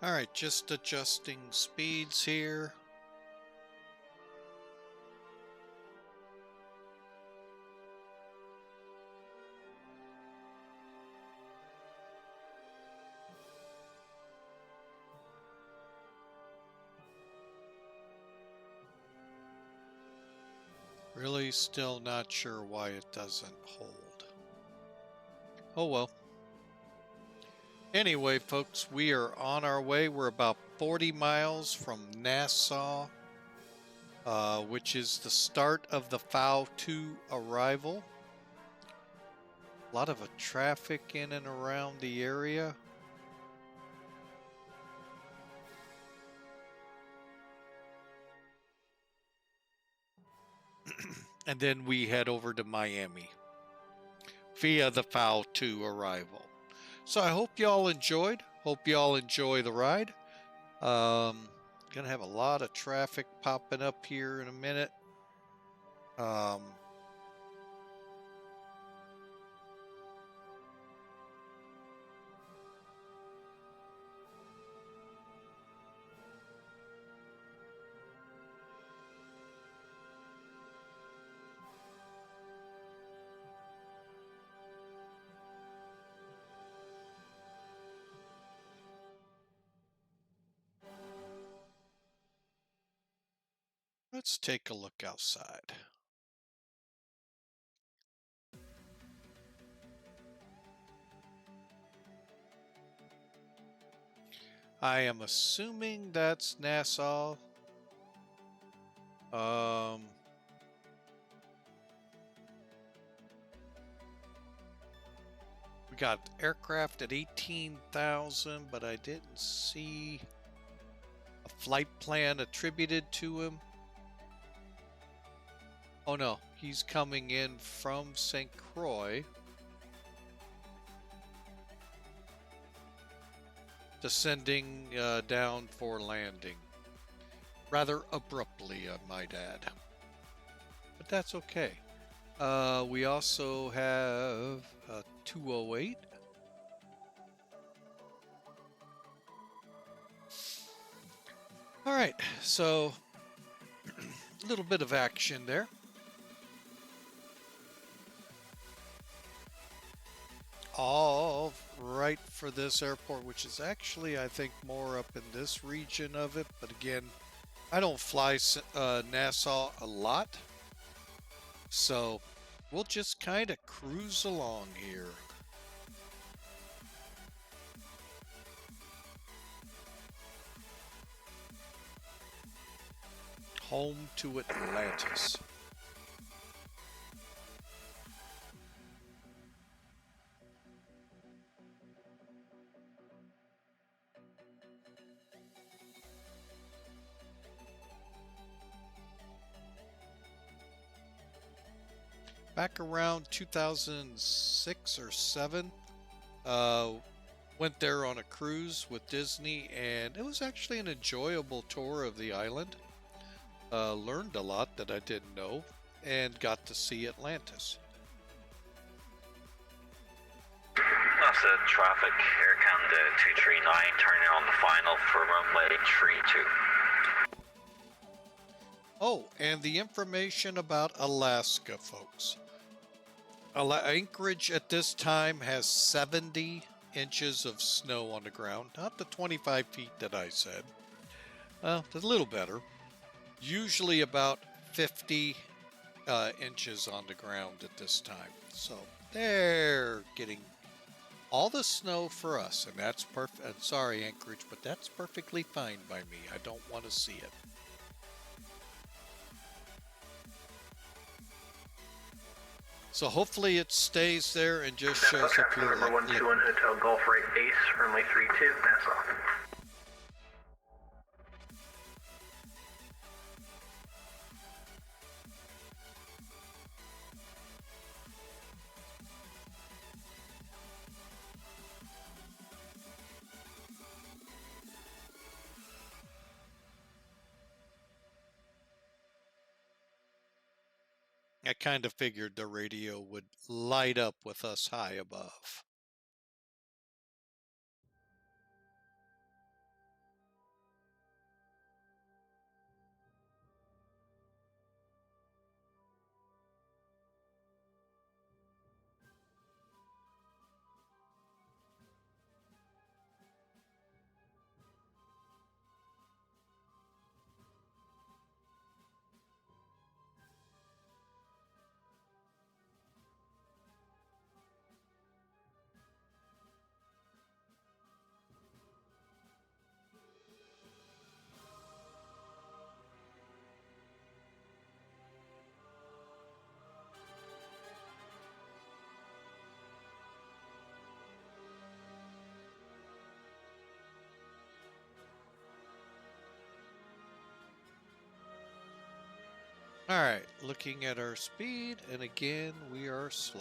All right, just adjusting speeds here. Really still not sure why it doesn't hold. Oh well. Anyway, folks, we are on our way. We're about 40 miles from Nassau, which is the start of the FAO 2 arrival. A lot of traffic in and around the area. And then we head over to Miami via the FAO 2 arrival. So I hope y'all enjoyed. Hope y'all enjoy the ride. Gonna have a lot of traffic popping up here in a minute. Let's take a look outside. I am assuming that's Nassau. We got aircraft at 18,000, but I didn't see a flight plan attributed to him. Oh no, he's coming in from St. Croix, descending down for landing. Rather abruptly, I might add. But that's okay. We also have a 208. All right, so a little bit of action there. All right for this airport, which is actually, I think, more up in this region of it. But again, I don't fly Nassau a lot. So we'll just kind of cruise along here. Home to Atlantis. Back around 2006 or 7, went there on a cruise with Disney, and it was actually an enjoyable tour of the island. Learned a lot that I didn't know, and got to see Atlantis. That's a traffic, Air Canada 239, turning on the final for runway 32. Oh, and the information about Alaska, folks. Anchorage at this time has 70 inches of snow on the ground, not the 25 feet that I said. Well, a little better. Usually about 50 inches on the ground at this time. So they're getting all the snow for us, and that's perfect. Sorry, Anchorage, but that's perfectly fine by me. I don't want to see it. So hopefully it stays there and just shows up here. Number 121 Hotel Golf Right Base, runway 32, Nassau. I kind of figured the radio would light up with us high above. All right, looking at our speed, and again, we are slow.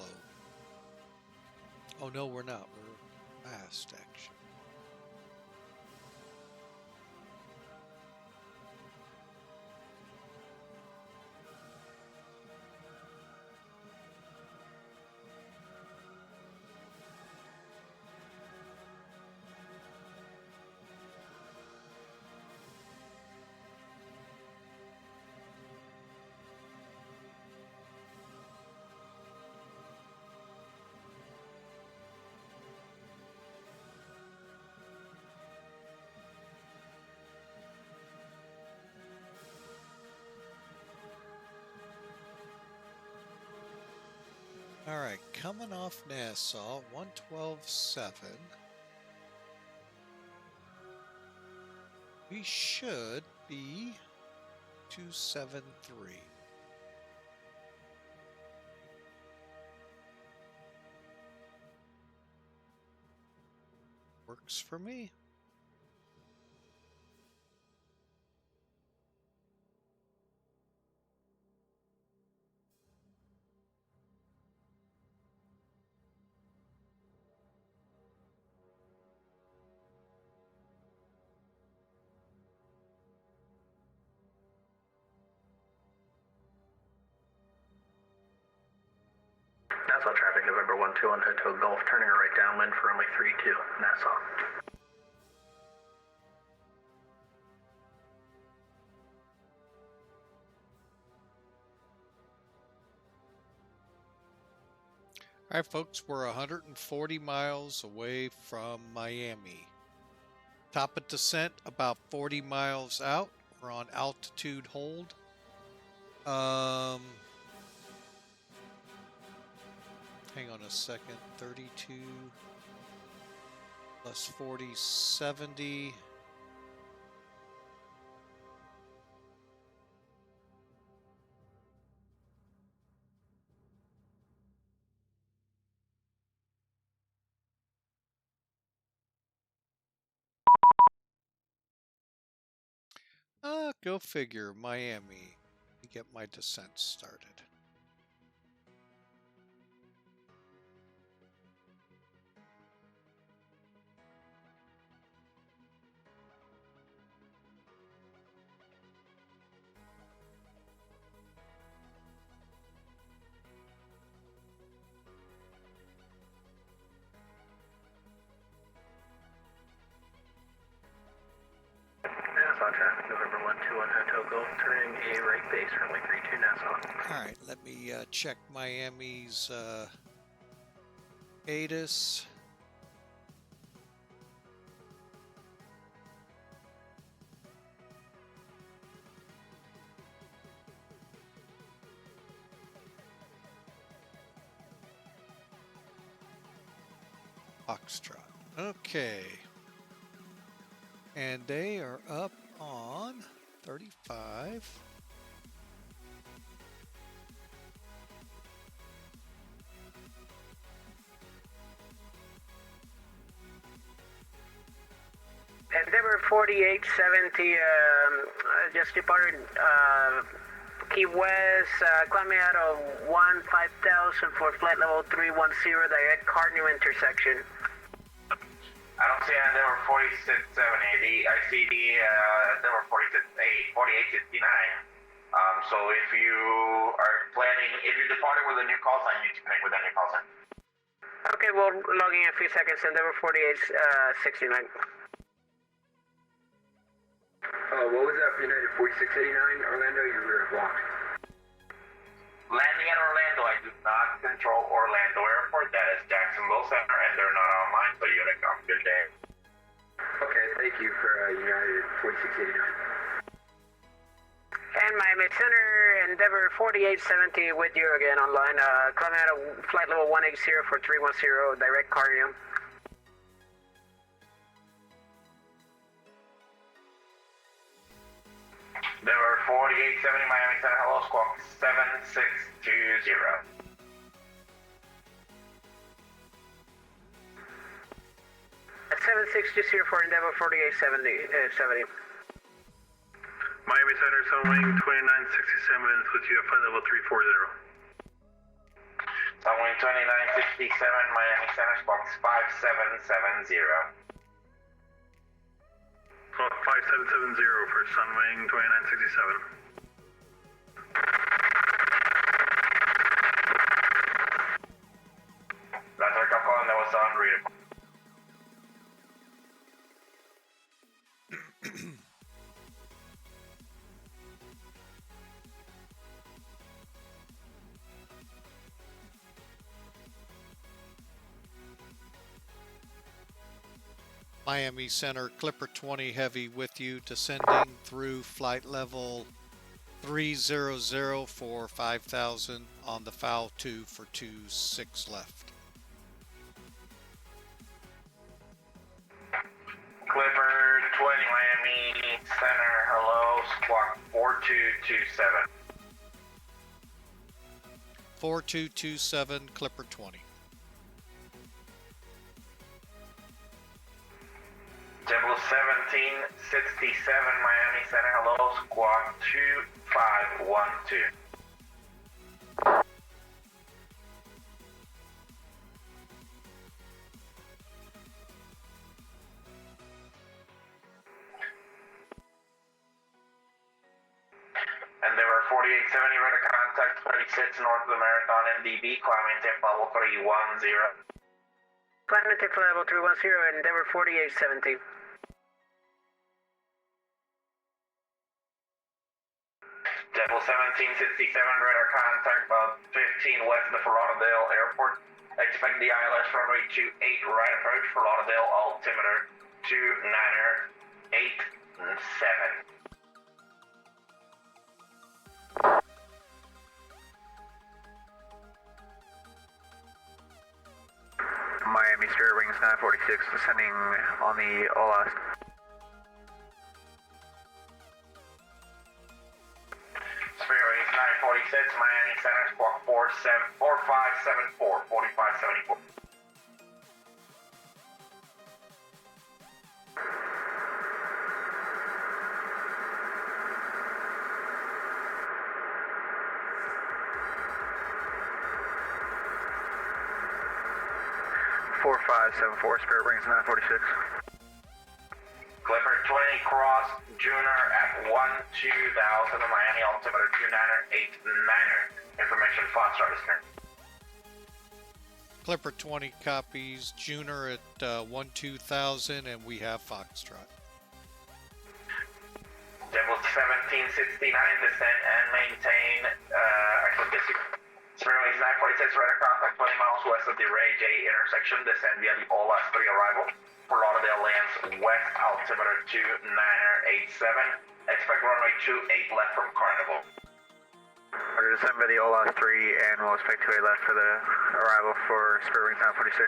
Oh no, we're not. We're fast, actually. All right, coming off Nassau, 112.7. We should be 273. Works for me. Nassau traffic, November 12 on Hotel Golf, turning right downwind for runway 32, Nassau. All right, folks, we're 140 miles away from Miami. Top of descent, about 40 miles out. We're on altitude hold. Hang on a second. 32 plus 40, 70. Go figure, Miami. Let me get my descent started. Nassau traffic, November 12 on Hotel Golf, turning a right base, runway 32, Nassau. All right, let me check Miami's ATIS. Foxtrot. Okay. And they are up on 35. Endeavor 4870, just departed Key West, climbing out of 15000 for flight level 310, direct Cardinal intersection. I don't see Endeavor 4670. I see the Endeavor 4869. So if you are planning, if you're departing with a new call sign, you need to connect with that new call sign. Okay, we'll logging in a few seconds. Endeavor 4869. What was that for United 4689, Orlando? You were blocked. Landing at Orlando, I do not control Orlando Airport. That is Jacksonville Center, and they're not online, so Unicom, good day. Okay, thank you for United 4689. And Miami Center, Endeavor 4870 with you again online. Climbing out of flight level 180 for 310, direct Cardinal. Endeavor 4870 Miami Center, hello, squawk 7620. At 7620 for Endeavor 4870. Miami Center, Sunwing 2967 with you at flight level 340. Sunwing 2967, Miami Center, squawk 5770. 5770 for Sunwing 2967. That's our call, and that was unreadable. Miami Center, Clipper 20 Heavy with you, descending through flight level 300 for 5,000 on the FOW 2 for 26 left. Clipper 20 Miami Center, hello, squawk 4227. 4227, Clipper 20. Devil 1767 Miami Center, hello, squawk 2512. And there were 4870 radar contact 26 north of the Marathon MDB, climbing tip level 310. Climbing tip level 310, Endeavor 4870. Devil 1767 radar contact about 15 west of the Fort Lauderdale Airport. Expect the ILS runway 28 right approach, Fort Lauderdale altimeter 2987. Miami Spirit Wings 946 descending on the OLAS. Spirit Wings 946, Miami Center, squawk 4574, 4574. Spirit Wings 946. Clipper 20 cross Juner at 12,000 Miami altimeter 2989er. Information Foxtrot is here. Clipper 20 copies, Juner at 12,000, and we have Foxtrot. Devil 1769 descend and maintain, actually this Spirit Wings 946 radar contact 20 miles west of the Ray J intersection, descend via the OLAS 3 arrival. Fort Lauderdale lands west, altimeter 2987. Expect runway 28 left from Carnival. We're descend by the OLAS 3 and we'll expect 28 left for the arrival for Spirit Wings 946.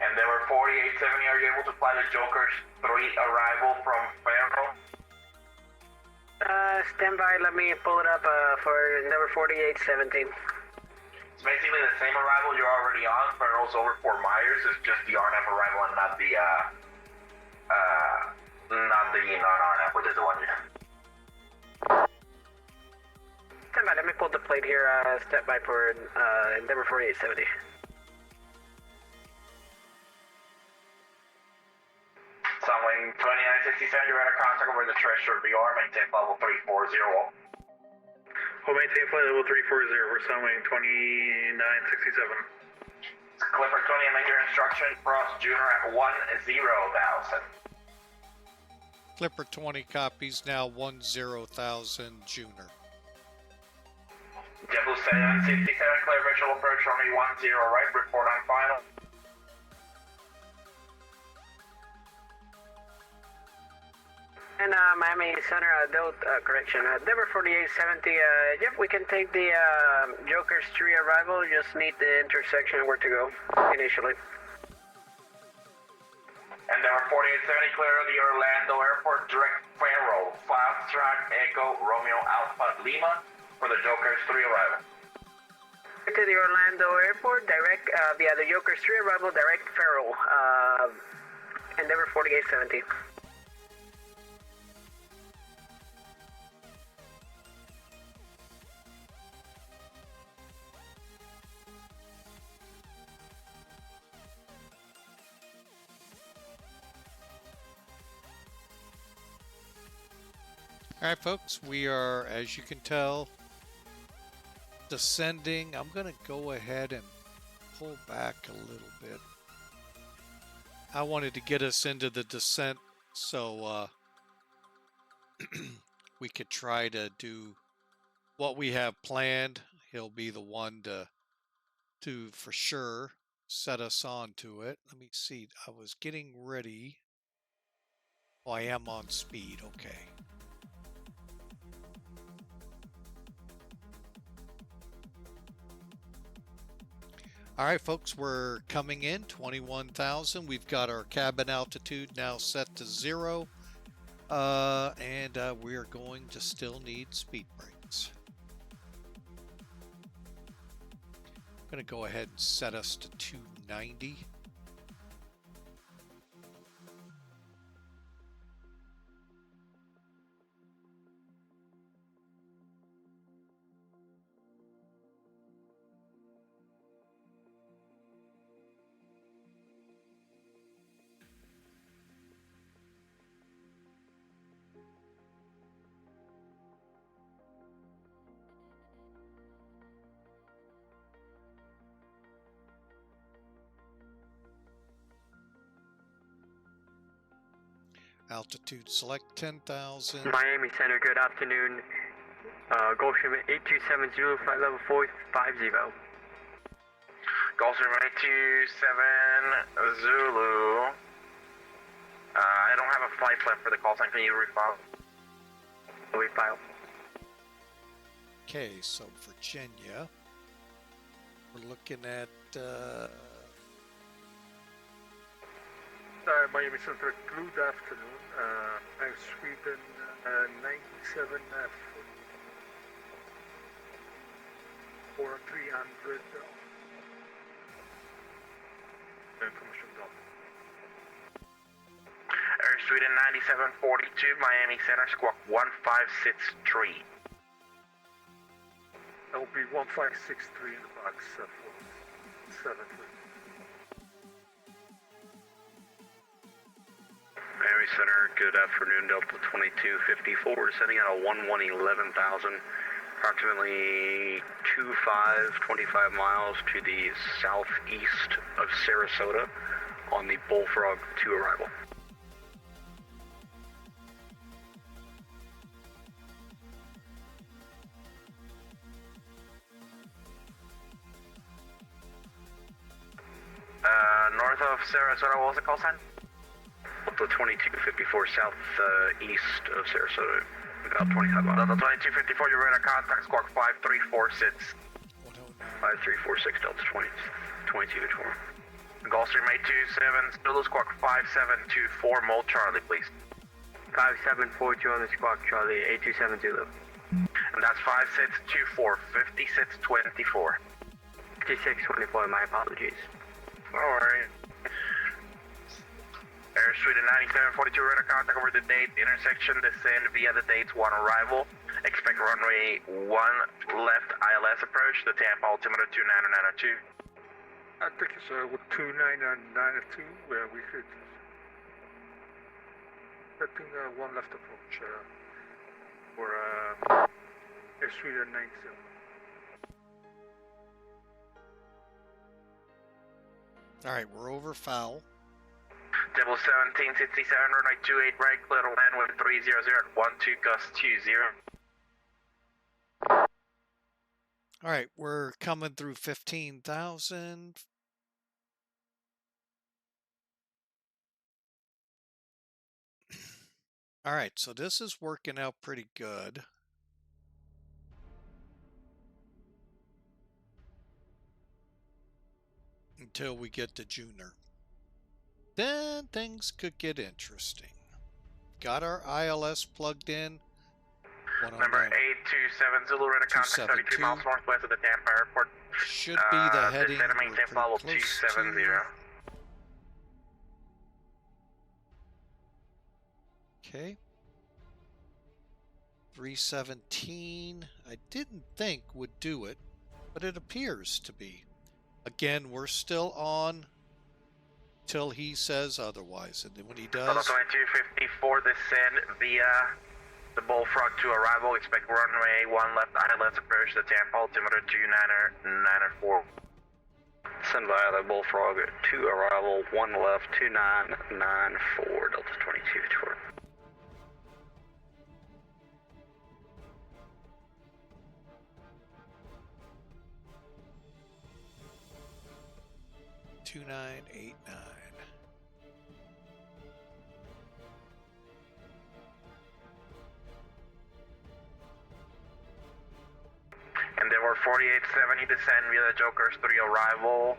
And there were 4870, are you able to fly the Joker's 3 arrival from Faro? Stand by, let me pull it up for Endeavor 4817. It's basically the same arrival you're already on. Faro's over Fort Myers. It's just the RNF arrival and not the non-RNF, which is the one you have. Stand by, let me pull the plate here, step by for Endeavor 4870. Sunwing 2967, you're at a contact over the Treasure VR, maintain level 340. We'll maintain flight level 340 for Sunwing 2967. Clipper 20, amend your instruction, cross Juner at 10,000. Clipper 20 copies, now 10,000 Juner. Devil 767, clear visual approach, runway 10 right, report on final. And Miami Center, Endeavor 4870, yep, we can take the Joker's 3 arrival, just need the intersection where to go initially. Endeavor 4870, clear of the Orlando Airport, direct Faro, Foxtrot, Echo, Romeo, Alpha, Lima, for the Joker's 3 arrival. To the Orlando Airport, direct via the Joker's 3 arrival, direct Faro, Endeavor 4870. All right, folks, we are, as you can tell, descending. I'm going to go ahead and pull back a little bit. I wanted to get us into the descent so we could try to do what we have planned. He'll be the one to for sure set us on to it. Let me see. I was getting ready. Oh, I am on speed. Okay. All right, folks, we're coming in 21,000. We've got our cabin altitude now set to 0. And we are going to still need speed brakes. I'm going to go ahead and set us to 290. Altitude select 10,000. Miami Center, good afternoon. Gulfstream 827 Zulu, flight level 450. Gulfstream 827 Zulu. I don't have a flight plan for the call sign. Can you refile? Refile. Okay, so Virginia. We're looking at Miami Center, good afternoon. Air Sweden 97F for 300 information done. Air Sweden 9742, Miami Center, squawk 1563. That will be 1563 in the box for 73. Miami Center, good afternoon, Delta 2254, sending out a 11,000, approximately 25 miles to the southeast of Sarasota on the Bullfrog 2 arrival. North of Sarasota, what was the call sign? Delta 2254 southeast of Sarasota, about 25 miles. Delta 2254, you're ready to contact squawk 5346. 5346 Delta 2224. Gulfstream 827, Zulu squawk 5724, Mole Charlie, please. 5742 on the squawk, Charlie, 827 Zulu. And that's 5624, 5624. 5624, my apologies. No worries. Air Sweden 9742, radar contact over the date, intersection, descend via the dates 1 arrival. Expect runway 1 left ILS approach, the Tampa altimeter 29902. I think it's with 29992, where we could. I think 1 left approach for Air Sweden 97. all right, we're over foul. Devil 1767, runway 28 right, clear to land with 300 at 12 gust 20. All right, we're coming through 15,000. All right, so this is working out pretty good. Until we get to Junior. Then things could get interesting. Got our ILS plugged in. Number 827 Zulu, radar contact 33 miles northwest of the Tampa airport. Should be the heading. Descend and maintain level 270. Okay. 317. I didn't think would do it, but it appears to be. Again, we're still on till he says otherwise, and then when he does. 2254, descend via The Bullfrog to arrival, expect runway 1 left, ILS approach the Tampa, altimeter 2994. Send via the Bullfrog to arrival, 1 left, 2994, Delta 2254. Endeavor 4870 descend via the Joker's 3 arrival.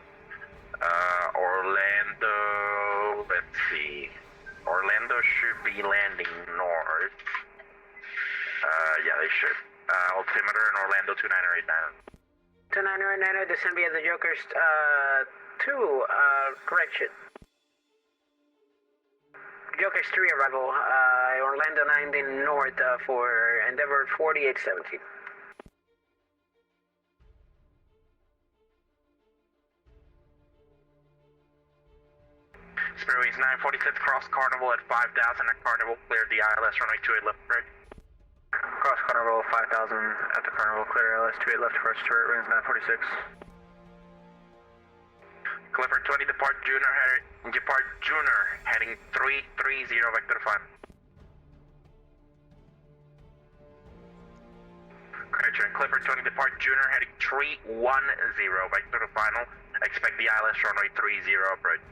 Orlando, let's see. Orlando should be landing north. Yeah, they should. Altimeter in Orlando 2989. 2989, descend via the Joker's 2, correction. Joker's 3 arrival, Orlando 19 north for Endeavor 4870. Speedway's 946, cross Carnival at 5,000 at Carnival, clear the ILS runway 28 left approach. Cross Carnival 5,000 at the Carnival, clear ILS 28 left approach, turret wings 946. Clipper 20, depart Junior, heading 330, vector 5. Correction, Clipper 20, depart Junior, heading 310, vector to final. Expect the ILS runway 30 approach.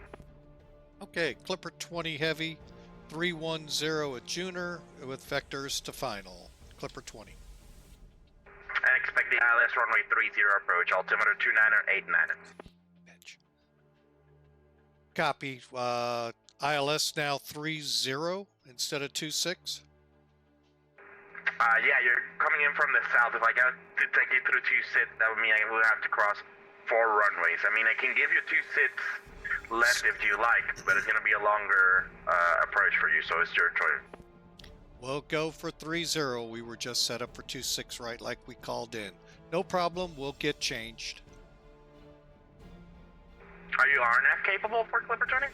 Okay, Clipper 20 Heavy, 310 at Junior with vectors to final. Clipper 20. And expect the ILS runway 30 approach, altimeter 2989. Copy. ILS now 30 instead of 26. Yeah, you're coming in from the south. If I got to take you through 2 sits, that would mean I would have to cross 4 runways. I mean, I can give you 2 sits left if you like, but it's going to be a longer approach for you, so it's your choice. We'll go for 30. We were just set up for 26 right like we called in. No problem. We'll get changed. Are you RNF capable for Clipper 20?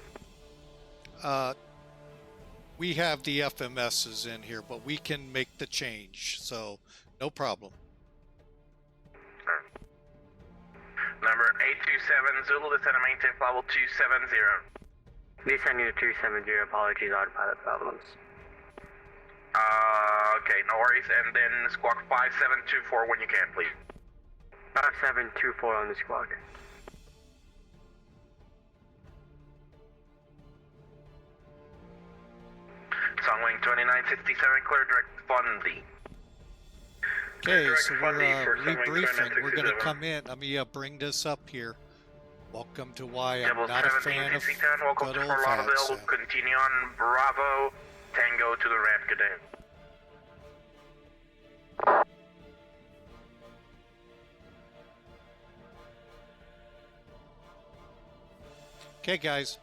We have the FMSs in here, but we can make the change, so no problem. Number 827 Zulu, descend and maintain level 270. Descending to 270, apologies, autopilot problems. Okay, no worries, and then squawk 5724 when you can, please. 5724 on the squawk. Songwing 2967, clear direct Fundy. Okay, so we're rebriefing. We're going to come in. Let me bring this up here. Welcome to why I'm not a fan of welcome good to old Fort Lauderdale. VATSIM. We'll continue on Bravo, Tango to the ramp. Good day. Okay, guys.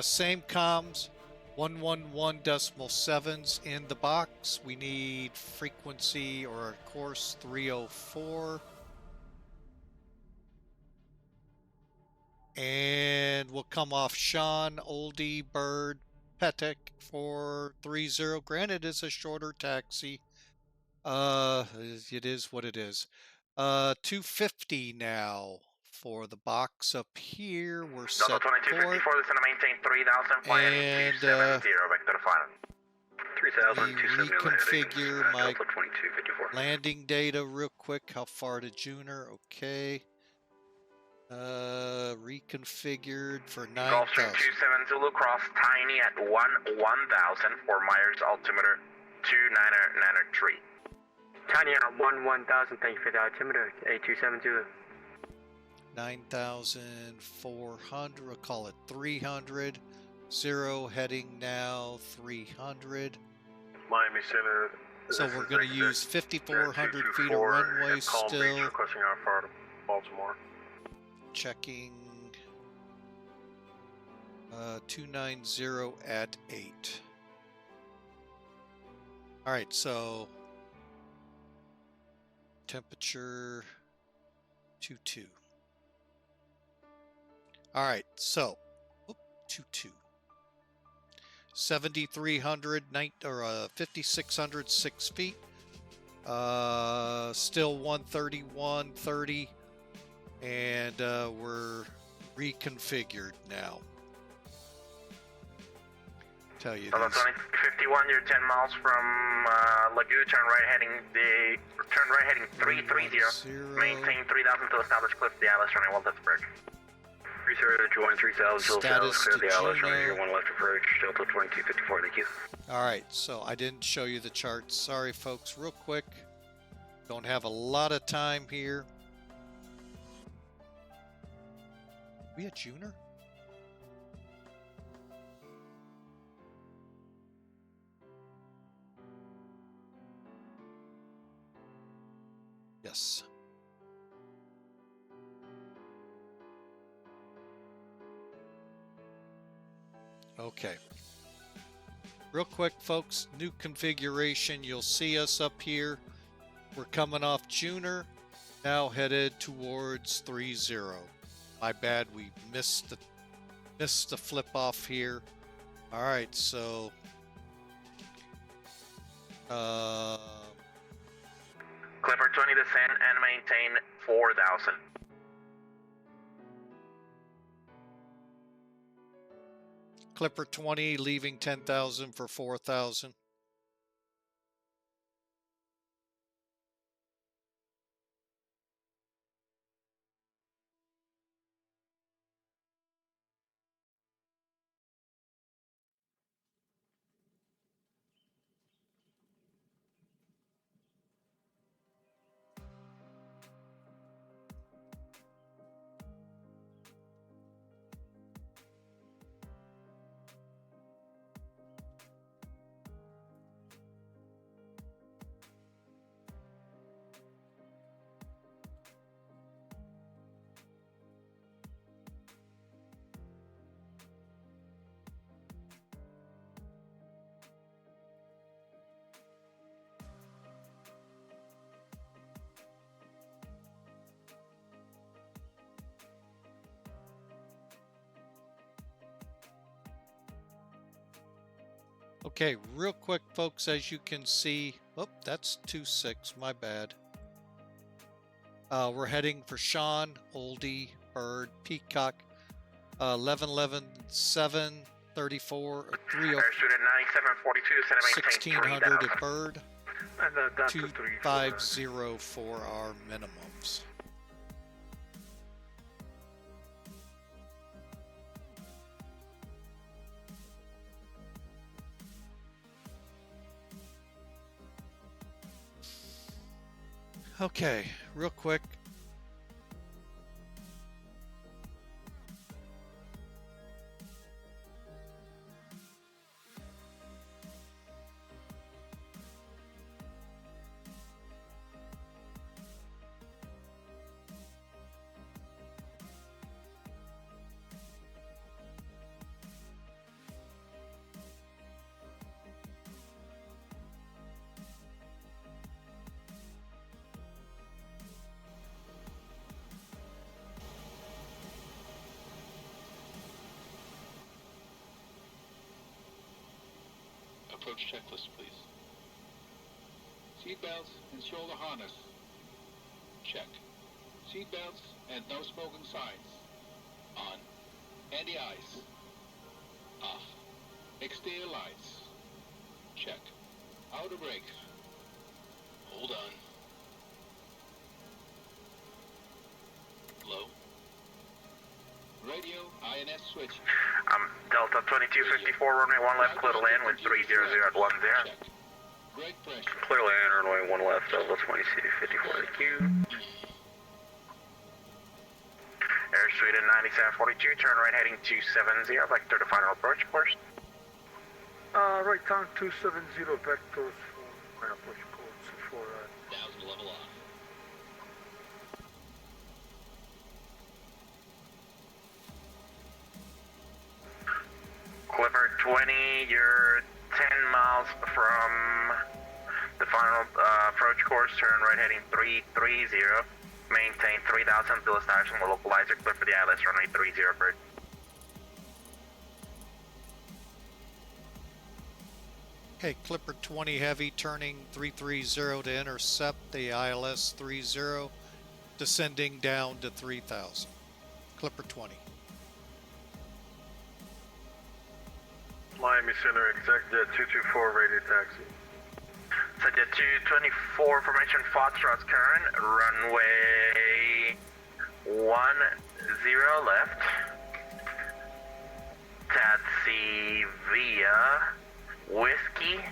Same comms. 111.7s in the box. We need frequency or course 304. And we'll come off Sean, Oldie, Bird, Petek for 30. Granted, it's a shorter taxi. It is what it is. 250 now. For the box up here, we're set for it. Delta 2254, listen to maintain 3000, flying 270, vector to final. 3000, 270, reconfigure my Delta 2254. landing data real quick. How far to Junior? Okay. Reconfigured for 9,000. Gulfstream 27 Zulu, cross Tiny at 1000 for Myers, altimeter 2993. Tiny at 1000, thank you for the altimeter, 8270. 9,400, we'll call it 300. 0 heading now 300. Miami Center. So we're going to use 5,400 feet of runway still. Requesting our far to Baltimore. Checking 290 at 8. All right, so temperature 22. All right, so 22. 7,300, 5,600, 6 feet. Still 130, and we're reconfigured now. Tell you Solo these. 2051, you're 10 miles from Lagoo, turn right heading 330, maintain 3,000 to establish cliff the Alice running 1 left approach. 30 to join 3,000 till Status clear to the Alice running Juno. 1 left approach, Delta 2254, thank you. Alright, so I didn't show you the charts. Sorry folks, real quick. Don't have a lot of time here. We at Juner? Yes. Okay. Real quick, folks, new configuration. You'll see us up here. We're coming off Juner, now headed towards 30. My bad, we missed the flip off here. All right, so Clipper 20 descend and maintain 4,000. Clipper 20 leaving 10,000 for 4,000. Okay, real quick, folks, as you can see, oh, that's 2-6, my bad. We're heading for Sean, Oldie, Bird, Peacock, 1111, 7, 34, 30, 1600 at Bird, And down to 250 for our minimums. Okay, real quick. Approach checklist, please. Seatbelts and shoulder harness. Check. Seatbelts and no smoking signs. On. Anti-ice. Off. Exterior lights. Check. Outer brakes. Hold on. Low. Radio INS switch. Delta 2254, runway 1 left, clear to land with 300 at 10. Check. Brake pressure. Clear land, runway 1 left, Delta 2254, thank you. Airspeed at 9742, turn right heading 270, vector to final approach course. Right down 270 vectors for my approach codes for 1000 level off. Clipper 20, you're 10 miles from the final approach course, turn right heading 330, maintain 3,000 till establishing the localizer, clear for the Atlas, runway 30 bird. Okay, Clipper 20 Heavy turning 330 to intercept the ILS 30, descending down to 3000. Clipper 20. Miami Center, executive 224, radio taxi. Subject 224, formation Foxtrot current, runway 10 left. Taxi via Whiskey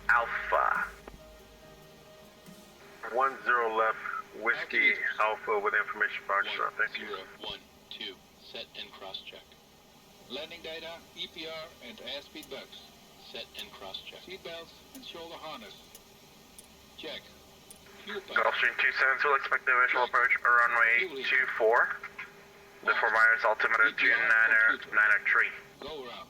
Alpha. 10 left, Whiskey Alpha with information Foxtrot, thank you. 0, 1, 2, set and cross-check. Landing data, EPR, and airspeed bugs. Set and cross-check. Seatbelts and shoulder harness. Check. Fuel pump. Gulfstream 27 will expect the visual approach runway 24. The Fort Myers altimeter 293. Go around.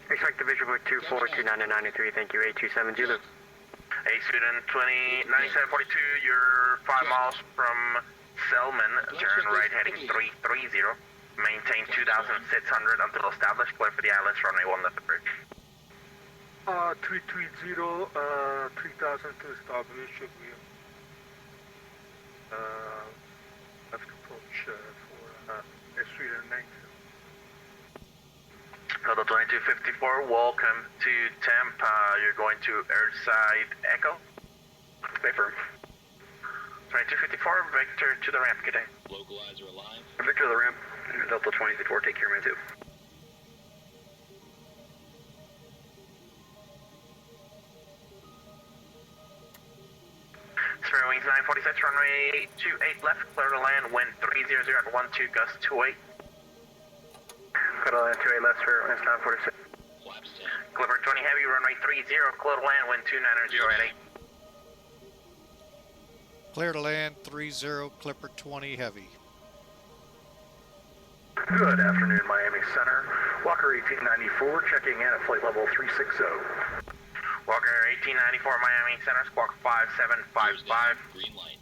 Expect the visual 24, 2993, thank you, 827 Zulu. A student 9742, you're 5 miles from Selman, turn right heading 330. Maintain 2,600 until established, clear for the ILS runway 1 left approach. 330, 3000 to establish, should we left approach for Street and 9. Total 2254, welcome to Tampa. You're going to Earthside Echo. Paper. 2254, Victor to the ramp, good day. Localizer alive. Victor to the ramp. Delta 24, take care, man, too. Spare wings 946, runway 28 left, clear to land, wind 300 at 12, gust 28. Clear to land 28 left, spare wings 946. Flaps 10. Clipper 20 heavy, runway 30, clear to land, wind 290 at 8. Clear to land 30, Clipper 20 Heavy. Good afternoon, Miami Center. Walker 1894, checking in at flight level 360. Walker 1894, Miami Center, squawk 5755. Green light.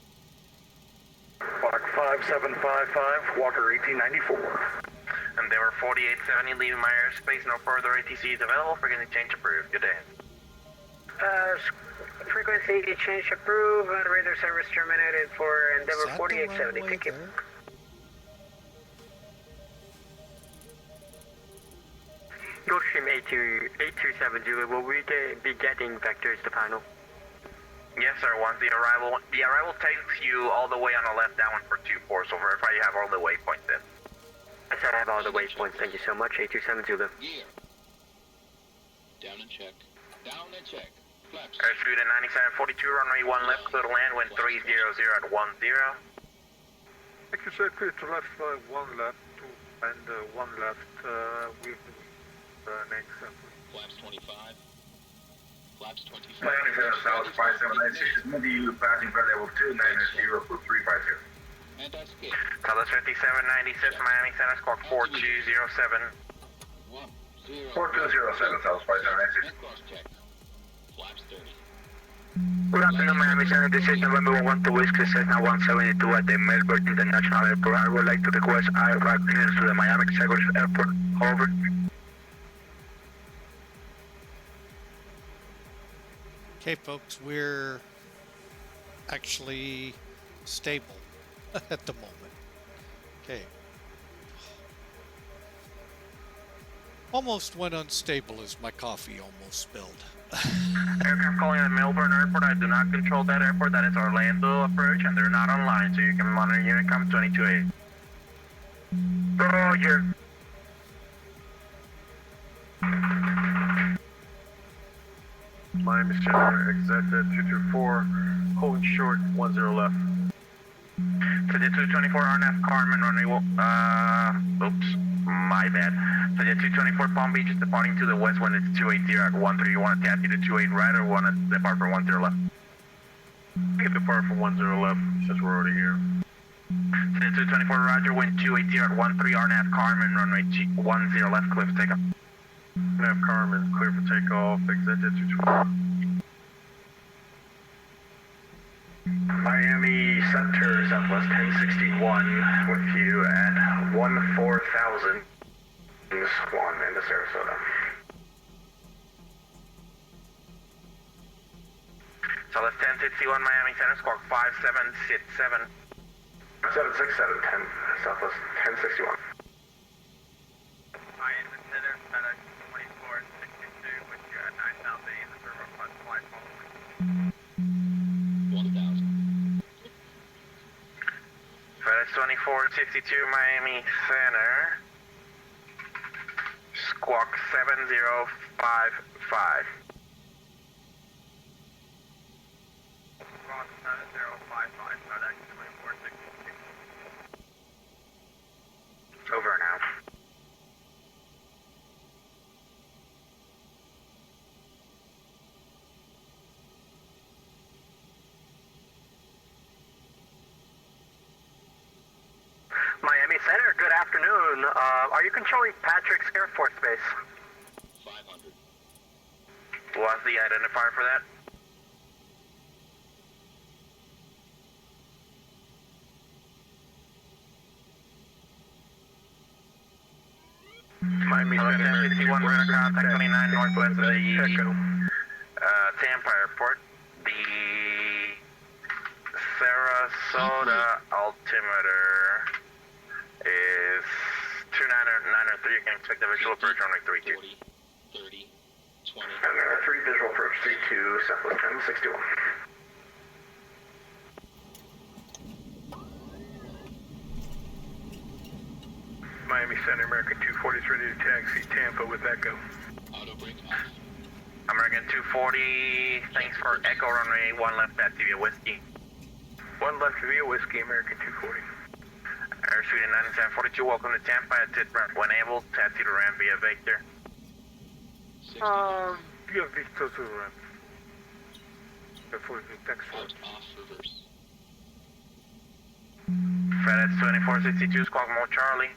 Walk 5755, Walker 1894. And they were 4870, leaving my airspace, no further ATCs available, frequency change approved, good day. Frequency change approved, radar service terminated for Endeavor 4870, thank you. Gulfstream 827 Zulu, will we be getting vectors to panel? Yes, sir. Once the arrival takes you all the way on the left, that one for 24, so verify you have all the waypoints in. I said I have all the waypoints, thank you so much, 827 Zulu. Gear. Down and check. Down and check. Flaps. Airspeed at 9742, runway 1 left, clear to land, wind 300 at 10. Thank you, sir. Clear to left, 1 left, 2, and 1 left, with next. Flaps 25. Flaps 25. Miami Center South 5796, movie passing for level 290 for 350. And that's it. Colors 5796, Miami Center, squawk 4207. 4207 South 5796. And cross check. Flaps 30. Good afternoon, Miami Center. This is November 1 to Whiskey Cessna 172 at the Melbourne International Airport. I would like to request IFR clearance to the Miami Executive Airport. Over. Okay, folks, we're actually stable at the moment. Okay. Almost went unstable as my coffee almost spilled. Aircraft calling at Melbourne Airport. I do not control that airport. That is Orlando approach, and they're not online, so you can monitor Unicom 228. Roger. Miami Center, executive 224, holding short, 10 left. So the 224 RNF Carmen runway, oops, my bad. So the 224 Palm Beach is departing to the west when it's 280 at 13. You want to taxi to 28 right or want to depart for 10 left? You can depart for 10 left since we're already here. So the 224 Roger, wind 280 at 13, RNF Carmen runway 10 left, clear for takeoff. RNF Carmen, clear for takeoff, executive 224. Miami Center, Southwest 1061, with you at 14,000. Swan into Sarasota. Southwest 1061 Miami Center, squawk 5767. 76710, Southwest 1061. Miami Center, FedEx 2462, with you at 9,000, the server plus flight following. 1,000. FedEx 2462 Miami Center, squawk 7055. Squawk 7055, FedEx 2462. Over and out. Miami Center, good afternoon. Are you controlling Patrick's Air Force Base? 500. What's the identifier for that? Miami Center, 1061, we're going to contact 29 northwest of the Tampa Airport. The Sarasota altimeter is 2993. You can expect the visual approach on 32. 40, 30, 20. 3 visual approach 32, Southwest 1061. Miami Center, American 240 is ready to taxi Tampa with Echo. Auto brake off. American 240, thanks for Echo runway 1 left at via Whiskey. 1 left via Whiskey, American 240. Airspeed 9742, welcome to Tampa. Exit ramp when able, taxi to ramp via Victor. Yeah, Victor to ramp. Thanks for Out off reverse. FedEx 2462, squawk Mo Charlie.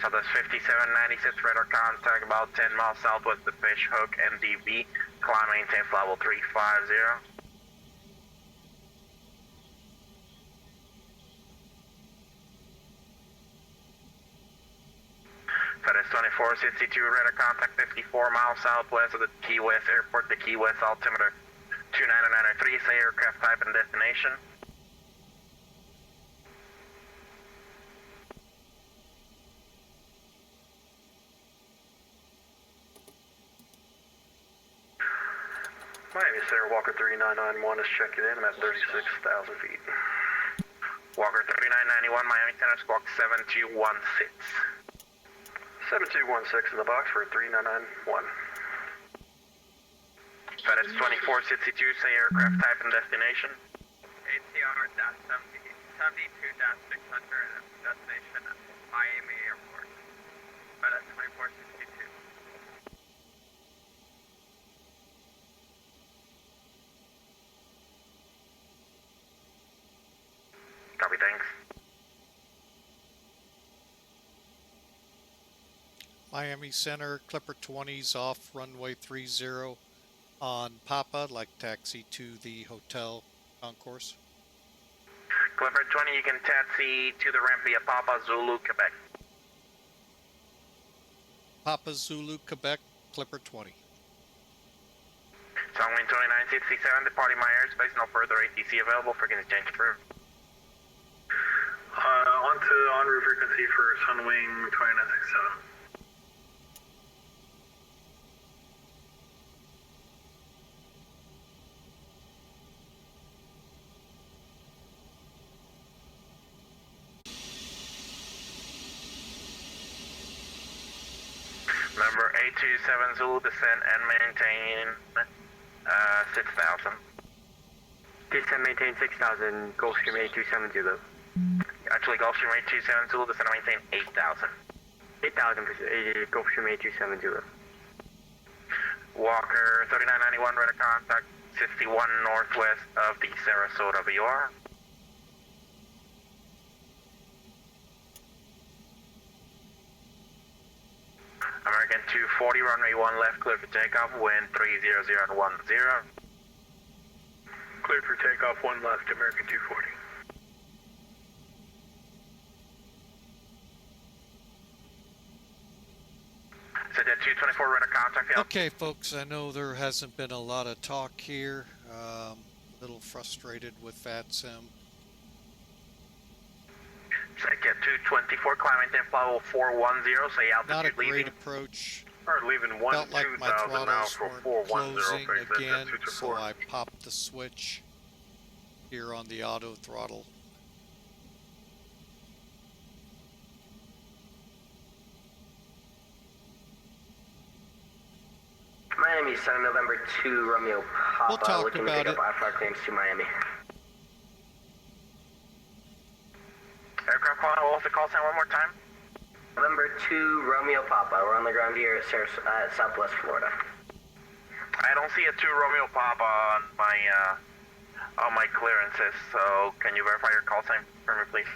Southwest 5796, radar contact about 10 miles southwest of Fish Hook, NDB. Climb maintain flight level 350. FedEx 2462, radar contact 54 miles southwest of the Key West Airport, the Key West altimeter 29993, say aircraft type and destination. Miami Center, Walker 3991 is checking in. I'm at 36,000 feet. Walker 3991, Miami Center, squawk 7216. 7216 in the box for 3991. FedEx 2462, say aircraft type and destination. ATR-72-600, destination Miami Airport. FedEx 2462. Copy, thanks. Miami Center, Clipper 20's off runway 30 on Papa, like taxi to the hotel concourse. Clipper 20, you can taxi to the ramp via Papa Zulu, Quebec. Papa Zulu, Quebec, Clipper 20. Sunwing 2967, departing my airspace, no further ATC available for exchange through. On to en route frequency for Sunwing 2967. Number 827 Zulu, descend and maintain 6,000. Descend, maintain 6,000, Gulfstream 8270. Actually, Gulfstream 827 Zulu, descend and maintain 8,000. 8,000 for Gulfstream 8270. Walker 3991, radar contact 61 northwest of the Sarasota VR. American 240, runway 1 left, clear for takeoff, wind 300 and 10. Clear for takeoff, 1 left, American 240. So that 224 radar contact field. Okay, folks, I know there hasn't been a lot of talk here. A little frustrated with VATSIM. Check at 224, climbing temp level 410, say altitude Not a great leaving. approach. Or leaving Felt like my 2,000 now throttles for weren't 410, closing again, so 224. I popped the switch here on the auto throttle. Miami 7 November 2 Romeo Papa. We'll talk looking about to pick it. up IFR claims to Miami. Aircraft calling, what was the call sign one more time? November 2 Romeo Papa. We're on the ground here at Southwest Florida. I don't see a 2 Romeo Papa on my clearances, so can you verify your call sign for me, please?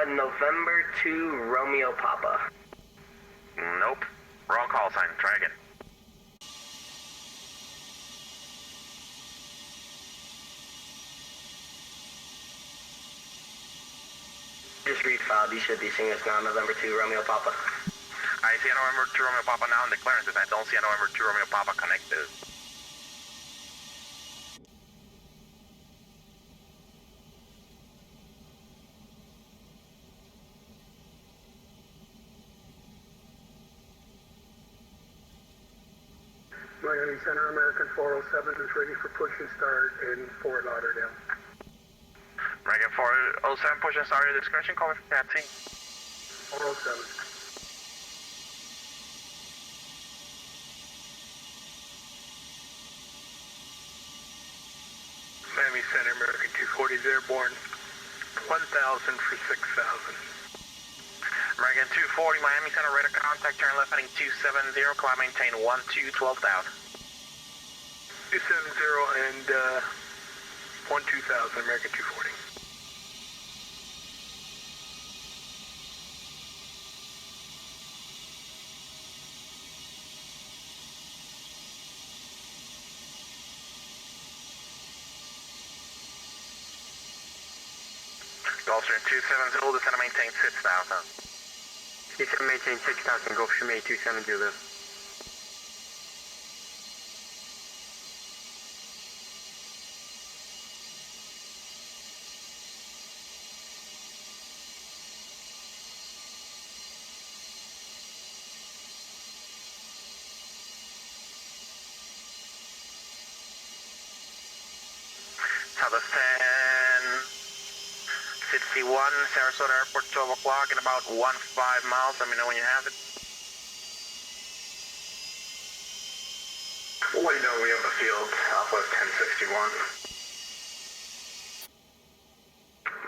November 2 Romeo Papa. Nope. Wrong call sign. Try again. Just refiled. You should be seeing us now. November 2 Romeo Papa. I see a November 2 Romeo Papa now in the clearances. I don't see a November 2 Romeo Papa connected. Miami Center, American 407 is ready for push and start in Fort Lauderdale. American 407, push and start your discretion. Call me for Patsy. 407. Miami Center, American 240 is airborne. 1,000 for 6,000. American 240, Miami Center, radar contact, turn left heading 270, climb maintain 12,000. 270 and 12,000, American 240. Gulfstream 270, descend and maintain 6,000. Descend and maintain 6,000, Gulfstream 270. Southwest 1061, Sarasota Airport, 12 o'clock, in about 15 miles. Let me know when you have it. We'll let you know when we have the field, Southwest 1061.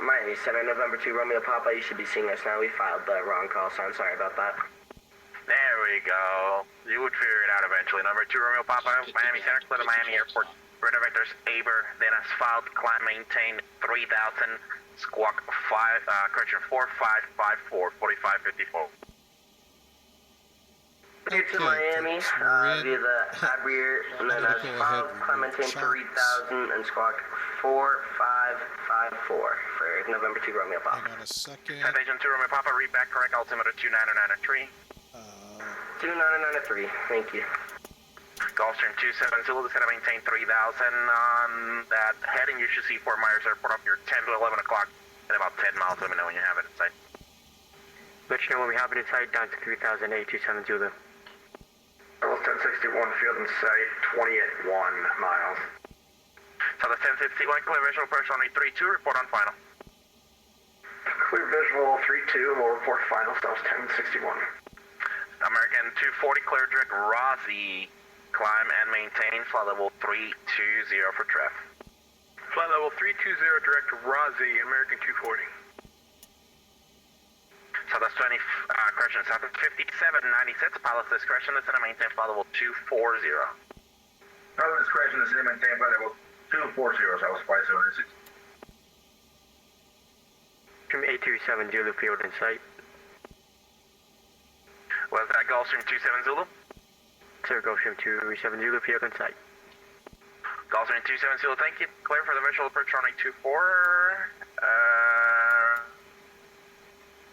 Miami Center, November 2 Romeo Papa. You should be seeing us now. We filed the wrong call sign. Sorry about that. There we go. You would figure it out eventually. Number 2 Romeo Papa, Miami Center, clear to Miami Airport. Radar vectors Aber, then asphalt, climb, maintain 3,000, squawk 5, correction 4554, 4554. Here to Miami, via the Adrier, and then asphalt, climb, maintain 3,000, and squawk 4554 for November 2 Romeo Papa. Hang on a second. Citation 2 Romeo Papa, read back correct altimeter 29993. 29993, thank you. Gulfstream 270, descend and maintain 3,000 on that heading. You should see Fort Myers Airport up here 10 to 11 o'clock in about 10 miles. Let me know when you have it in sight. Let you know when we have it in sight, down to 3,000, 270. Level 1061, field in sight, 20 at 1 miles. So the 1061, clear visual approach only 32, report on final. Clear visual 32, low report final, South 1061. American 240, clear direct Rossi, climb and maintain, flight level 320 for TREF. Flight level 320, direct Rossi, American 240. So that's 20, correction, South 5796, pilot's discretion, descend and maintain, flight level 240. Pilot's discretion, descend and maintain, flight level 240, South 576. From 837 Zulu field in sight. Was that Gulfstream 27 Zulu? Sir, Gulfstream 27 Zulu field in sight. Gulfstream 27 Zulu, thank you. Clear for the visual approach runway 24.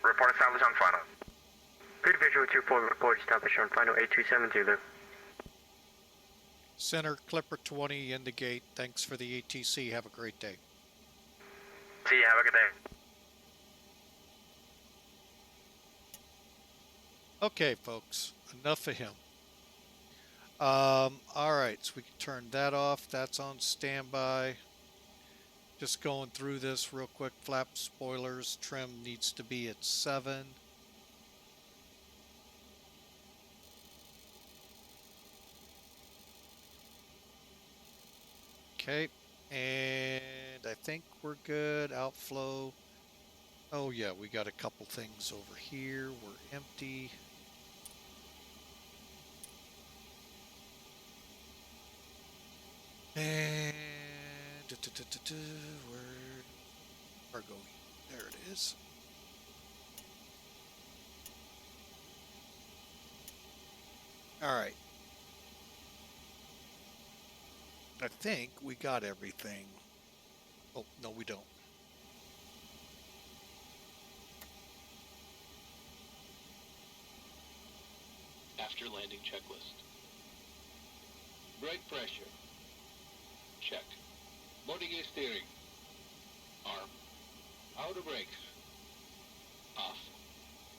Report established on final. Good visual 2-4 report established on final 827 Zulu. Center Clipper 20 in the gate. Thanks for the ATC. Have a great day. See you, have a good day. Okay, folks, enough of him. All right, so we can turn that off. That's on standby. Just going through this real quick. Flap spoilers trim needs to be at 7. Okay, and I think we're good. Outflow. Oh yeah, we got a couple things over here. We're empty. And where cargo? There it is. All right. I think we got everything. Oh, no, we don't. After landing checklist. Brake pressure. Check. Body gear steering. Arm. Outer brakes. Off.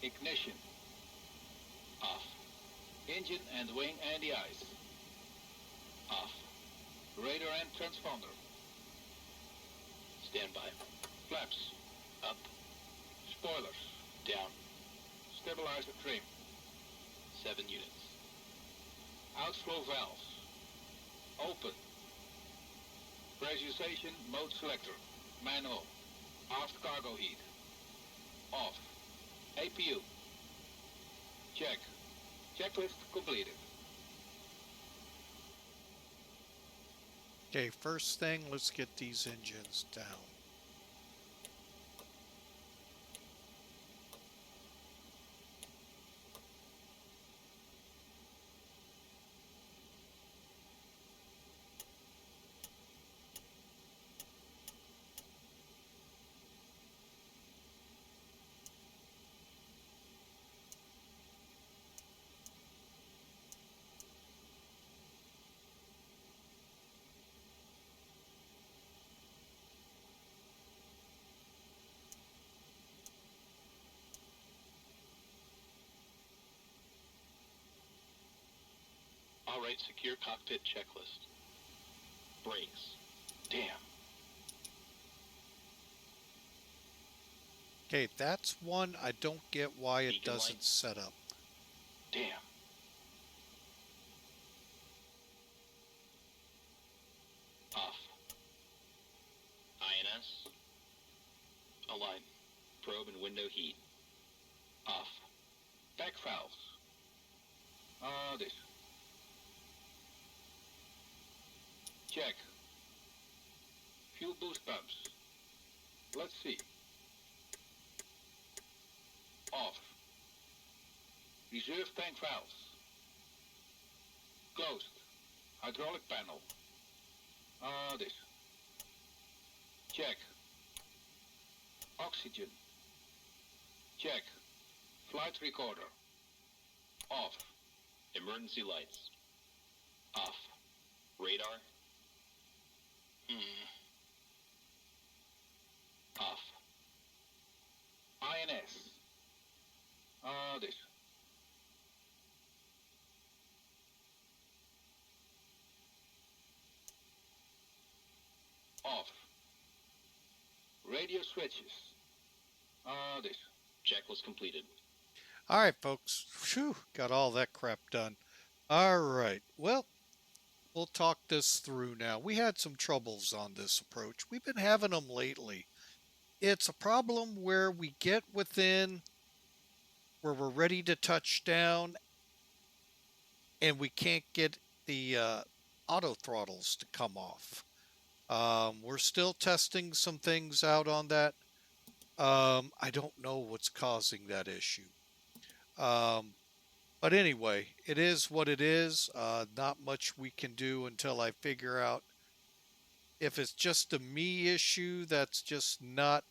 Ignition. Off. Engine and wing anti-ice. Off. Radar and transponder. Standby. Flaps. Up. Spoilers. Down. Stabilizer trim. 7 units. Outflow valves. Open. Pressurization mode selector. Manual. Aft cargo heat. Off. APU. Check. Checklist completed. Okay, first thing, let's get these engines down. All right, secure cockpit checklist. Brakes. Damn. Okay, that's one I don't get why it Beacon doesn't lights. set up. Damn. Off. INS. Align. Probe and window heat. Off. Back valves. This. Check. Fuel boost pumps. Let's see. Off. Reserve tank valves. Closed. Hydraulic panel. This. Check. Oxygen. Check. Flight recorder. Off. Emergency lights. Off. Radar. Off. INS. This. Off. Radio switches. This. Checklist completed. All right, folks. Phew, got all that crap done. All right. Well, we'll talk this through now. We had some troubles on this approach. We've been having them lately. It's a problem where we get within where we're ready to touch down and we can't get the auto throttles to come off. We're still testing some things out on that. I don't know what's causing that issue. But anyway, it is what it is. Not much we can do until I figure out if it's just a me issue that's just not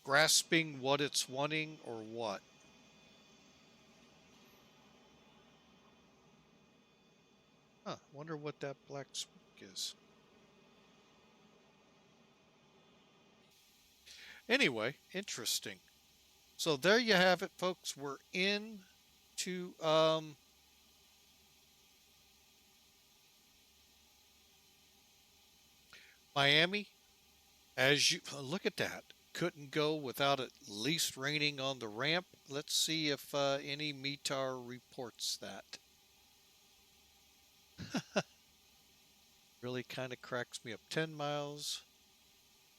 grasping what it's wanting or what. Huh, wonder what that black smoke is. Anyway, interesting. So there you have it, folks. We're in to Miami. As you look at that, couldn't go without at least raining on the ramp. Let's see if any METAR reports that. Really kind of cracks me up. 10 miles.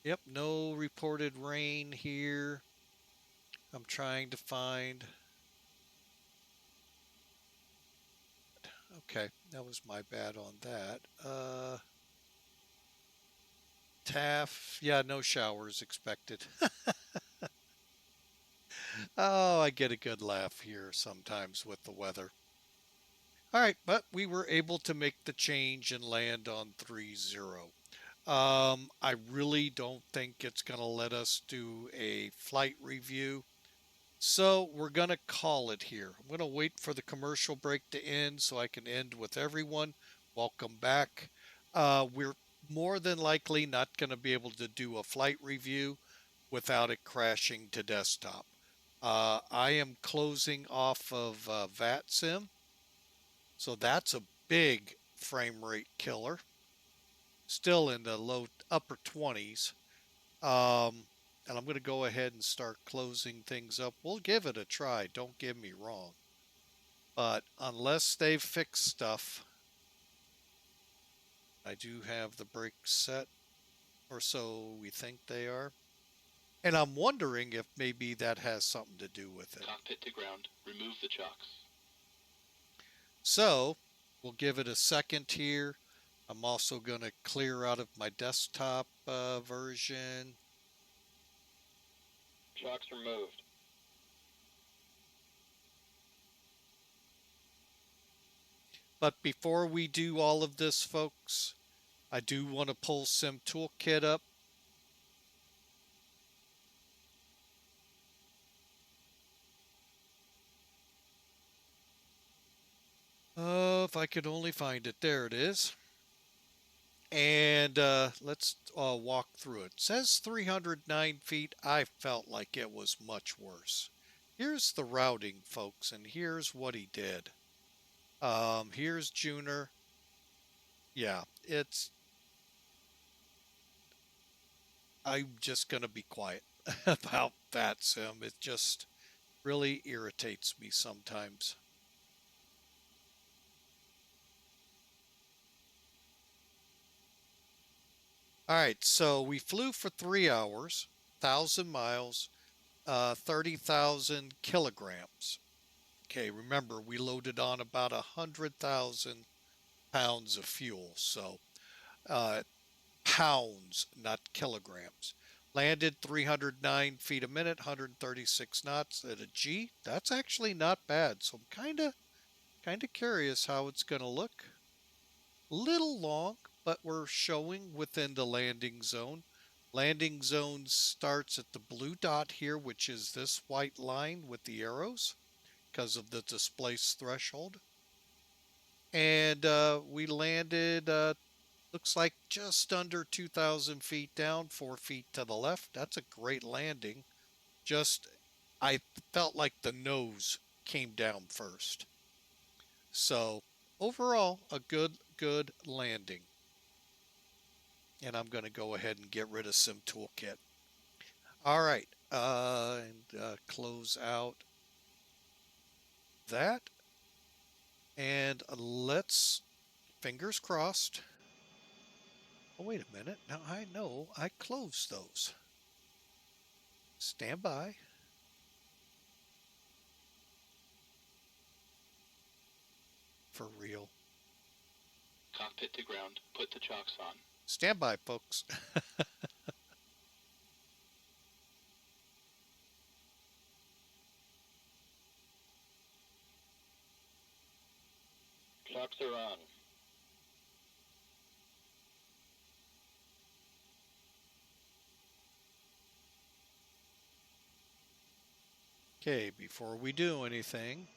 Yep, no reported rain here. I'm trying to find. Okay, that was my bad on that. TAF, yeah, no showers expected. Oh, I get a good laugh here sometimes with the weather. All right, but we were able to make the change and land on 3-0. I really don't think it's going to let us do a flight review. So we're going to call it here. I'm going to wait for the commercial break to end so I can end with everyone. Welcome back. We're more than likely not going to be able to do a flight review without it crashing to desktop. I am closing off of VATSIM. So that's a big frame rate killer. Still in the low upper 20s. And I'm going to go ahead and start closing things up. We'll give it a try, don't get me wrong. But unless they've fixed stuff, I do have the brakes set, or so we think they are. And I'm wondering if maybe that has something to do with it. Cockpit to ground. Remove the chocks. So we'll give it a second here. I'm also going to clear out of my desktop version. Chocks removed. But before we do all of this, folks, I do want to pull Sim Toolkit up. If I could only find it. There it is. And let's walk through it. It says 309 feet. I felt like it was much worse. Here's the routing, folks, and here's what he did. Here's Juner. Yeah, I'm just going to be quiet about that, Sim. It just really irritates me sometimes. All right, so we flew for 3 hours, 1,000 miles, 30,000 kilograms. Okay, remember, we loaded on about 100,000 pounds of fuel, so pounds, not kilograms. Landed 309 feet a minute, 136 knots at a G. That's actually not bad, so I'm kind of curious how it's going to look. Little long, but we're showing within the landing zone. Landing zone starts at the blue dot here, which is this white line with the arrows because of the displaced threshold. And we landed, looks like just under 2,000 feet down, 4 feet to the left. That's a great landing. Just, I felt like the nose came down first. So overall, a good landing. And I'm going to go ahead and get rid of Sim Toolkit. All right, and close out that. And let's, fingers crossed. Oh, wait a minute. Now I know I closed those. Stand by. For real. Cockpit to ground. Put the chocks on. Stand by, folks. Chocks are on. Okay, before we do anything,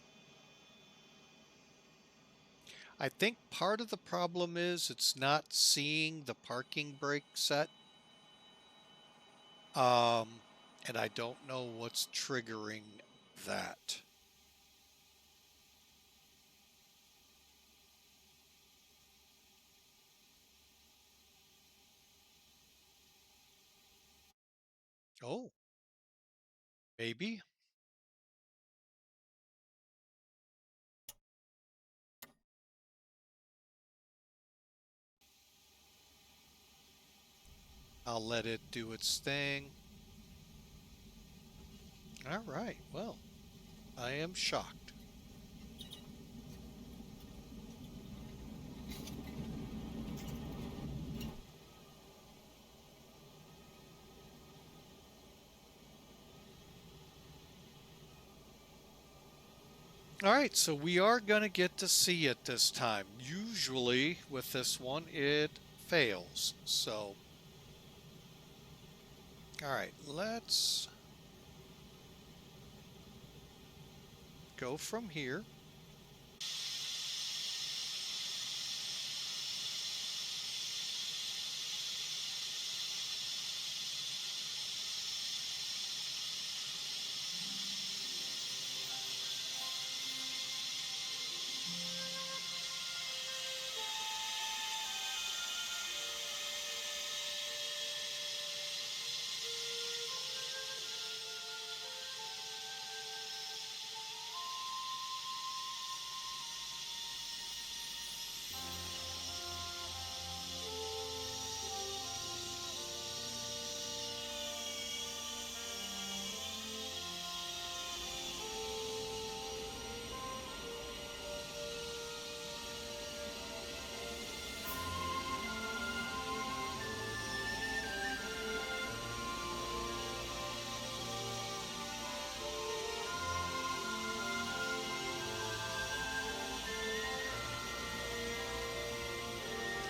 I think part of the problem is it's not seeing the parking brake set. And I don't know what's triggering that. Oh, maybe. I'll let it do its thing. All right, well, I am shocked. All right, so we are going to get to see it this time. Usually with this one, it fails. So, all right, let's go from here.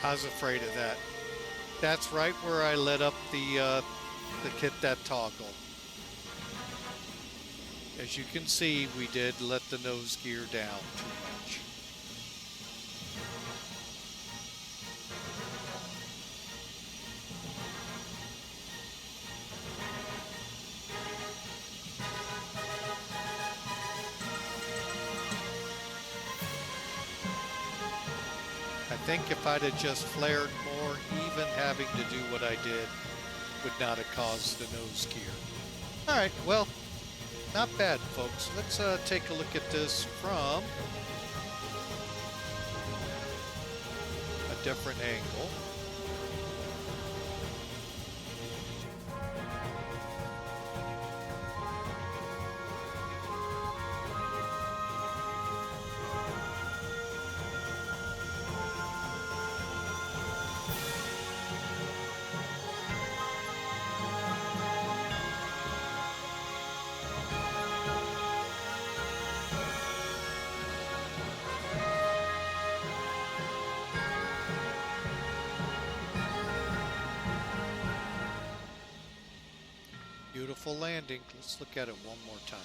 I was afraid of that. That's right where I let up the hit that toggle. As you can see, we did let the nose gear down too much. I think if I'd have just flared more, even having to do what I did would not have caused the nose gear. All right, well, not bad, folks. Let's take a look at this from a different angle. Beautiful landing. Let's look at it one more time.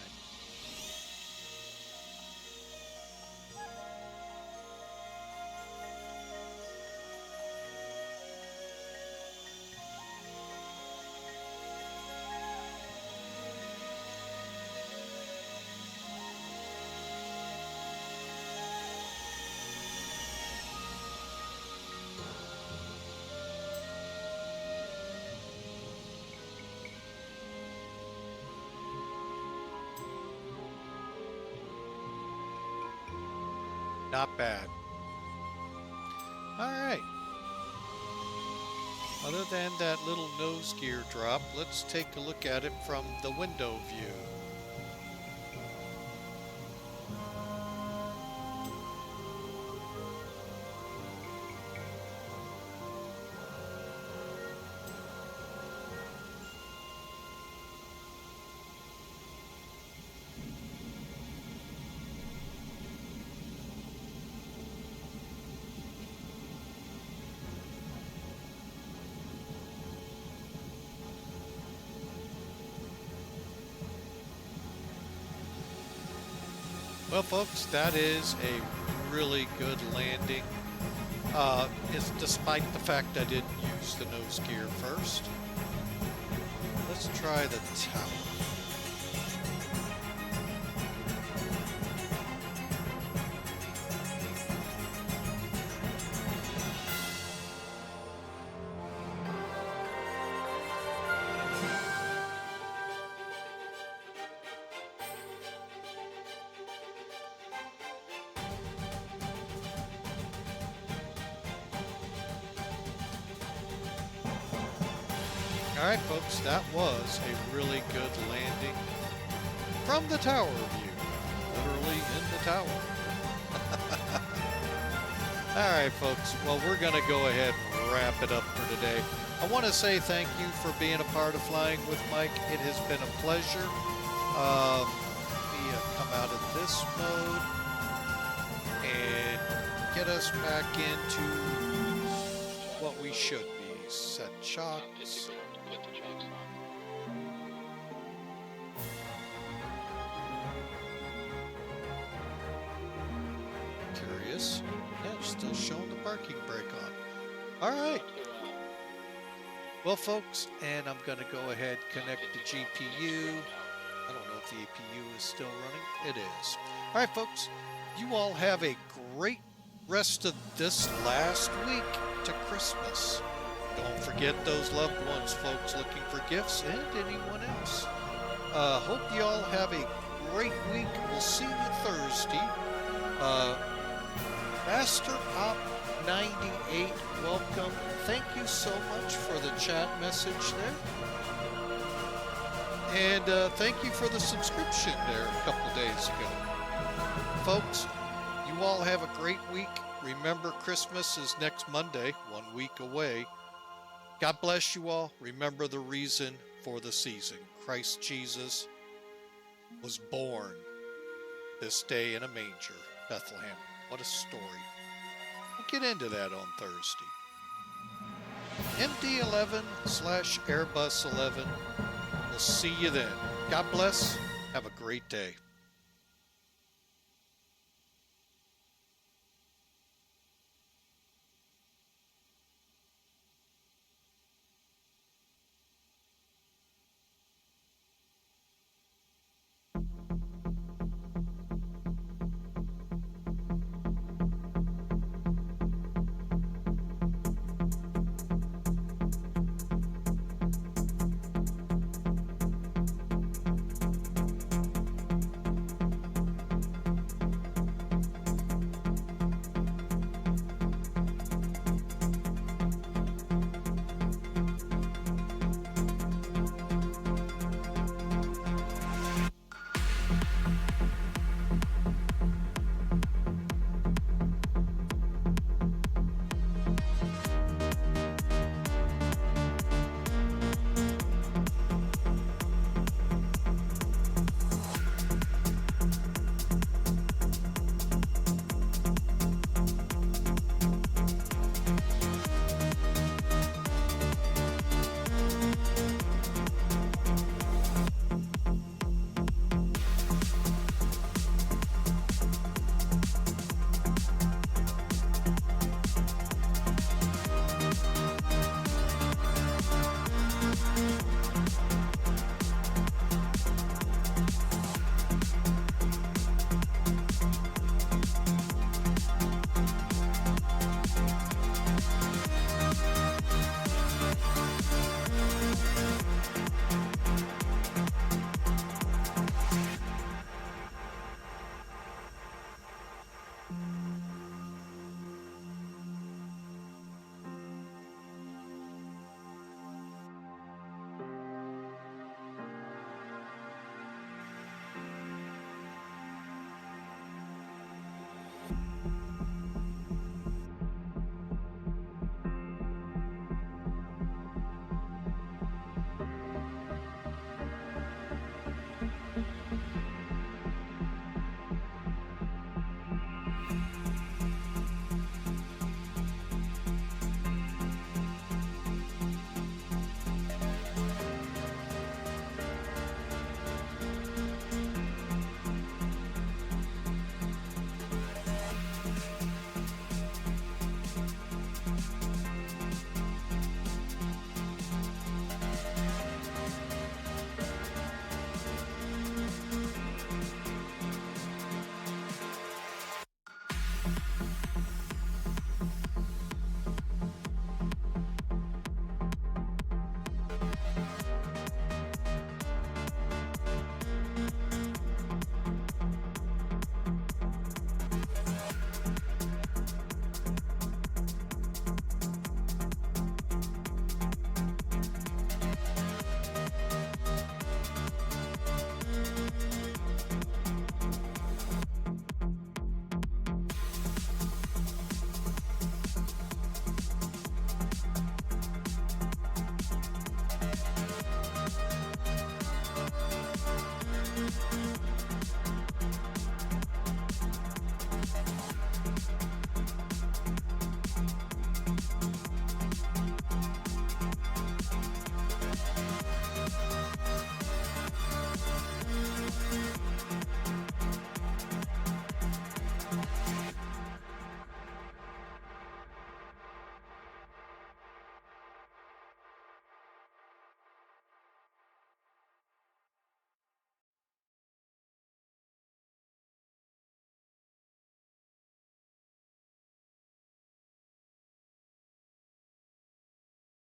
Not bad. All right. Other than that little nose gear drop, let's take a look at it from the window view. Well, folks, that is a really good landing. It's despite the fact I didn't use the nose gear first. Let's try the tower. All right, folks, that was a really good landing from the tower view, literally in the tower. All right, folks, well, we're going to go ahead and wrap it up for today. I want to say thank you for being a part of Flying with Mike. It has been a pleasure. Let me come out of this mode and get us back into what we should be. Set shocks. Curious. Yeah, it's still showing the parking brake on. All right. Well, folks, and I'm going to go ahead connect the GPU. I don't know if the APU is still running. It is. All right, folks. You all have a great rest of this last week to Christmas. Don't forget those loved ones, folks, looking for gifts, and anyone else. Hope you all have a great week. We'll see you Thursday. Master Op 98, welcome. Thank you so much for the chat message there. And thank you for the subscription there a couple days ago. Folks, you all have a great week. Remember, Christmas is next Monday, 1 week away. God bless you all. Remember the reason for the season. Christ Jesus was born this day in a manger, Bethlehem. What a story. We'll get into that on Thursday. MD-11/Airbus 11. We'll see you then. God bless. Have a great day.